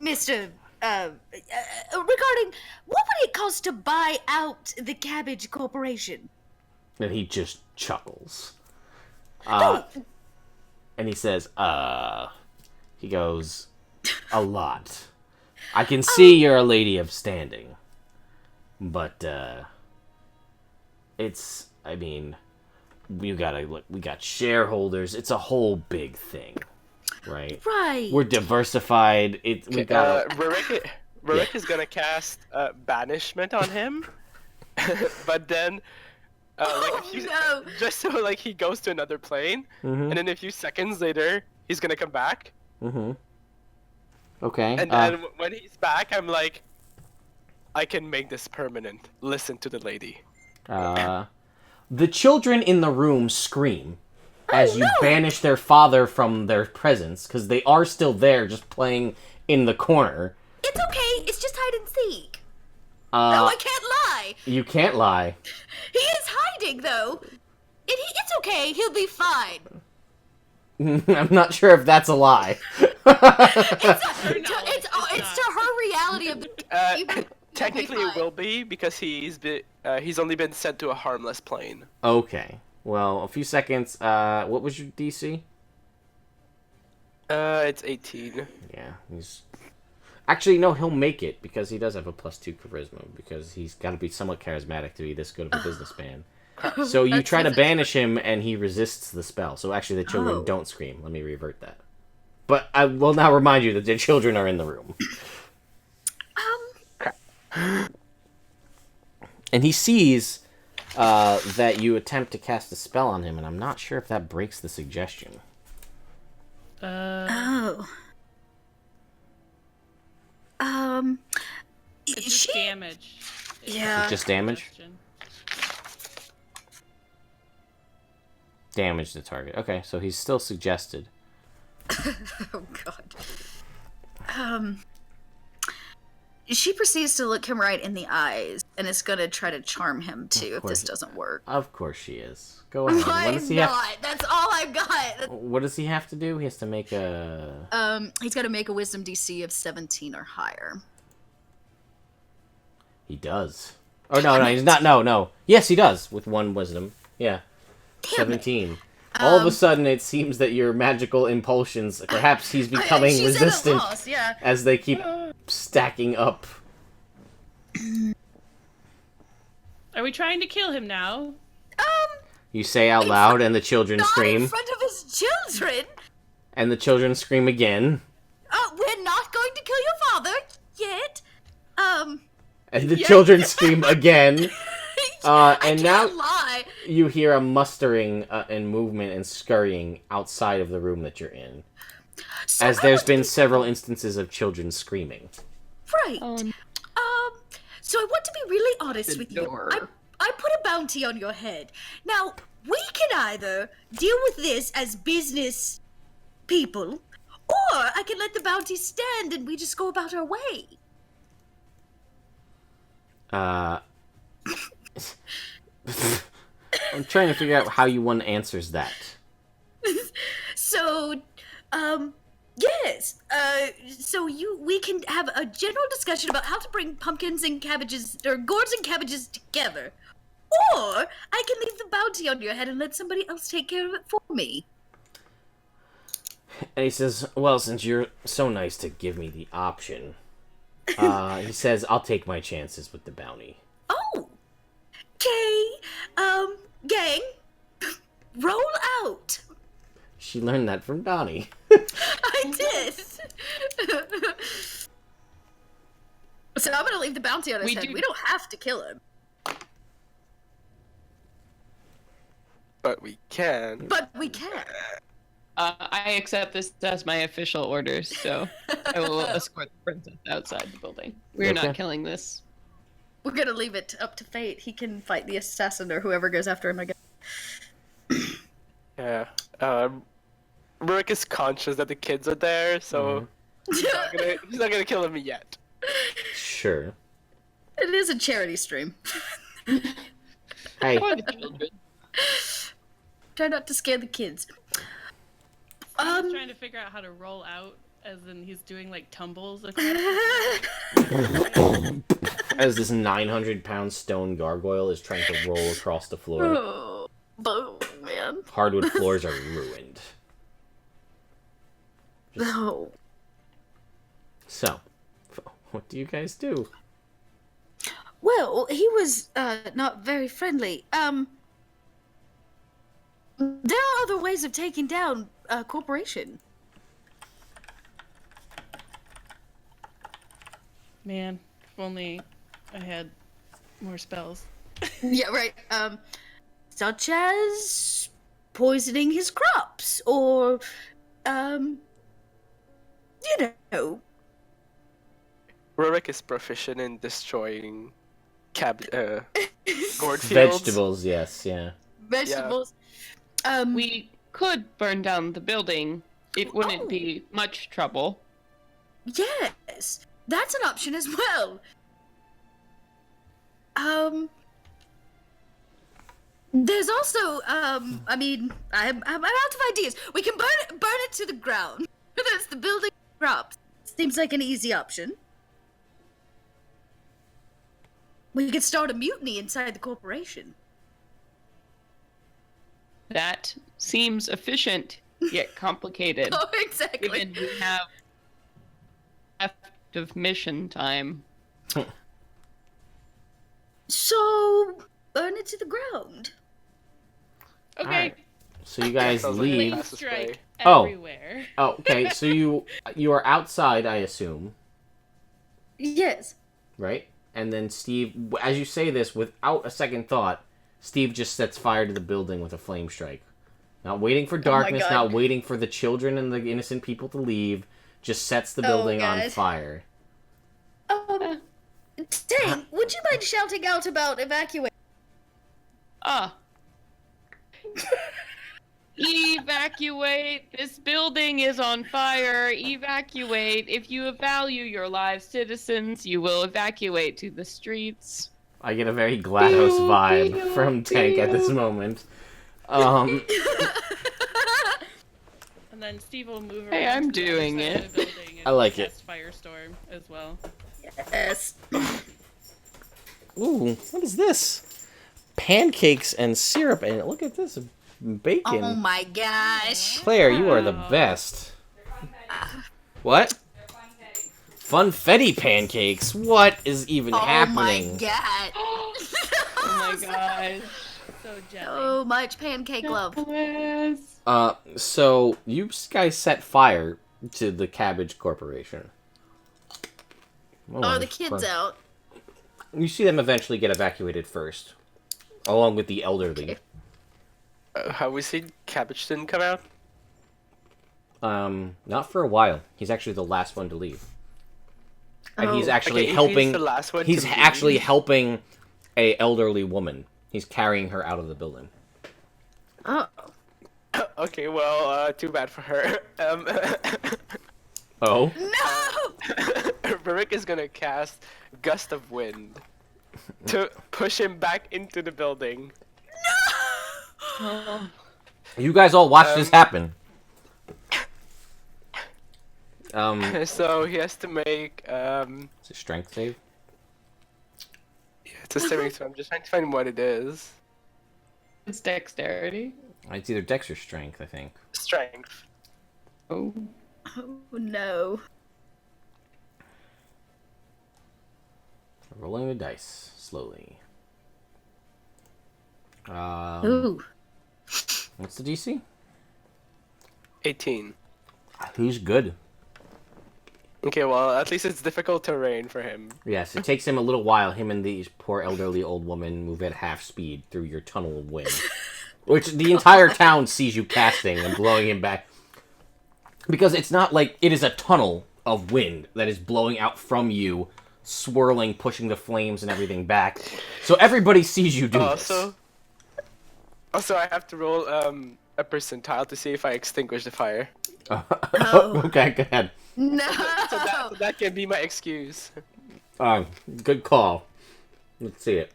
Mr. Regarding what would it cost to buy out the Cabbage Corporation? And he just chuckles. No. And he says, he goes, a lot. I can see you're a lady of standing. But, I mean, we got shareholders. It's a whole big thing, right? Right. We're diversified. Rurik is gonna cast banishment on him, but then, just so like he goes to another plane, and then a few seconds later he's gonna come back. Mm-hmm. Okay. And then when he's back, I'm like, I can make this permanent. Listen to the lady. The children in the room scream as you banish their father from their presence, because they are still there, just playing in the corner. It's okay. It's just hide and seek. No, I can't lie. You can't lie. He is hiding, though. It's okay. He'll be fine. I'm not sure if that's a lie. It's to her reality of the. Technically, it will be because he's only been sent to a harmless plane. Okay. Well, a few seconds. What was your DC? It's 18. Yeah, he's... Actually, no, he'll make it, because he does have a +2 charisma, because he's got to be somewhat charismatic to be this good of a businessman. So you try to banish him, and he resists the spell. So actually, the children don't scream. Let me revert that. But I will now remind you that the children are in the room. And he sees that you attempt to cast a spell on him, and I'm not sure if that breaks the suggestion. It's just damage. Yeah. Just damage? Damage the target. Okay, so he's still suggested. Oh god. She proceeds to look him right in the eyes, and is gonna try to charm him too if this doesn't work. Of course she is. Go ahead. Why not? That's all I've got. What does he have to do? He has to make a... He's gotta make a wisdom DC of 17 or higher. He does. Oh, no, he's not. No. Yes, he does, with 1 wisdom. Yeah. 17. All of a sudden, it seems that your magical impulsions, perhaps he's becoming resistant as they keep stacking up. Are we trying to kill him now? You say out loud, and the children scream. In front of his children. And the children scream again. We're not going to kill your father yet. And the children scream again. And now lie. you hear a mustering and movement and scurrying outside of the room that you're in. So as there's been several instances of children screaming. Right. So I want to be really honest with you. I put a bounty on your head. Now, we can either deal with this as business people, or I can let the bounty stand and we just go about our way. I'm trying to figure out how one answers that. So, yes. So we can have a general discussion about how to bring pumpkins and cabbages, or gourds and cabbages together. Or I can leave the bounty on your head and let somebody else take care of it for me. And he says, well, since you're so nice to give me the option, he says, I'll take my chances with the bounty. Oh! Okay, gang, roll out. She learned that from Donnie. I did. So I'm gonna leave the bounty on his head. We don't have to kill him. But we can. I accept this as my official orders, so I will escort the princess outside the building. We're not killing this. We're gonna leave it up to fate. He can fight the assassin or whoever goes after him, I guess. Yeah. Rurik is conscious that the kids are there, so he's not gonna kill him yet. Sure. It is a charity stream. Hey. For the children. Try not to scare the kids. I'm trying to figure out how to roll out, as in he's doing like tumbles. As this 900-pound stone gargoyle is trying to roll across the floor. Oh, man. Hardwood floors are ruined. No. So, what do you guys do? Well, he was not very friendly. There are other ways of taking down a corporation. Man, if only I had more spells. Yeah, right. Such as poisoning his crops, or, you know. Rurik is proficient in destroying gourd fields. Vegetables, yes, yeah. Vegetables. We could burn down the building. It wouldn't be much trouble. Yes, that's an option as well. There's also, I mean, I'm out of ideas. We can burn it to the ground. That's the building drops. Seems like an easy option. We could start a mutiny inside the corporation. That seems efficient, yet complicated. Oh, exactly. Given we have left of mission time. So, burn it to the ground. Okay. Alright. So you guys Sounds like leave. a Flame fastest way. strike Oh. everywhere. Oh, okay. So you are outside, I assume, Yes. right? And then Steve, as you say this, without a second thought, Steve just sets fire to the building with a flame strike. Not waiting for darkness, God. not waiting for the children and the innocent people to leave, just sets the building on God. fire. Dang, would you mind shouting out about evacuate? Ah. Evacuate! This building is on fire! Evacuate! If you value your lives, citizens, you will evacuate to the streets. I get a very GLaDOS vibe from Tank at this moment. And then Steve will move around. Hey, I'm to the other doing side it. of the building and I like it. cast Firestorm as well. Yes. Ooh, what is this? Pancakes and syrup in it. Look at this. Bacon. Oh my gosh. Claire, you are the best. What? Funfetti pancakes? What is even happening? Oh my god. Oh my gosh. So jelly. So much pancake love. Yes. So you guys set fire to the Cabbage Corporation. Oh, the kids out. You see them eventually get evacuated first, along with the elderly. Have we seen Cabbage didn't come out? Not for a while. He's actually the last one to leave. And he's Oh. actually Okay, if helping. he's the last one He's to actually leave. helping a elderly woman. He's carrying her out of the building. Oh. Okay, well, too bad for her. Oh. No! Rurik is gonna cast Gust of Wind to push him back into the building. You guys all watch this happen. So he has to make It's a strength save. it's a saving throw. I'm just trying to find what it is. It's dexterity. It's either Dex or Strength, I think. Strength. Oh. Oh no. Rolling the dice slowly. Ooh. What's the DC? 18. Who's good? Okay, well, at least it's difficult terrain for him. Yes, it takes him a little while. Him and these poor elderly old woman move at half speed through your tunnel of wind, which the entire town sees you casting and blowing him back. Because it's not like it is a tunnel of wind that is blowing out from you, swirling, pushing the flames and everything back. So everybody sees you do this. Also, I have to roll a percentile to see if I extinguish the fire. Okay, go ahead. No! So that can be my excuse. Good call. Let's see it.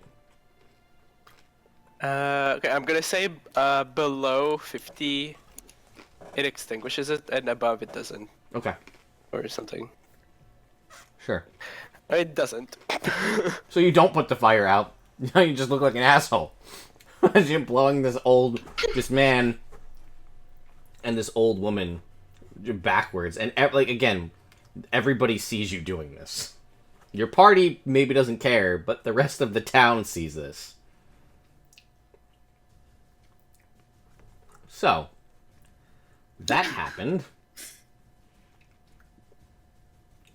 Okay, I'm gonna say below 50, it extinguishes it, and above it doesn't, Okay, or something. sure. It doesn't. So you don't put the fire out. You just look like an asshole. As you're blowing this man and this old woman backwards. And, again, everybody sees you doing this. Your party maybe doesn't care, but the rest of the town sees this. So, that happened.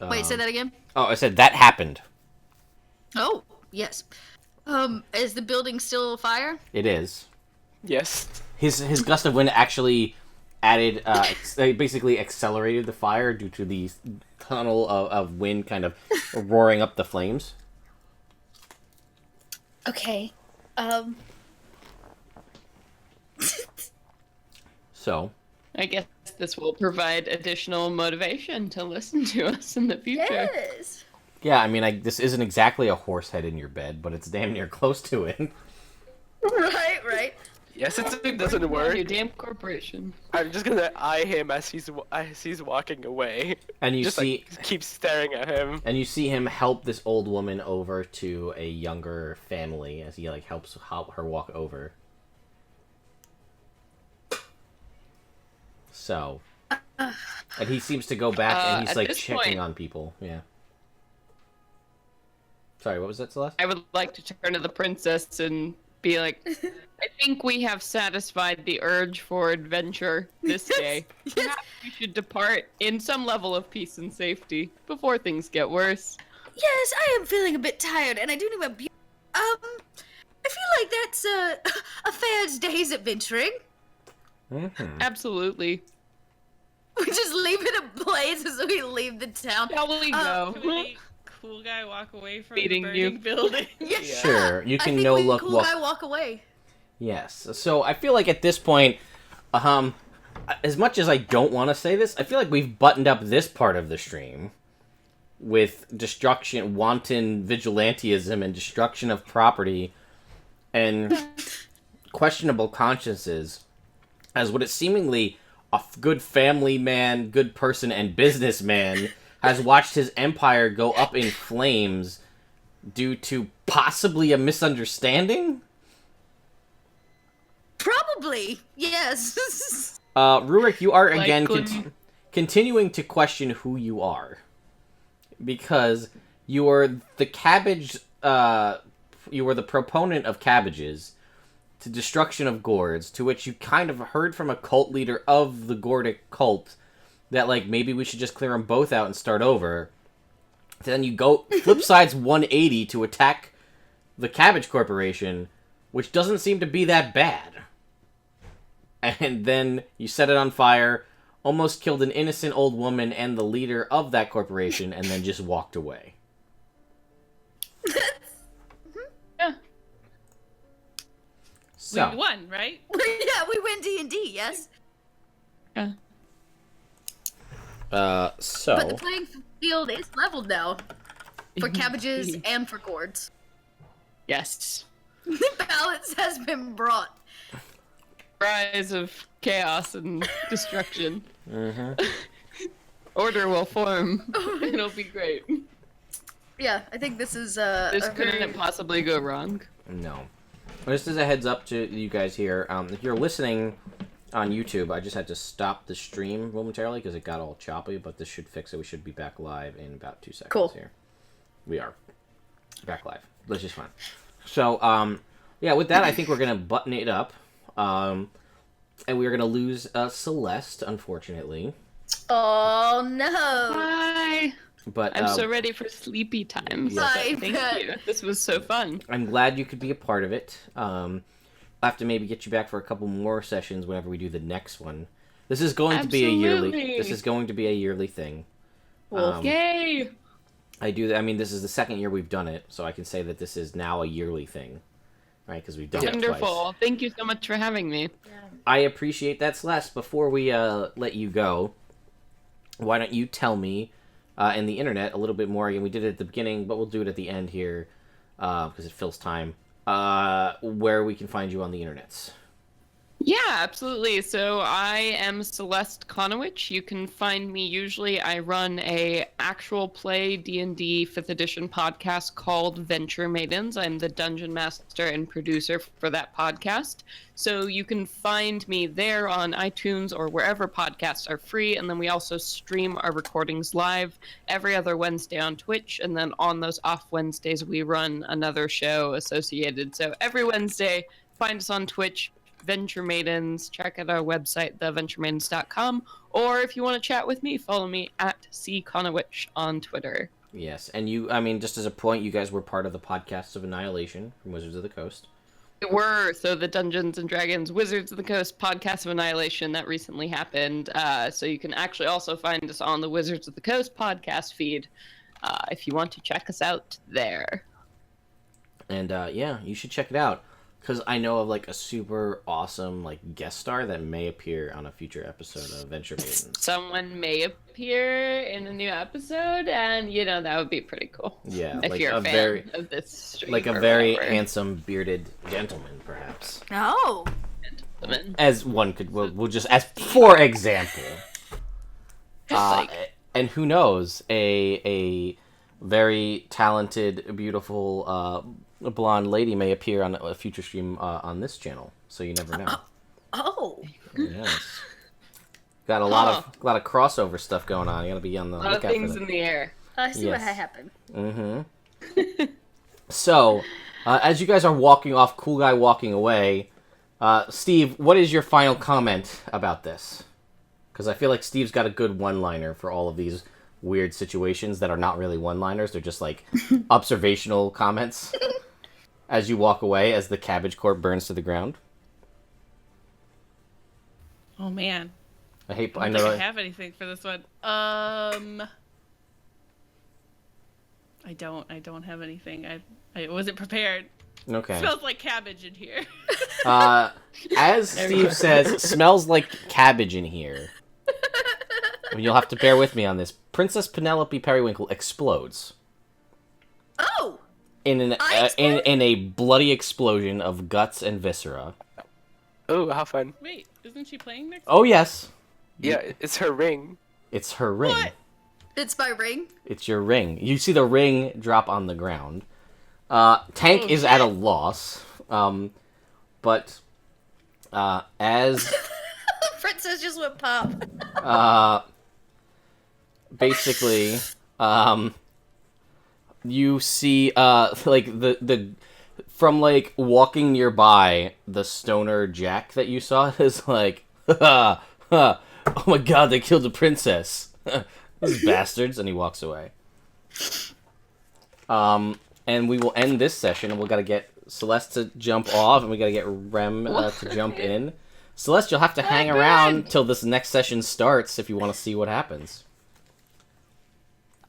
Wait, say that again? Oh, I said that happened. Oh, yes. Is the building still afire? It is. Yes. His gust of wind actually added, they basically accelerated the fire due to the tunnel of wind kind of roaring up the flames. Okay. So, I guess this will provide additional motivation to listen to us in the future. Yes. yeah, I mean, this isn't exactly a horse head in your bed, but it's damn near close to it. Right. Yes, it doesn't work. Your damn corporation. I'm just gonna eye him as he's walking away. And you Just see, like, keep staring at him. and you see him help this old woman over to a younger family as he like helps her walk over. So, and he seems to go back and he's at like this checking point- on people. Yeah. Sorry, what was that, Celeste? I would like to turn to the princess and be like, I think we have satisfied the urge for adventure this day. Perhaps we should depart in some level of peace and safety before things get worse. Yes, I am feeling a bit tired, and I do need my I feel like that's a fair day's adventuring. Mm-hmm. Absolutely. We just leave it ablaze as we leave the town. Shall we go? Can we cool guy walk away from Beating the you. burning building? Yeah. Sure, you I can think no we look cool walk. guy walk away. Yes. So I feel like at this point, as much as I don't want to say this, I feel like we've buttoned up this part of the stream with destruction, wanton vigilantism, and destruction of property, and questionable consciences, as what is seemingly a good family man, good person, and businessman has watched his empire go up in flames due to possibly a misunderstanding? Probably, yes. Rurik, you are again Likely. continuing to question who you are. Because you are the cabbage, you were the proponent of cabbages to destruction of gourds, to which you kind of heard from a cult leader of the Gordic cult that, like, maybe we should just clear them both out and start over. Then you go flip sides 180 to attack the Cabbage Corporation, which doesn't seem to be that bad. And then you set it on fire, almost killed an innocent old woman and the leader of that corporation, and then just walked away. Yeah. So, We won, right? Yeah, we win D&D, yes. Yeah. But the so playing field is leveled now. For cabbages and for gourds. Yes. Balance has been brought. Rise of chaos and destruction. mhm. Order will form. It'll be great. Yeah, I think this is This a couldn't very... possibly go wrong. No. Just as a heads up to you guys here, if you're listening on YouTube, I just had to stop the stream momentarily because it got all choppy, but this should fix it. We should be back live in about 2 seconds Cool. here. We are back live. That's just fine. So, yeah, with that, I think we're going to button it up. And we're going to lose Celeste, unfortunately. Oh, no. Bye. But I'm so ready for sleepy times. Yes. I Thank bet. you. This was so fun. I'm glad you could be a part of it. I'll have to maybe get you back for a couple more sessions whenever we do the next one. This is going to be a yearly. Absolutely. This is going to be a yearly thing. Yay! I do. I mean, this is the second year we've done it, so I can say that this is now a yearly thing, right? Because we've done it twice. Wonderful. Thank you so much for having me. I appreciate that, Celeste. Before we let you go, why don't you tell me in the internet a little bit more? Again, we did it at the beginning, but we'll do it at the end here because it fills time. Where we can find you on the internets. Yeah, absolutely. So I am Celeste Konowich. You can find me usually. I run a actual play D&D 5th edition podcast called Venture Maidens. I'm the dungeon master and producer for that podcast. So you can find me there on iTunes or wherever podcasts are free. And then we also stream our recordings live every other Wednesday on Twitch. And then on those off Wednesdays, we run another show associated. So every Wednesday, find us on Twitch. Venture Maidens. Check out our website, theventuremaidens.com. Or if you want to chat with me, follow me at ckonowich on Twitter. Yes, and you, I mean, just as a point, you guys were part of the Podcasts of Annihilation from Wizards of the Coast. were the Dungeons and Dragons Wizards of the Coast podcast of Annihilation that recently happened. So you can actually also find us on the Wizards of the Coast podcast feed if you want to check us out there. And yeah, you should check it out. Because I know of like a super awesome like guest star that may appear on a future episode of Venture Maidens. Someone may appear in a new episode, and that would be pretty cool. Yeah, if like you're a fan of this stream, like a very handsome bearded gentleman, perhaps. Oh. Gentleman. As one could, we'll just as for example. And who knows, a very talented, beautiful. A blonde lady may appear on a future stream on this channel, so you never know. Oh. Yes. Got a lot of crossover stuff going on. You gotta be on the lookout for that. A lot of things in the air. I see what happened. Mm-hmm. So, as you guys are walking off, cool guy walking away, Steve, what is your final comment about this? Because I feel like Steve's got a good one-liner for all of these weird situations that are not really one-liners. They're just like observational comments. As you walk away, as the cabbage corp burns to the ground. Oh man. I don't think I have anything for this one. I don't have anything. I wasn't prepared. Okay. It smells like cabbage in here. As Steve says, smells like cabbage in here. You'll have to bear with me on this. Princess Penelope Periwinkle explodes. Oh. In a bloody explosion of guts and viscera. Oh, how fun. Wait, isn't she playing next? Oh, yes. Yeah, it's her ring. It's her ring. What? It's my ring? It's your ring. You see the ring drop on the ground. Tank is at a loss. But as... Princess just went pop. Basically, you see, like, the from, like, walking nearby, the stoner Jack that you saw is like, oh my god, they killed the princess. Those bastards, and he walks away. And we will end this session, and we gotta get Celeste to jump off, and we gotta get Rem to jump in. Celeste, you'll have to hang around till this next session starts if you want to see what happens.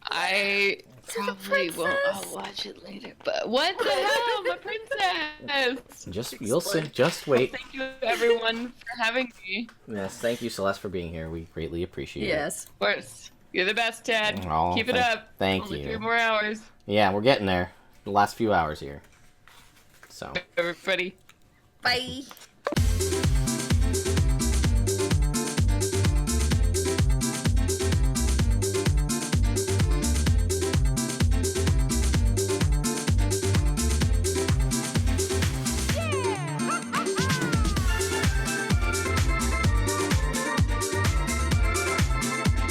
I probably won't. I'll watch it later. But what the hell, my princess? You'll see. Just wait. Well, thank you, everyone, for having me. Yes, thank you, Celeste, for being here. We greatly appreciate it. Yes. Of course. You're the best, Ted. Oh, Keep it up. Thank Only you. 3 more hours. Yeah, we're getting there. The last few hours here. So. Everybody. Bye.